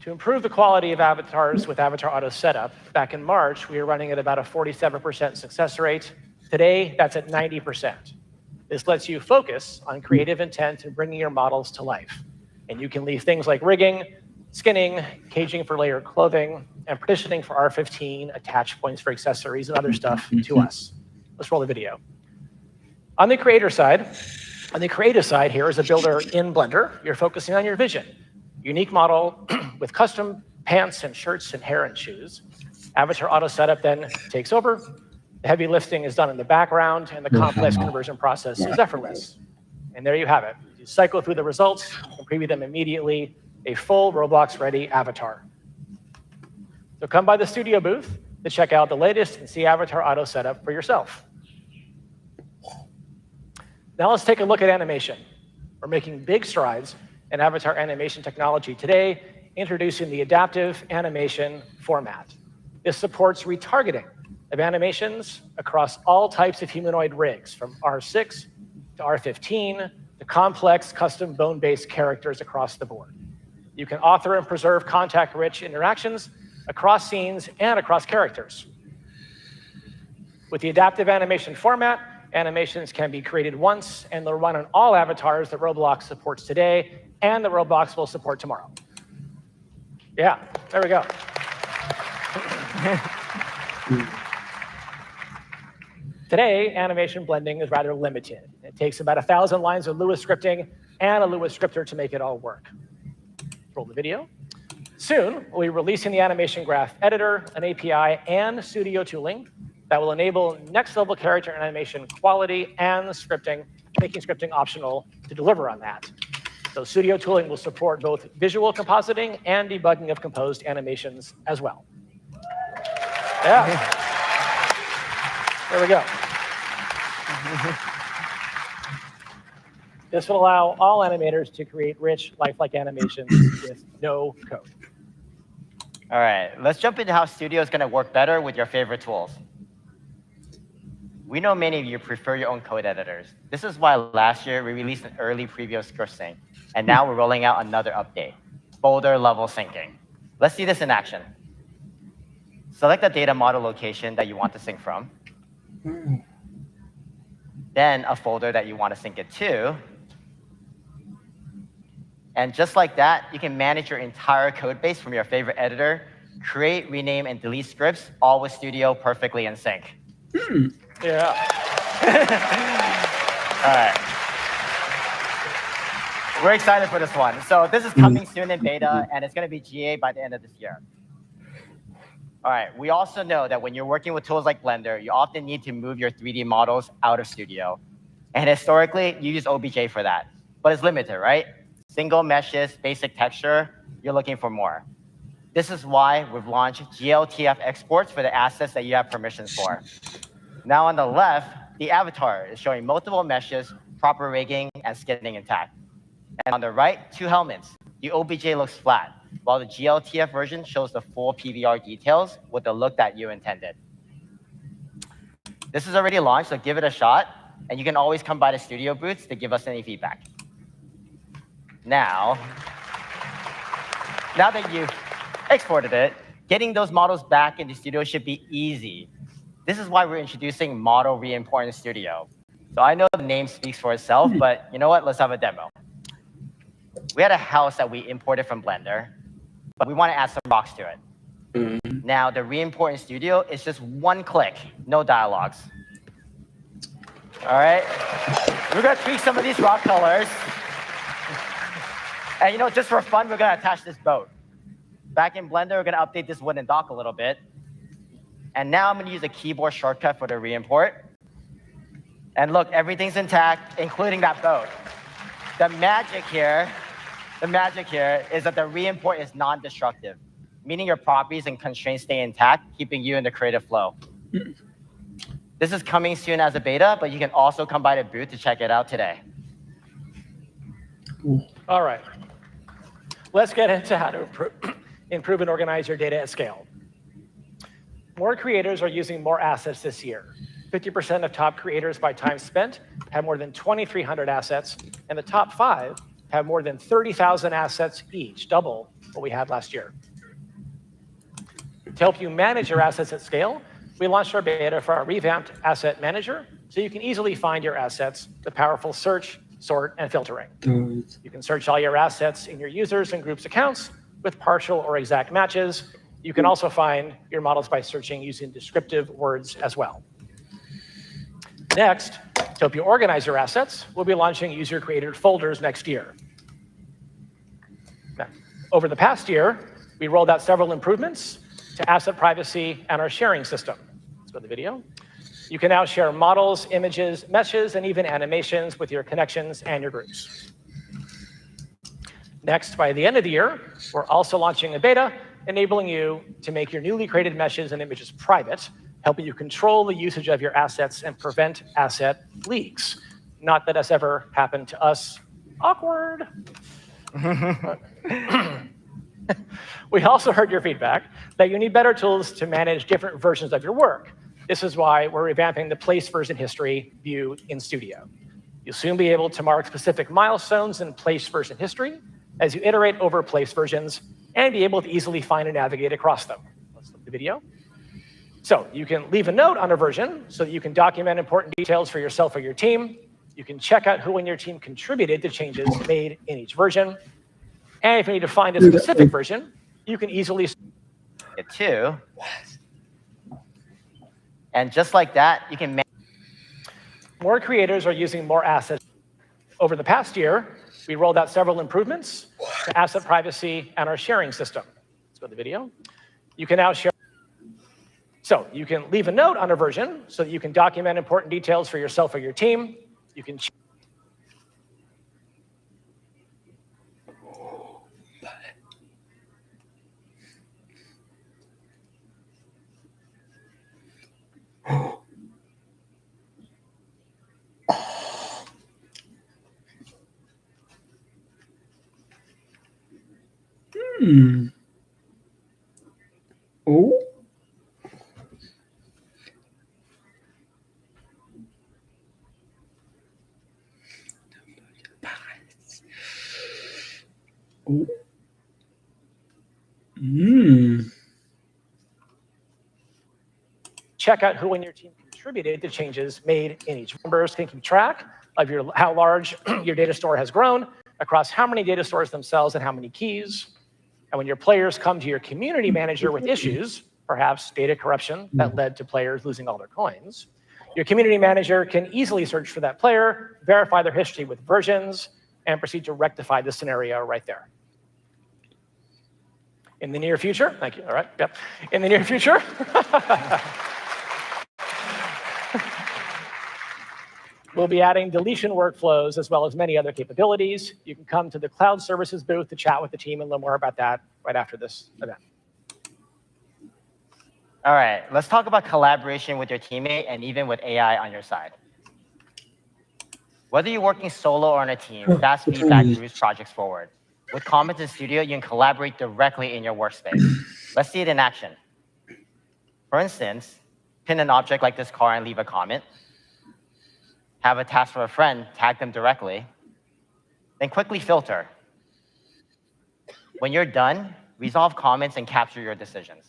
To improve the quality of avatars with Avatar Auto Setup, back in March, we were running at about a 47% success rate. Today, that's at 90%. This lets you focus on creative intent and bringing your models to life. And you can leave things like rigging, skinning, caging for layered clothing, and partitioning for R15, attach points for accessories, and other stuff to us. Let's roll the video. On the creator side, on the creative side here is a builder in Blender. You're focusing on your vision. Unique model with custom pants and shirts and hair and shoes. Avatar Auto Setup then takes over. The heavy lifting is done in the background, and the complex conversion process is effortless. And there you have it. You cycle through the results and preview them immediately, a full Roblox-ready avatar. So come by the studio booth to check out the latest and see Avatar Auto Setup for yourself. Now let's take a look at animation. We're making big strides in avatar animation technology today, introducing the adaptive animation format. This supports retargeting of animations across all types of humanoid rigs, from R6 to R15 to complex custom bone-based characters across the board. You can author and preserve contact-rich interactions across scenes and across characters. With the adaptive animation format, animations can be created once, and they'll run on all avatars that Roblox supports today and that Roblox will support tomorrow. Yeah, there we go. Today, animation blending is rather limited. It takes about 1,000 lines of Lua scripting and a Lua scripter to make it all work. Roll the video. Soon, we'll be releasing the animation graph editor, an API, and studio tooling that will enable next-level character animation quality and scripting, making scripting optional to deliver on that. So Studio tooling will support both visual compositing and debugging of composed animations as well. Yeah. There we go. This will allow all animators to create rich, lifelike animations with no code.
All right, let's jump into how Studio is going to work better with your favorite tools. We know many of you prefer your own code editors. This is why last year we released an early preview of script sync, and now we're rolling out another update, folder level syncing. Let's see this in action. Select the data model location that you want to sync from, then a folder that you want to sync it to. And just like that, you can manage your entire code base from your favorite editor, create, rename, and delete scripts, all with Studio perfectly in sync.
Yeah.
All right. We're excited for this one. So this is coming soon in beta, and it's going to be GA by the end of this year. All right. We also know that when you're working with tools like Blender, you often need to move your 3D models out of Studio. And historically, you use OBJ for that. But it's limited, right? Single meshes, basic texture, you're looking for more. This is why we've launched GLTF exports for the assets that you have permissions for. Now on the left, the avatar is showing multiple meshes, proper rigging, and skinning intact. And on the right, 2 helmets. The OBJ looks flat, while the GLTF version shows the full PBR details with the look that you intended. This is already launched, so give it a shot, and you can always come by the Studio booths to give us any feedback. Now that you've exported it, getting those models back into Studio should be easy. This is why we're introducing Model Re-import in Studio. So I know the name speaks for itself, but you know what? Let's have a demo. We had a house that we imported from Blender, but we want to add some rocks to it. Now, the re-import in Studio is just 1 click, no dialogues. All right? We're going to tweak some of these rock colors. And just for fun, we're going to attach this boat. Back in Blender, we're going to update this wooden dock a little bit. And now I'm going to use a keyboard shortcut for the re-import. And look, everything's intact, including that boat. The magic here is that the re-import is non-destructive, meaning your properties and constraints stay intact, keeping you in the creative flow. This is coming soon as a beta, but you can also come by the booth to check it out today.
All right. Let's get into how to improve and organize your data at scale. More creators are using more assets this year. 50% of top creators by time spent have more than 2,300 assets, and the top 5 have more than 30,000 assets each, double what we had last year. To help you manage your assets at scale, we launched our beta for our revamped Asset Manager, so you can easily find your assets with powerful search, sort, and filtering. You can search all your assets in your users and groups accounts with partial or exact matches. You can also find your models by searching using descriptive words as well. Next, to help you organize your assets, we'll be launching user-created folders next year. Now, over the past year, we rolled out several improvements to asset privacy and our sharing system. Let's go to the video. You can now share models, images, meshes, and even animations with your connections and your groups. Next, by the end of the year, we're also launching a beta enabling you to make your newly created meshes and images private, helping you control the usage of your assets and prevent asset leaks. Not that that's ever happened to us. Awkward. We also heard your feedback that you need better tools to manage different versions of your work. This is why we're revamping the place version history view in Studio. You'll soon be able to mark specific milestones in place version history as you iterate over place versions and be able to easily find and navigate across them. Let's look at the video. So you can leave a note on a version so that you can document important details for yourself or your team. You can check out who in your team contributed to changes made in each version. And if you need to find a specific version, you can easily
it too. And just like that, you can
more creators are using more assets. Over the past year, we rolled out several improvements to asset privacy and our sharing system. Let's go to the video. You can now share. So you can leave a note on a version so that you can document important details for yourself or your team. You can
Oh. Oh.
Check out who in your team contributed to changes made in each. Members can keep track of how large your data store has grown across how many data stores themselves and how many keys. And when your players come to your community manager with issues, perhaps data corruption that led to players losing all their coins, your community manager can easily search for that player, verify their history with versions, and proceed to rectify the scenario right there. In the near future, thank you, all right, yep. In the near future, we'll be adding deletion workflows as well as many other capabilities. You can come to the cloud services booth to chat with the team and learn more about that right after this event.
All right, let's talk about collaboration with your teammate and even with AI on your side. Whether you're working solo or on a team, fast feedback moves projects forward. With Comments in Studio, you can collaborate directly in your workspace. Let's see it in action. For instance, pin an object like this car and leave a comment. Have a task for a friend, tag them directly. Then quickly filter. When you're done, resolve comments and capture your decisions.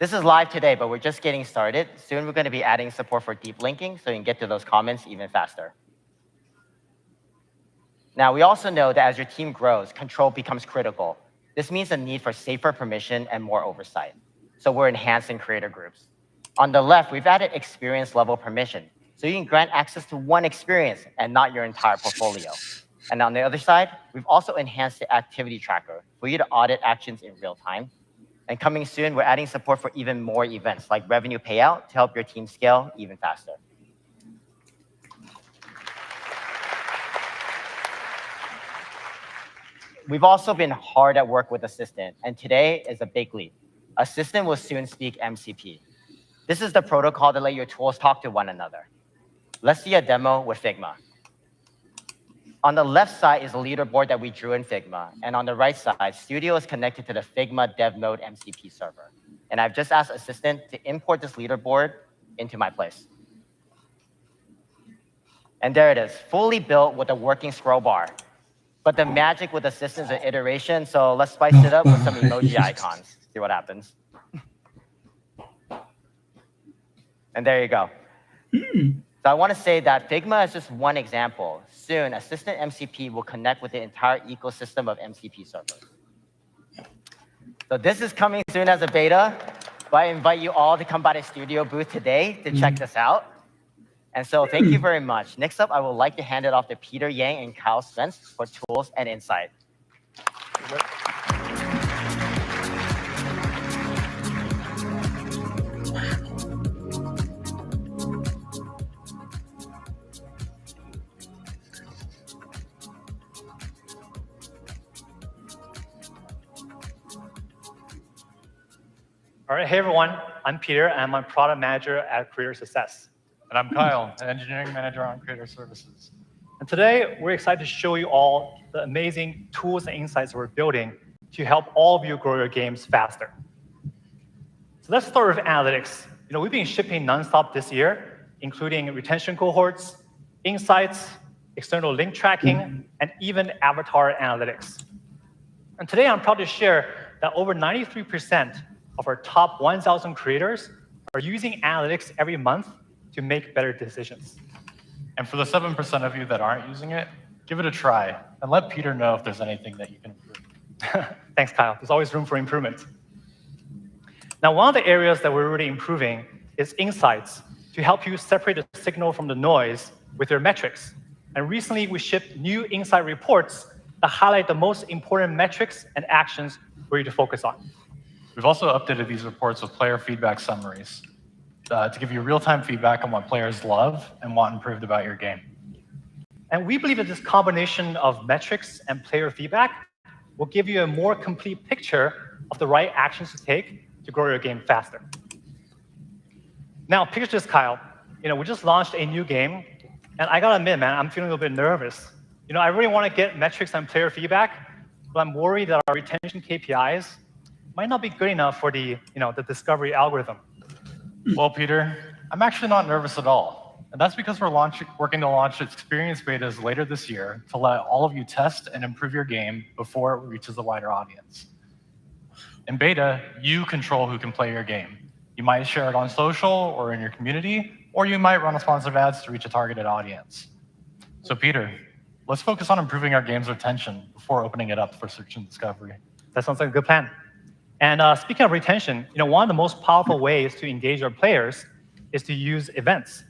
This is live today, but we're just getting started. Soon we're going to be adding support for deep linking so you can get to those comments even faster. Now, we also know that as your team grows, control becomes critical. This means a need for safer permission and more oversight. So we're enhancing creator groups. On the left, we've added experience level permission. So you can grant access to one experience and not your entire portfolio. And on the other side, we've also enhanced the activity tracker for you to audit actions in real time. And coming soon, we're adding support for even more events like revenue payout to help your team scale even faster. We've also been hard at work with Assistant, and today is a big leap. Assistant will soon speak MCP. This is the protocol that lets your tools talk to one another. Let's see a demo with Figma. On the left side is a leaderboard that we drew in Figma, and on the right side, Studio is connected to the Figma Dev Mode MCP server. And I've just asked Assistant to import this leaderboard into my place. And there it is, fully built with a working scroll bar. But the magic with Assistant is an iteration, so let's spice it up with some emoji icons. See what happens. And there you go. So I want to say that Figma is just one example. Soon, Assistant MCP will connect with the entire ecosystem of MCP servers. So this is coming soon as a beta, but I invite you all to come by the Studio booth today to check this out. And so thank you very much. Next up, I would like to hand it off to Peter Yang and Kyle Spence for tools and insight.
All right, hey everyone, I'm Peter, and I'm a product manager at Creator Success.
And I'm Kyle, an engineering manager on Creator Services.
And today, we're excited to show you all the amazing tools and insights we're building to help all of you grow your games faster. So let's start with analytics. We've been shipping nonstop this year, including retention cohorts, insights, external link tracking, and even avatar analytics. And today, I'm proud to share that over 93% of our top 1,000 creators are using analytics every month to make better decisions.
And for the 7% of you that aren't using it, give it a try and let Peter know if there's anything that you can improve.
Thanks, Kyle. There's always room for improvement. Now, one of the areas that we're really improving is insights to help you separate the signal from the noise with your metrics. And recently, we shipped new insight reports that highlight the most important metrics and actions for you to focus on.
We've also updated these reports with player feedback summaries to give you real-time feedback on what players love and want improved about your game.
And we believe that this combination of metrics and player feedback will give you a more complete picture of the right actions to take to grow your game faster. Now, picture this, Kyle. We just launched a new game, and I gotta admit, man, I'm feeling a little bit nervous. I really want to get metrics and player feedback, but I'm worried that our retention KPIs might not be good enough for the discovery algorithm.
Well, Peter, I'm actually not nervous at all. And that's because we're working to launch experience betas later this year to let all of you test and improve your game before it reaches a wider audience. In beta, you control who can play your game. You might share it on social or in your community, or you might run responsive ads to reach a targeted audience. So Peter, let's focus on improving our game's retention before opening it up for search and discovery.
That sounds like a good plan. And speaking of retention, one of the most powerful ways to engage our players is to use events.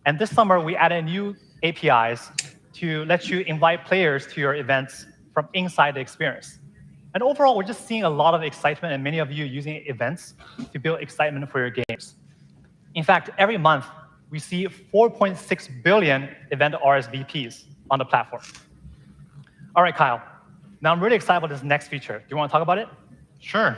And this summer, we added new APIs to let you invite players to your events from inside the experience. And overall, we're just seeing a lot of excitement and many of you using events to build excitement for your games. In fact, every month, we see 4.6 billion event RSVPs on the platform. All right, Kyle. Now I'm really excited about this next feature. Do you want to talk about it?
Sure.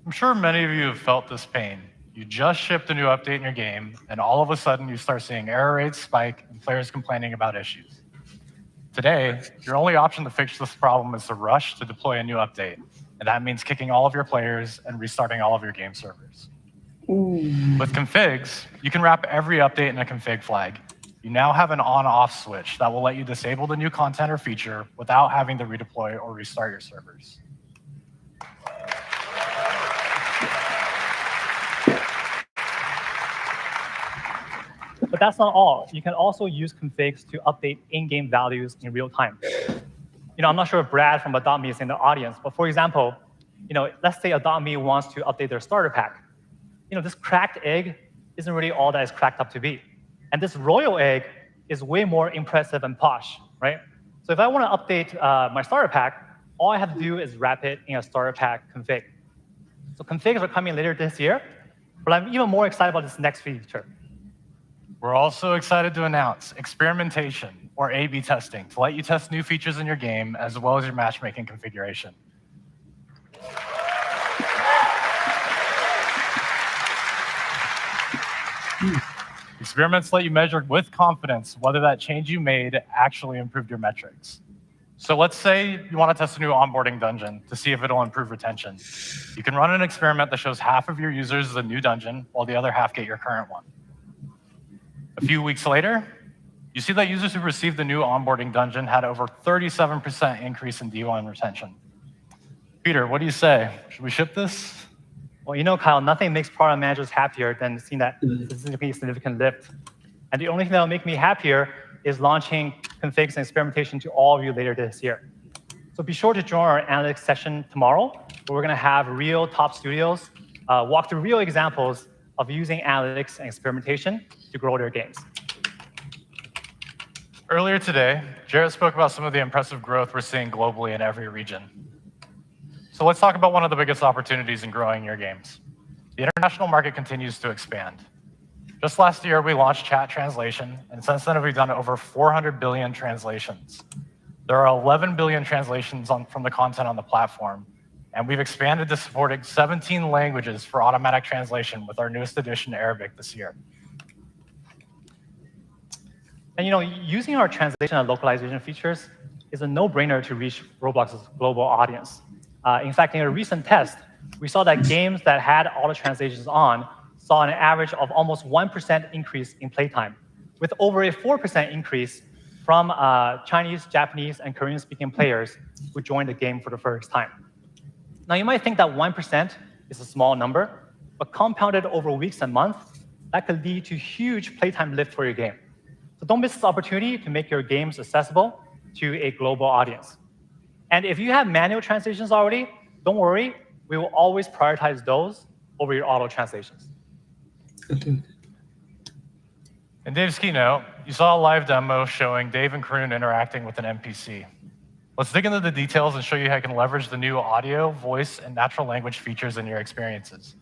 I'm sure many of you have felt this pain. You just shipped a new update in your game, and all of a sudden you start seeing error rates spike and players complaining about issues. Today, your only option to fix this problem is to rush to deploy a new update, and that means kicking all of your players and restarting all of your game servers. With configs, you can wrap every update in a config flag. You now have an on-off switch that will let you disable the new content or feature without having to redeploy or restart your servers.
But that's not all. You can also use configs to update in-game values in real time. I'm not sure if Brad from Adopt.me is in the audience, but for example, let's say Adopt.me wants to update their starter pack. This cracked egg isn't really all that it's cracked up to be. And this royal egg is way more impressive and posh, right? So if I want to update my starter pack, all I have to do is wrap it in a starter pack config. So configs are coming later this year, but I'm even more excited about this next feature.
We're also excited to announce experimentation, or A/B testing, to let you test new features in your game as well as your matchmaking configuration. Experiments let you measure with confidence whether that change you made actually improved your metrics. So let's say you want to test a new onboarding dungeon to see if it'll improve retention. You can run an experiment that shows half of your users the new dungeon while the other half get your current one. A few weeks later, you see that users who received the new onboarding dungeon had over 37% increase in D1 retention. Peter, what do you say? Should we ship this?
Well, Kyle, nothing makes product managers happier than seeing that significant lift. And the only thing that will make me happier is launching configs and experimentation to all of you later this year. So be sure to join our analytics session tomorrow, where we're going to have real top studios walk through real examples of using analytics and experimentation to grow their games.
Earlier today, Jarrett spoke about some of the impressive growth we're seeing globally in every region. So let's talk about one of the biggest opportunities in growing your games. The international market continues to expand. Just last year, we launched chat translation, and since then we've done over 400 billion translations. There are 11 billion translations from the content on the platform, and we've expanded to supporting 17 languages for automatic translation with our newest addition, Arabic, this year.
And using our translation and localization features is a no-brainer to reach Roblox's global audience. In fact, in a recent test, we saw that games that had auto translations on saw an average of almost 1% increase in playtime, with over a 4% increase from Chinese, Japanese, and Korean-speaking players who joined the game for the first time. Now, you might think that 1% is a small number, but compounded over weeks and months, that could lead to huge playtime lift for your game. So don't miss this opportunity to make your games accessible to a global audience. And if you have manual translations already, don't worry, we will always prioritize those over your auto translations.
In Dave's keynote, you saw a live demo showing Dave and Karun interacting with an NPC. Let's dig into the details and show you how you can leverage the new audio, voice, and natural language features in your experiences.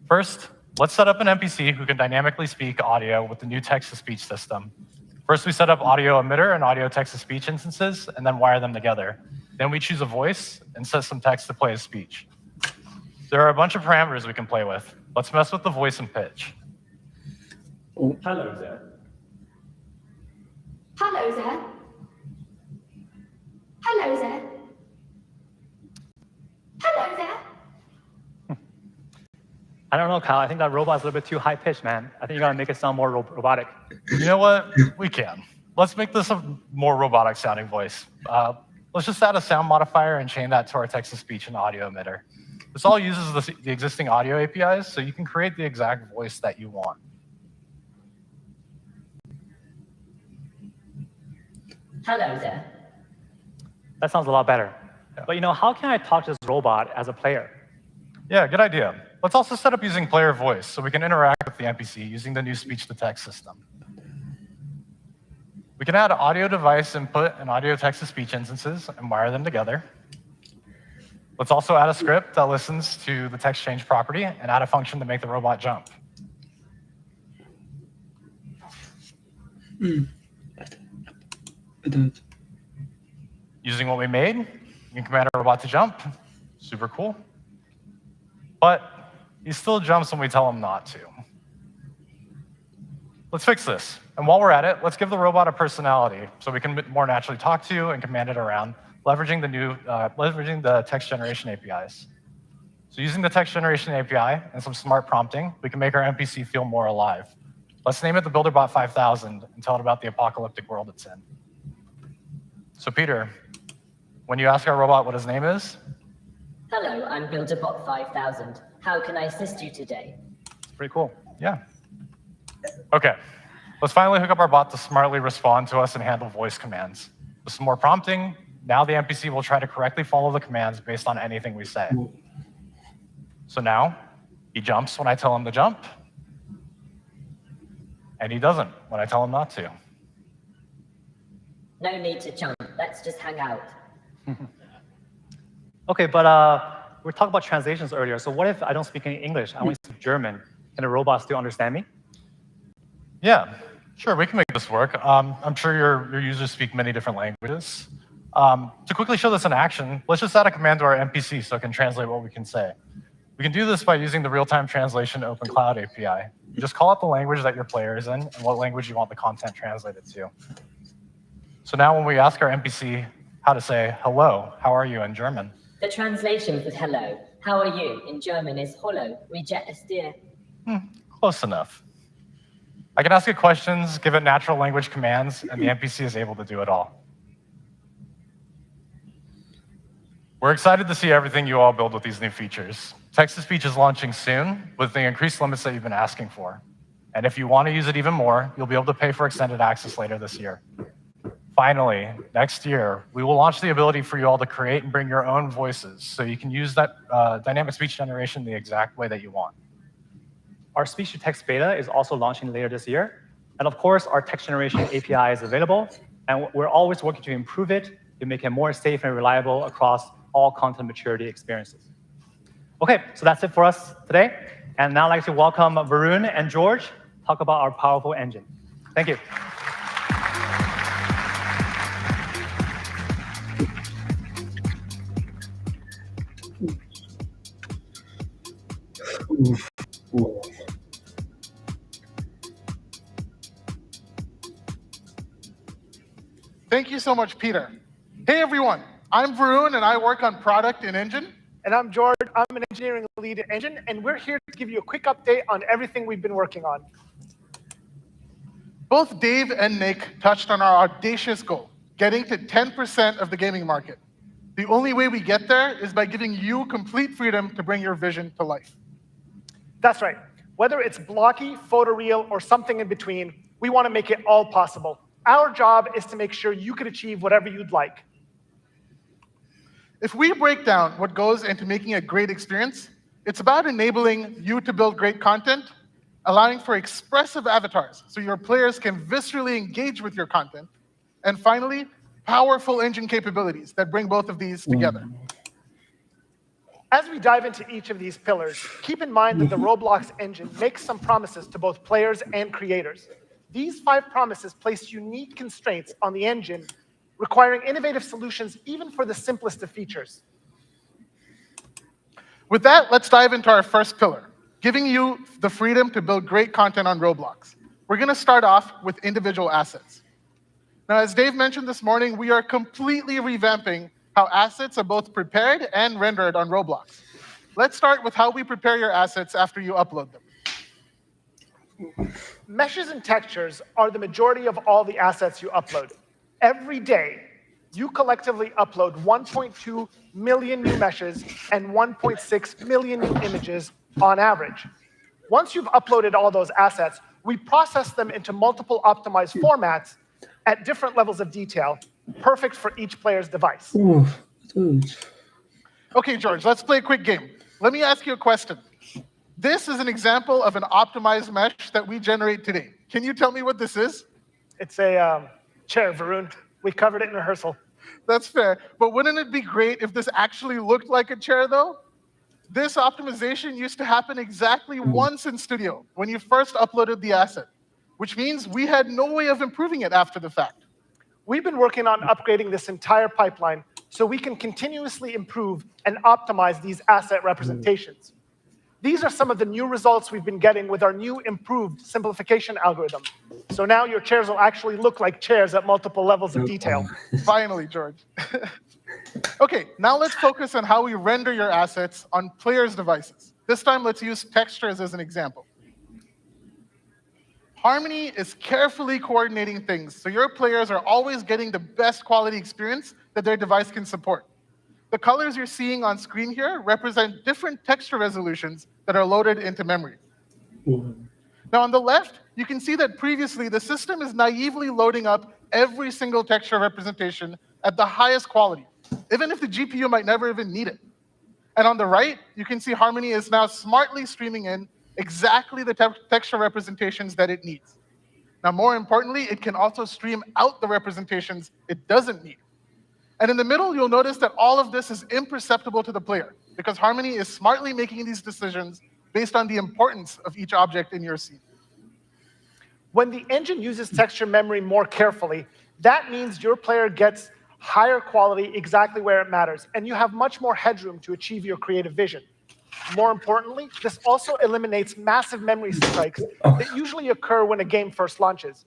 First, let's set up an NPC who can dynamically speak audio with the new text-to-speech system. First, we set up audio emitter and audio text-to-speech instances, and then wire them together. Then we choose a voice and set some text to play as speech. There are a bunch of parameters we can play with. Let's mess with the voice and pitch.
Oh.
Hello there.
Hello there. Hello there.
I don't know, Kyle. I think that robot's a little bit too high-pitched, man. I think you gotta make it sound more robotic.
You know what? We can. Let's make this a more robotic-sounding voice. Let's just add a sound modifier and chain that to our text-to-speech and audio emitter. This all uses the existing audio APIs, so you can create the exact voice that you want.
Hello there.
That sounds a lot better. Yeah. But how can I talk to this robot as a player?
Yeah, good idea. Let's also set up using player voice so we can interact with the NPC using the new speech-to-text system. We can add audio device input and audio text-to-speech instances and wire them together. Let's also add a script that listens to the text change property and add a function to make the robot jump. Using what we made, you can command a robot to jump. Super cool. But he still jumps when we tell him not to. Let's fix this. And while we're at it, let's give the robot a personality so we can more naturally talk to and command it around, leveraging the text generation APIs. So using the text generation API and some smart prompting, we can make our NPC feel more alive. Let's name it the BuilderBot 5000 and tell it about the apocalyptic world it's in. So Peter, when you ask our robot what his name is?
Hello, I'm BuilderBot 5000. How can I assist you today?
It's pretty cool. Yeah. Okay. Let's finally hook up our bot to smartly respond to us and handle voice commands. With some more prompting, now the NPC will try to correctly follow the commands based on anything we say. So now, he jumps when I tell him to jump, and he doesn't when I tell him not to.
No need to jump. Let's just hang out.
Okay, but we were talking about translations earlier. So what if I don't speak any English? I only speak German. Can the robot still understand me?
Yeah, sure, we can make this work. I'm sure your users speak many different languages. To quickly show this in action, let's just add a command to our NPC so it can translate what we can say. We can do this by using the real-time translation Open Cloud API. You just call out the language that your player is in and what language you want the content translated to. So now when we ask our NPC how to say hello, how are you in German?
The translation for hello, how are you in German is Hallo, wie geht es dir?
Close enough. I can ask it questions, give it natural language commands, and the NPC is able to do it all. We're excited to see everything you all build with these new features. Text-to-speech is launching soon with the increased limits that you've been asking for. And if you want to use it even more, you'll be able to pay for extended access later this year. Finally, next year, we will launch the ability for you all to create and bring your own voices so you can use that dynamic speech generation the exact way that you want.
Our speech-to-text beta is also launching later this year. And of course, our text generation API is available. And we're always working to improve it to make it more safe and reliable across all content maturity experiences. OK, so that's it for us today. And now I'd like to welcome Varun and George to talk about our powerful engine. Thank you.
Thank you so much, Peter. Hey, everyone. I'm Varun, and I work on product in Engine.
And I'm George. I'm an engineering lead at Engine, and we're here to give you a quick update on everything we've been working on.
Both Dave and Nick touched on our audacious goal, getting to 10% of the gaming market. The only way we get there is by giving you complete freedom to bring your vision to life.
That's right. Whether it's blocky, photoreal, or something in between, we want to make it all possible. Our job is to make sure you can achieve whatever you'd like.
If we break down what goes into making a great experience, it's about enabling you to build great content, allowing for expressive avatars so your players can viscerally engage with your content, and finally, powerful engine capabilities that bring both of these together.
As we dive into each of these pillars, keep in mind that the Roblox engine makes some promises to both players and creators. These 5 promises place unique constraints on the engine, requiring innovative solutions even for the simplest of features.
With that, let's dive into our first pillar, giving you the freedom to build great content on Roblox. We're going to start off with individual assets. Now, as Dave mentioned this morning, we are completely revamping how assets are both prepared and rendered on Roblox. Let's start with how we prepare your assets after you upload them.
Meshes and textures are the majority of all the assets you upload. Every day, you collectively upload 1.2 million new meshes and 1.6 million new images on average. Once you've uploaded all those assets, we process them into multiple optimized formats at different levels of detail, perfect for each player's device.
Okay, George, let's play a quick game. Let me ask you a question. This is an example of an optimized mesh that we generate today. Can you tell me what this is?
It's a chair, Varun. We covered it in rehearsal.
That's fair. But wouldn't it be great if this actually looked like a chair, though? This optimization used to happen exactly once in Studio, when you first uploaded the asset, which means we had no way of improving it after the fact.
We've been working on upgrading this entire pipeline so we can continuously improve and optimize these asset representations. These are some of the new results we've been getting with our new improved simplification algorithm. So now your chairs will actually look like chairs at multiple levels of detail.
Finally, George. Okay, now let's focus on how we render your assets on players' devices. This time, let's use textures as an example. Harmony is carefully coordinating things, so your players are always getting the best quality experience that their device can support. The colors you're seeing on screen here represent different texture resolutions that are loaded into memory. Now, on the left, you can see that previously the system is naively loading up every single texture representation at the highest quality, even if the GPU might never even need it. And on the right, you can see Harmony is now smartly streaming in exactly the texture representations that it needs. Now, more importantly, it can also stream out the representations it doesn't need. And in the middle, you'll notice that all of this is imperceptible to the player, because Harmony is smartly making these decisions based on the importance of each object in your scene.
When the engine uses texture memory more carefully, that means your player gets higher quality exactly where it matters, and you have much more headroom to achieve your creative vision. More importantly, this also eliminates massive memory spikes that usually occur when a game first launches.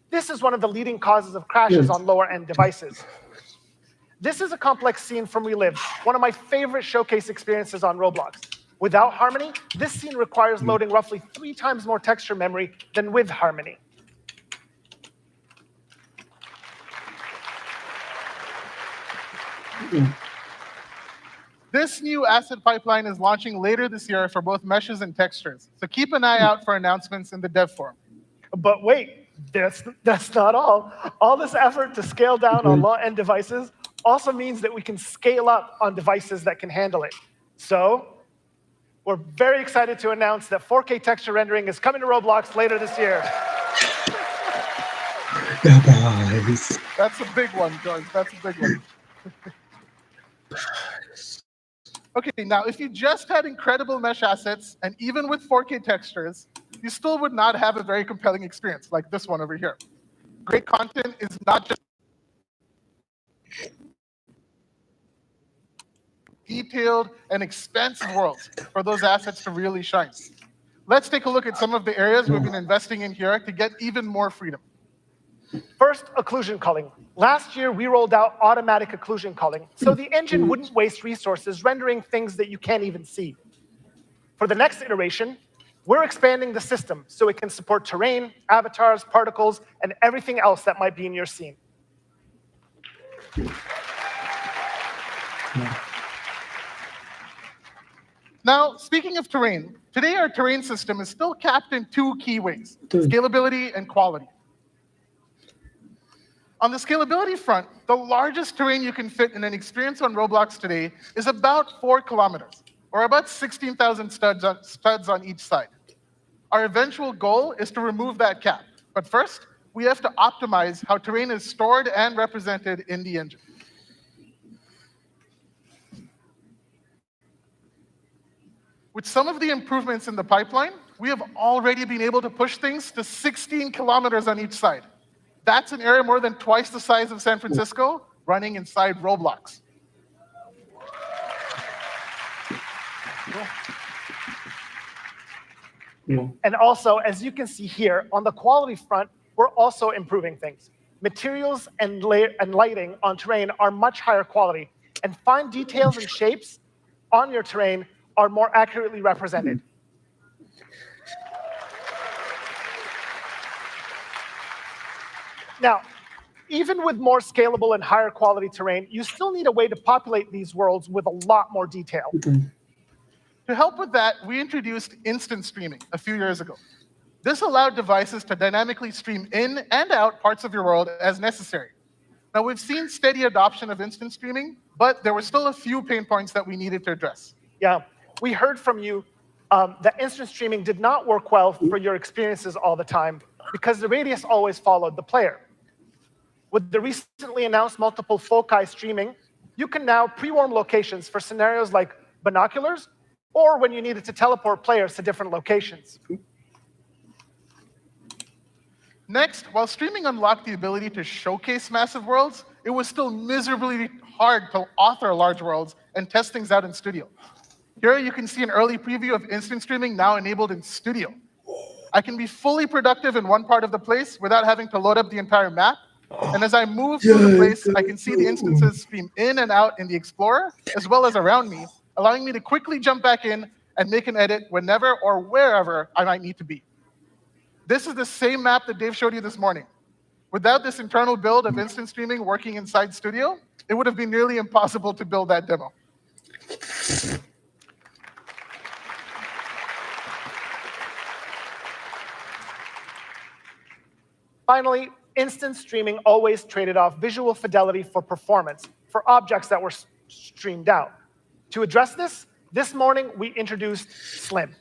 This is one of the leading causes of crashes on lower-end devices. This is a complex scene from Relive, one of my favorite showcase experiences on Roblox. Without Harmony, this scene requires loading roughly 3 times more texture memory than with Harmony.
This new asset pipeline is launching later this year for both meshes and textures, so keep an eye out for announcements in the dev forum.
But wait, that's not all. All this effort to scale down on low-end devices also means that we can scale up on devices that can handle it. So we're very excited to announce that 4K texture rendering is coming to Roblox later this year.
That's a big one, George. That's a big one. Okay, now if you just had incredible mesh assets, and even with 4K textures, you still would not have a very compelling experience like this one over here. Great content is not just detailed and expansive worlds for those assets to really shine. Let's take a look at some of the areas we've been investing in here to get even more freedom.
First, occlusion culling. Last year, we rolled out automatic occlusion culling, so the engine wouldn't waste resources rendering things that you can't even see. For the next iteration, we're expanding the system so it can support terrain, avatars, particles, and everything else that might be in your scene.
Now, speaking of terrain, today our terrain system is still capped in 2 key ways, scalability and quality. On the scalability front, the largest terrain you can fit in an experience on Roblox today is about 4 kilometers, or about 16,000 studs on each side. Our eventual goal is to remove that cap. But first, we have to optimize how terrain is stored and represented in the engine. With some of the improvements in the pipeline, we have already been able to push things to 16 kilometers on each side. That's an area more than twice the size of San Francisco running inside Roblox.
And also, as you can see here, on the quality front, we're also improving things. Materials and lighting on terrain are much higher quality, and fine details and shapes on your terrain are more accurately represented. Now, even with more scalable and higher quality terrain, you still need a way to populate these worlds with a lot more detail.
To help with that, we introduced instant streaming a few years ago. This allowed devices to dynamically stream in and out parts of your world as necessary. Now, we've seen steady adoption of instant streaming, but there were still a few pain points that we needed to address.
Yeah, we heard from you that instant streaming did not work well for your experiences all the time because the radius always followed the player. With the recently announced multiple foci streaming, you can now pre-warm locations for scenarios like binoculars or when you needed to teleport players to different locations.
Next, while streaming unlocked the ability to showcase massive worlds, it was still miserably hard to author large worlds and test things out in Studio. Here you can see an early preview of instant streaming now enabled in Studio. I can be fully productive in one part of the place without having to load up the entire map. And as I move through the place, I can see the instances stream in and out in the Explorer, as well as around me, allowing me to quickly jump back in and make an edit whenever or wherever I might need to be. This is the same map that Dave showed you this morning. Without this internal build of instant streaming working inside Studio, it would have been nearly impossible to build that demo.
Finally, instant streaming always traded off visual fidelity for performance for objects that were streamed out. To address this morning we introduced Slim.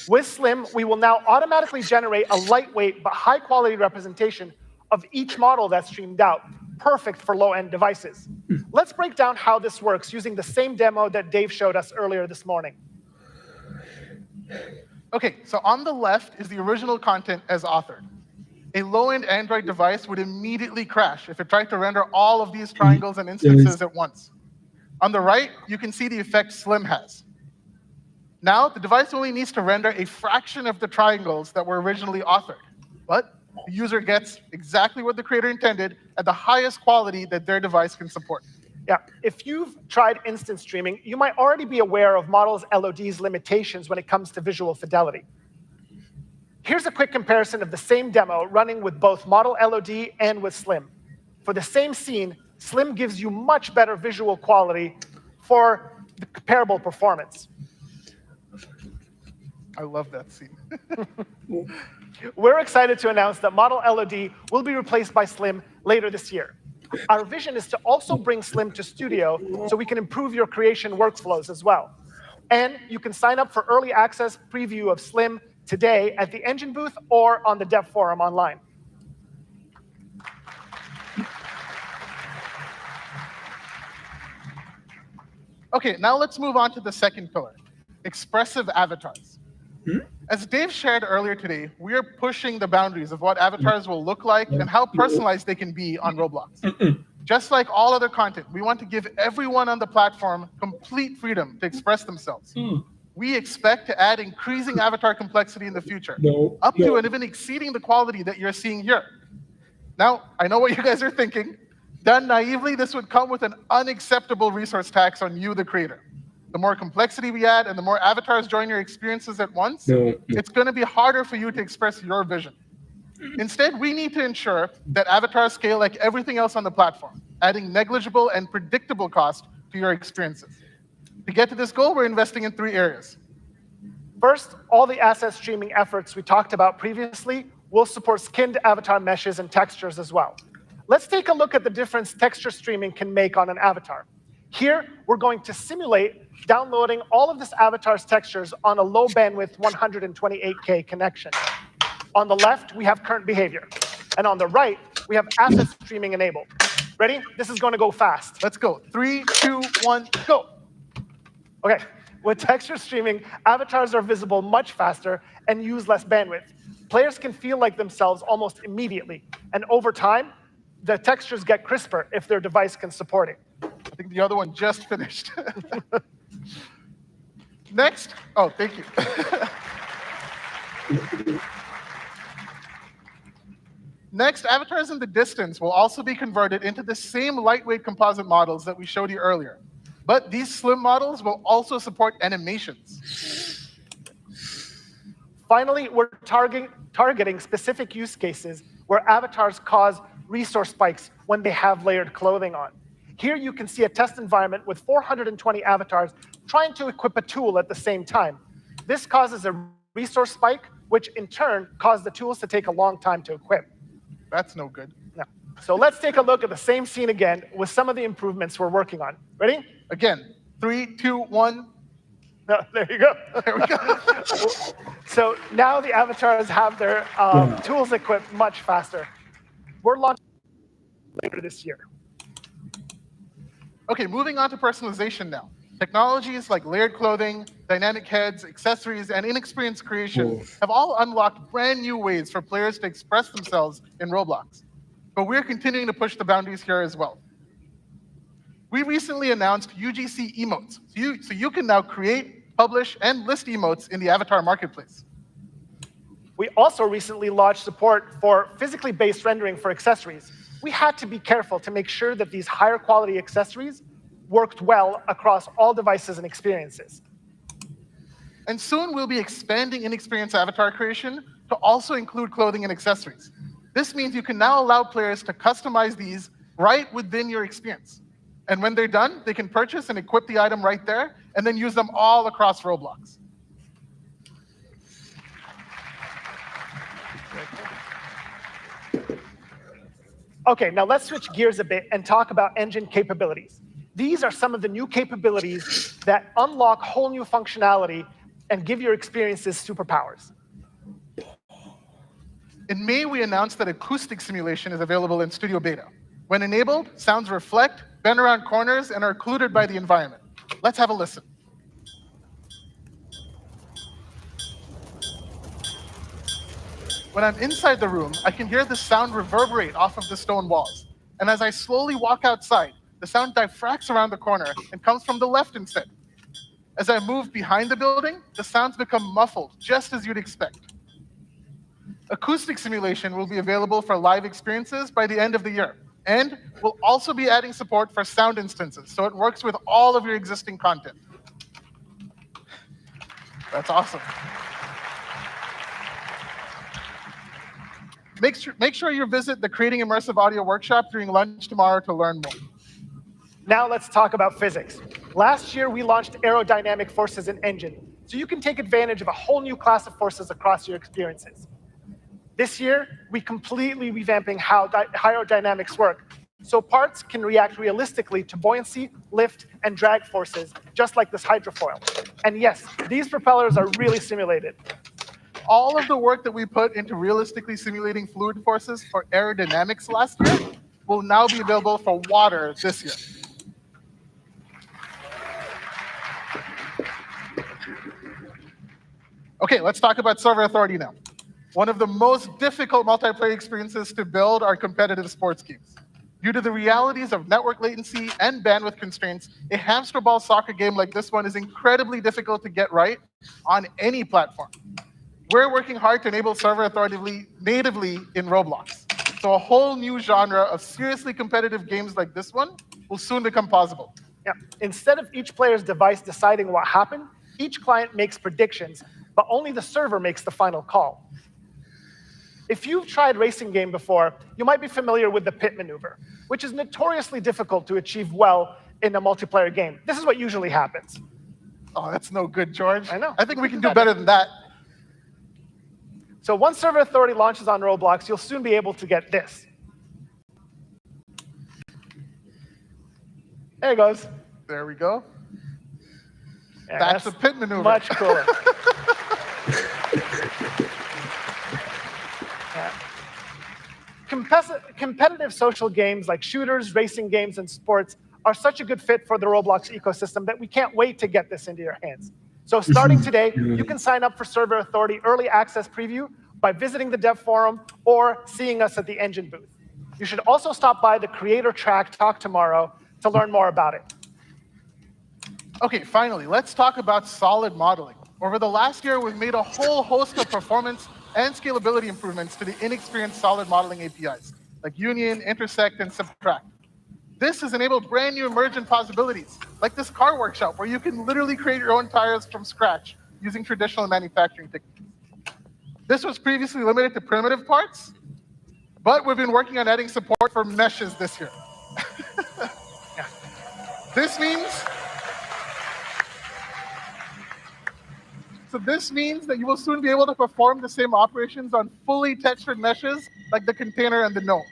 With Slim, we will now automatically generate a lightweight but high-quality representation of each model that's streamed out, perfect for low-end devices. Let's break down how this works using the same demo that Dave showed us earlier this morning.
OK, so on the left is the original content as authored. A low-end Android device would immediately crash if it tried to render all of these triangles and instances at once. On the right, you can see the effect Slim has. Now, the device only needs to render a fraction of the triangles that were originally authored. But the user gets exactly what the creator intended at the highest quality that their device can support.
Yeah, if you've tried instant streaming, you might already be aware of Model's LOD's limitations when it comes to visual fidelity. Here's a quick comparison of the same demo running with both Model LOD and with Slim. For the same scene, Slim gives you much better visual quality for the comparable performance.
I love that scene.
We're excited to announce that Model LOD will be replaced by Slim later this year. Our vision is to also bring Slim to Studio so we can improve your creation workflows as well. And you can sign up for early access preview of Slim today at the Engine booth or on the Dev Forum online.
OK, now let's move on to the second pillar, expressive avatars. As Dave shared earlier today, we are pushing the boundaries of what avatars will look like and how personalized they can be on Roblox. Just like all other content, we want to give everyone on the platform complete freedom to express themselves. We expect to add increasing avatar complexity in the future, up to and even exceeding the quality that you're seeing here. Now, I know what you guys are thinking. Done naively, this would come with an unacceptable resource tax on you, the creator. The more complexity we add and the more avatars join your experiences at once, it's going to be harder for you to express your vision. Instead, we need to ensure that avatars scale like everything else on the platform, adding negligible and predictable cost to your experiences. To get to this goal, we're investing in 3 areas.
First, all the asset streaming efforts we talked about previously will support skinned avatar meshes and textures as well. Let's take a look at the difference texture streaming can make on an avatar. Here, we're going to simulate downloading all of this avatar's textures on a low bandwidth 128K connection. On the left, we have current behavior. And on the right, we have asset streaming enabled. Ready? This is going to go fast.
Let's go. 3, 2, 1, go.
OK, with texture streaming, avatars are visible much faster and use less bandwidth. Players can feel like themselves almost immediately. And over time, the textures get crisper if their device can support it.
I think the other one just finished. Next. Oh, thank you. Next, avatars in the distance will also be converted into the same lightweight composite models that we showed you earlier. But these slim models will also support animations.
Finally, we're targeting specific use cases where avatars cause resource spikes when they have layered clothing on. Here you can see a test environment with 420 avatars trying to equip a tool at the same time. This causes a resource spike, which in turn causes the tools to take a long time to equip.
That's no good.
No. So let's take a look at the same scene again with some of the improvements we're working on. Ready?
Again, 3, 2, 1.
No, there you go.
There we go.
So now the avatars have their tools equipped much faster. We're launching later this year.
Okay, moving on to personalization now. Technologies like layered clothing, dynamic heads, accessories, and in-experience creation have all unlocked brand new ways for players to express themselves in Roblox. But we're continuing to push the boundaries here as well. We recently announced UGC emotes, so you can now create, publish, and list emotes in the Avatar Marketplace.
We also recently launched support for physically based rendering for accessories. We had to be careful to make sure that these higher quality accessories worked well across all devices and experiences.
And soon we'll be expanding in-experience avatar creation to also include clothing and accessories. This means you can now allow players to customize these right within your experience. And when they're done, they can purchase and equip the item right there, and then use them all across Roblox.
Okay, now let's switch gears a bit and talk about engine capabilities. These are some of the new capabilities that unlock whole new functionality and give your experiences superpowers.
In May, we announced that acoustic simulation is available in Studio Beta. When enabled, sounds reflect, bend around corners, and are occluded by the environment. Let's have a listen. When I'm inside the room, I can hear the sound reverberate off of the stone walls. And as I slowly walk outside, the sound diffracts around the corner and comes from the left instead. As I move behind the building, the sounds become muffled, just as you'd expect. Acoustic simulation will be available for live experiences by the end of the year. And we'll also be adding support for sound instances, so it works with all of your existing content. That's awesome. Make sure you visit the Creating Immersive Audio workshop during lunch tomorrow to learn more.
Now let's talk about physics. Last year, we launched aerodynamic forces in Engine, so you can take advantage of a whole new class of forces across your experiences. This year, we completely revamping how aerodynamics work, so parts can react realistically to buoyancy, lift, and drag forces, just like this hydrofoil. And yes, these propellers are really simulated.
All of the work that we put into realistically simulating fluid forces for aerodynamics last year will now be available for water this year. Okay, let's talk about server authority now. One of the most difficult multiplayer experiences to build are competitive sports games. Due to the realities of network latency and bandwidth constraints, a hamster ball soccer game like this one is incredibly difficult to get right on any platform. We're working hard to enable server authority natively in Roblox. So a whole new genre of seriously competitive games like this one will soon become possible.
Yeah. Instead of each player's device deciding what happened, each client makes predictions, but only the server makes the final call. If you've tried racing game before, you might be familiar with the pit maneuver, which is notoriously difficult to achieve well in a multiplayer game. This is what usually happens.
Oh, that's no good, George.
I know.
I think we can do better than that.
So once server authority launches on Roblox, you'll soon be able to get this. There it goes.
There we go.
Yeah,
that's the pit maneuver.
Much cooler. Competitive social games like shooters, racing games, and sports are such a good fit for the Roblox ecosystem that we can't wait to get this into your hands. So starting today, you can sign up for Server Authority Early Access Preview by visiting the dev forum or seeing us at the Engine booth. You should also stop by the Creator Track Talk tomorrow to learn more about it.
Okay, finally, let's talk about solid modeling. Over the last year, we've made a whole host of performance and scalability improvements to the inexperienced solid modeling APIs, like union, intersect, and subtract. This has enabled brand new emergent possibilities, like this car workshop where you can literally create your own tires from scratch using traditional manufacturing techniques. This was previously limited to primitive parts, but we've been working on adding support for meshes this year. This means that you will soon be able to perform the same operations on fully textured meshes like the container and the node.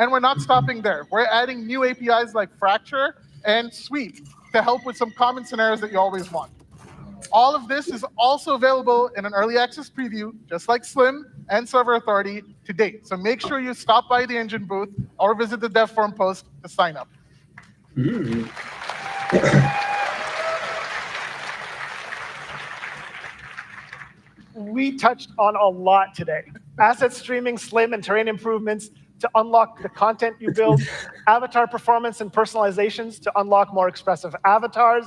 And we're not stopping there. We're adding new APIs like Fracture and Sweep to help with some common scenarios that you always want. All of this is also available in an early access preview, just like Slim and Server Authority to date. So make sure you stop by the engine booth or visit the dev forum post to sign up.
We touched on a lot today. Asset streaming, Slim, and terrain improvements to unlock the content you build, avatar performance and personalizations to unlock more expressive avatars,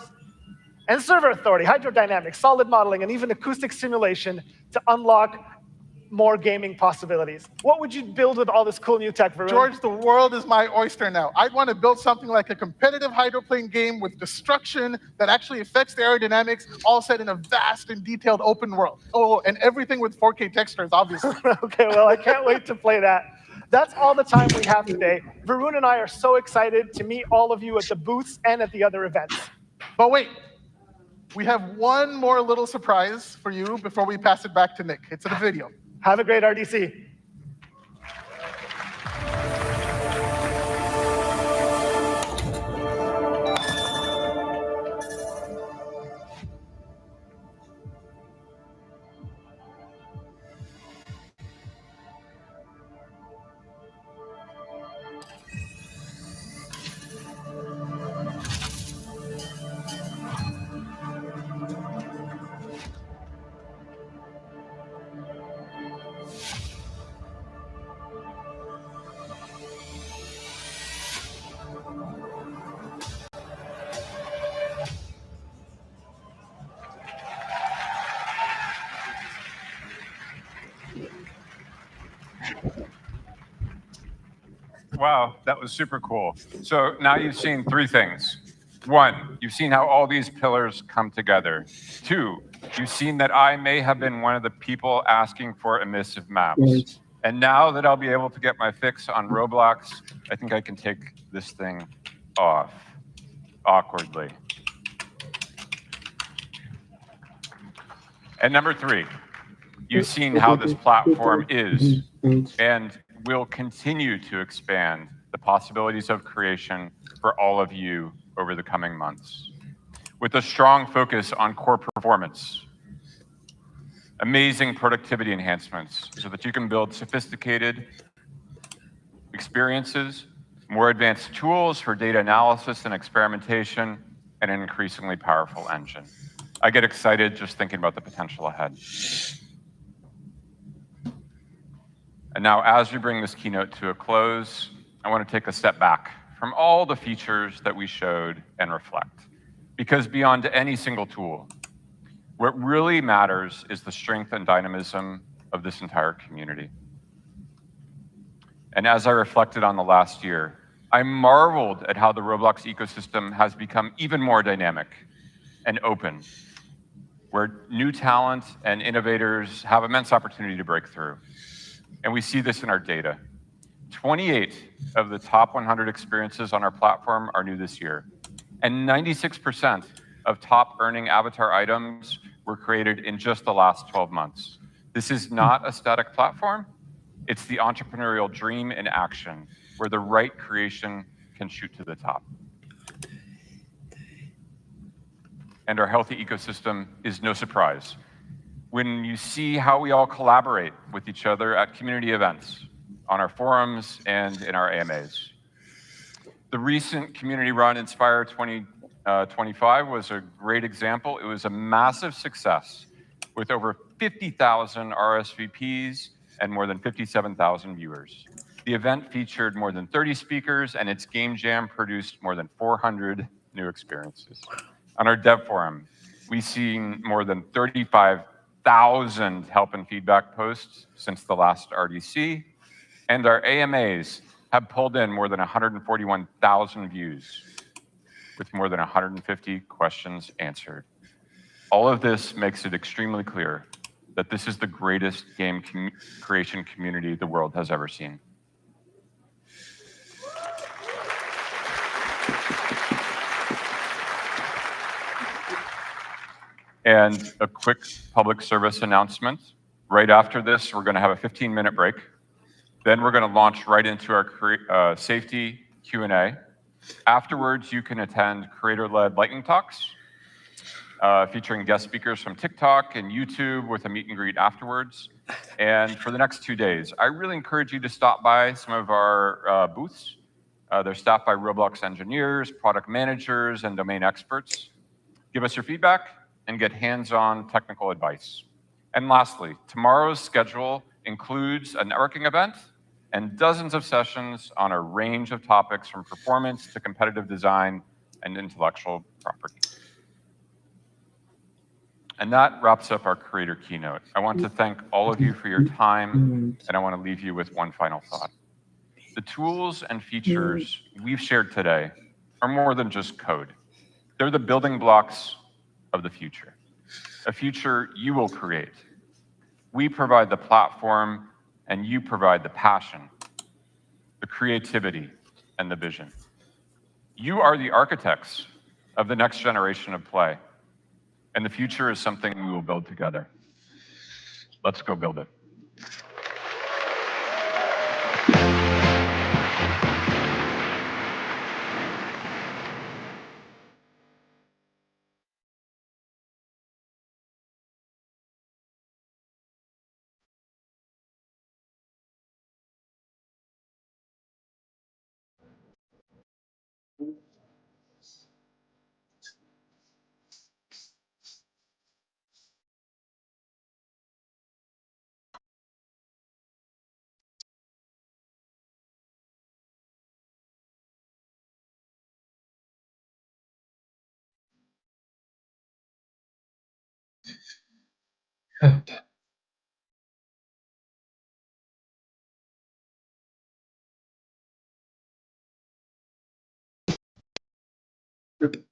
and server authority, hydrodynamics, solid modeling, and even acoustic simulation to unlock more gaming possibilities. What would you build with all this cool new tech, Varun?
George, the world is my oyster now. I'd want to build something like a competitive hydroplane game with destruction that actually affects the aerodynamics, all set in a vast and detailed open world. Oh, and everything with 4K textures, obviously.
Okay, well, I can't wait to play that. That's all the time we have today. Varun and I are so excited to meet all of you at the booths and at the other events.
But wait, we have one more little surprise for you before we pass it back to Nick. It's in a video.
Have a great RDC.
Wow, that was super cool. So now you've seen three things. One, you've seen how all these pillars come together. Two, you've seen that I may have been one of the people asking for emissive maps. And now that I'll be able to get my fix on Roblox, I think I can take this thing off awkwardly. And number three, you've seen how this platform is and will continue to expand the possibilities of creation for all of you over the coming months. With a strong focus on core performance, amazing productivity enhancements so that you can build sophisticated experiences, more advanced tools for data analysis and experimentation, and an increasingly powerful engine. I get excited just thinking about the potential ahead. And now, as we bring this keynote to a close, I want to take a step back from all the features that we showed and reflect. Because beyond any single tool, what really matters is the strength and dynamism of this entire community. And as I reflected on the last year, I marveled at how the Roblox ecosystem has become even more dynamic and open, where new talent and innovators have immense opportunity to break through. And we see this in our data. 28 of the top 100 experiences on our platform are new this year. And 96% of top earning avatar items were created in just the last 12 months. This is not a static platform. It's the entrepreneurial dream in action, where the right creation can shoot to the top. And our healthy ecosystem is no surprise. When you see how we all collaborate with each other at community events, on our forums, and in our AMAs. The recent community run Inspire 2025 was a great example. It was a massive success with over 50,000 RSVPs and more than 57,000 viewers. The event featured more than 30 speakers, and its game jam produced more than 400 new experiences. On our dev forum, we've seen more than 35,000 help and feedback posts since the last RDC, and our AMAs have pulled in more than 141,000 views with more than 150 questions answered. All of this makes it extremely clear that this is the greatest game creation community the world has ever seen. And a quick public service announcement. Right after this, we're going to have a 15-minute break. Then we're going to launch right into our safety Q&A. Afterwards, you can attend creator-led lightning talks featuring guest speakers from TikTok and YouTube with a meet and greet afterwards. And for the next 2 days, I really encourage you to stop by some of our booths. They're staffed by Roblox engineers, product managers, and domain experts. Give us your feedback and get hands-on technical advice. And lastly, tomorrow's schedule includes a networking event and dozens of sessions on a range of topics from performance to competitive design and intellectual property. And that wraps up our creator keynote. I want to thank all of you for your time, and I want to leave you with one final thought. The tools and features we've shared today are more than just code. They're the building blocks of the future, a future you will create. We provide the platform, and you provide the passion, the creativity, and the vision. You are the architects of the next generation of play, and the future is something we will build together. Let's go build it.
Evet. Evet.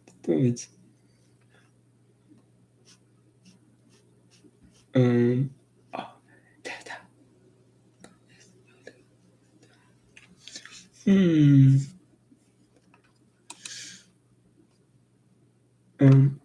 Evet, evet.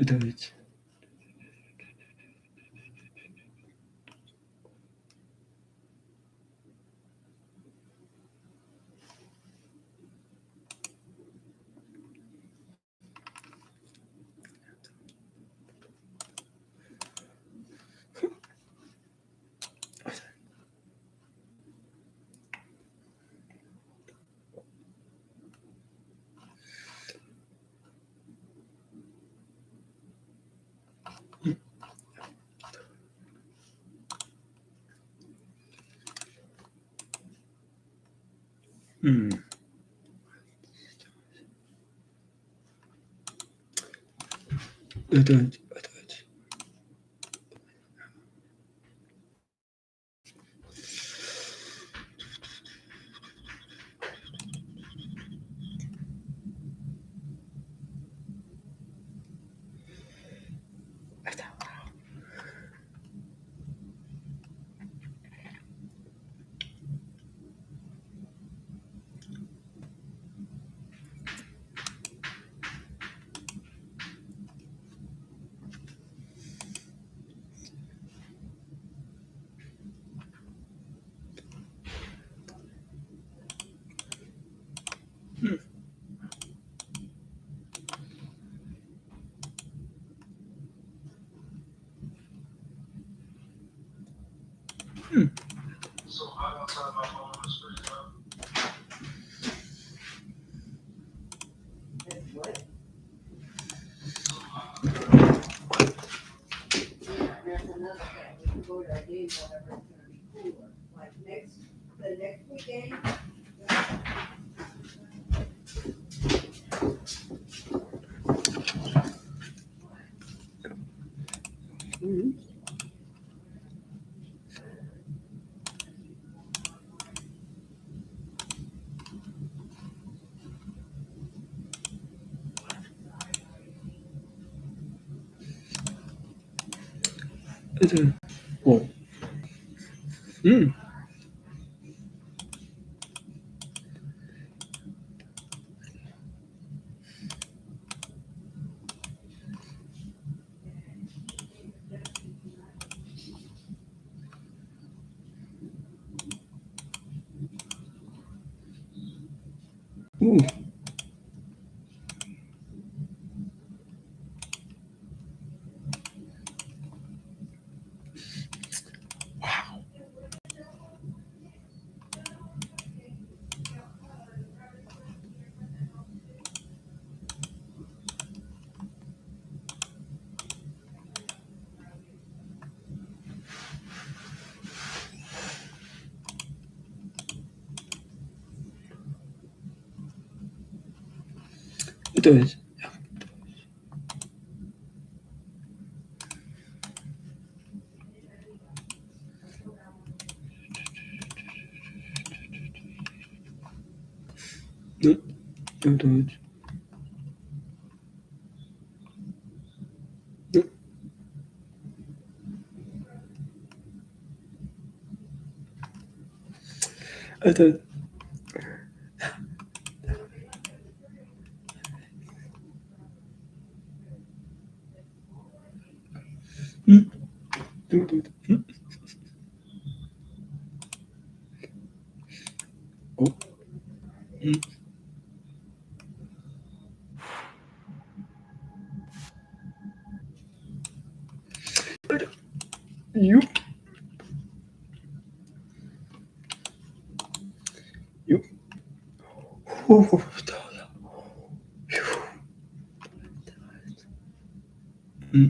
Evet.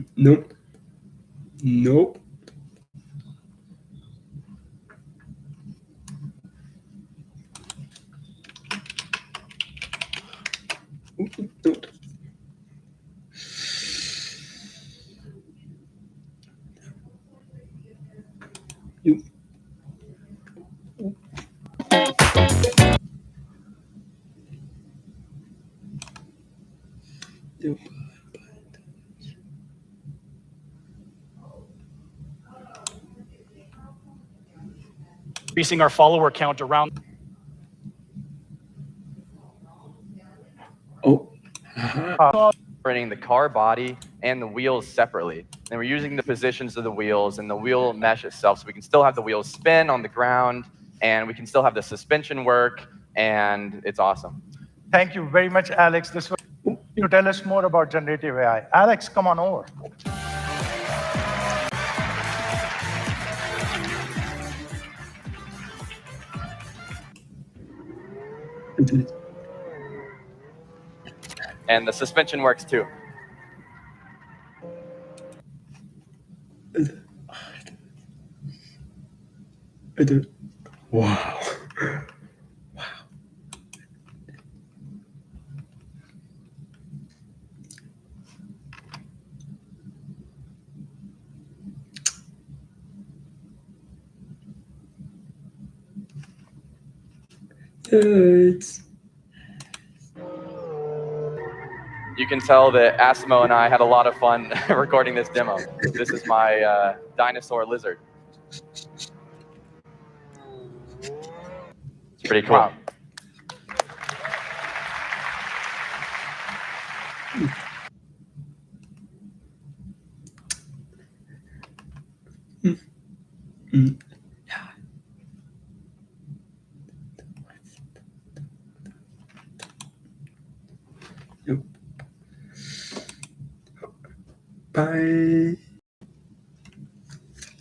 Nope. Nope.
Increasing our follower count around.
Separating the car body and the wheels separately. And we're using the positions of the wheels and the wheel mesh itself, so we can still have the wheels spin on the ground, and we can still have the suspension work, and it's awesome.
Thank you very much, Alex. This was to tell us more about generative AI. Alex, come on over.
And the suspension works too.
Wow. Dudes.
You can tell that Asimo and I had a lot of fun recording this demo. This is my dinosaur lizard. It's pretty cool.
Wow.
Bye.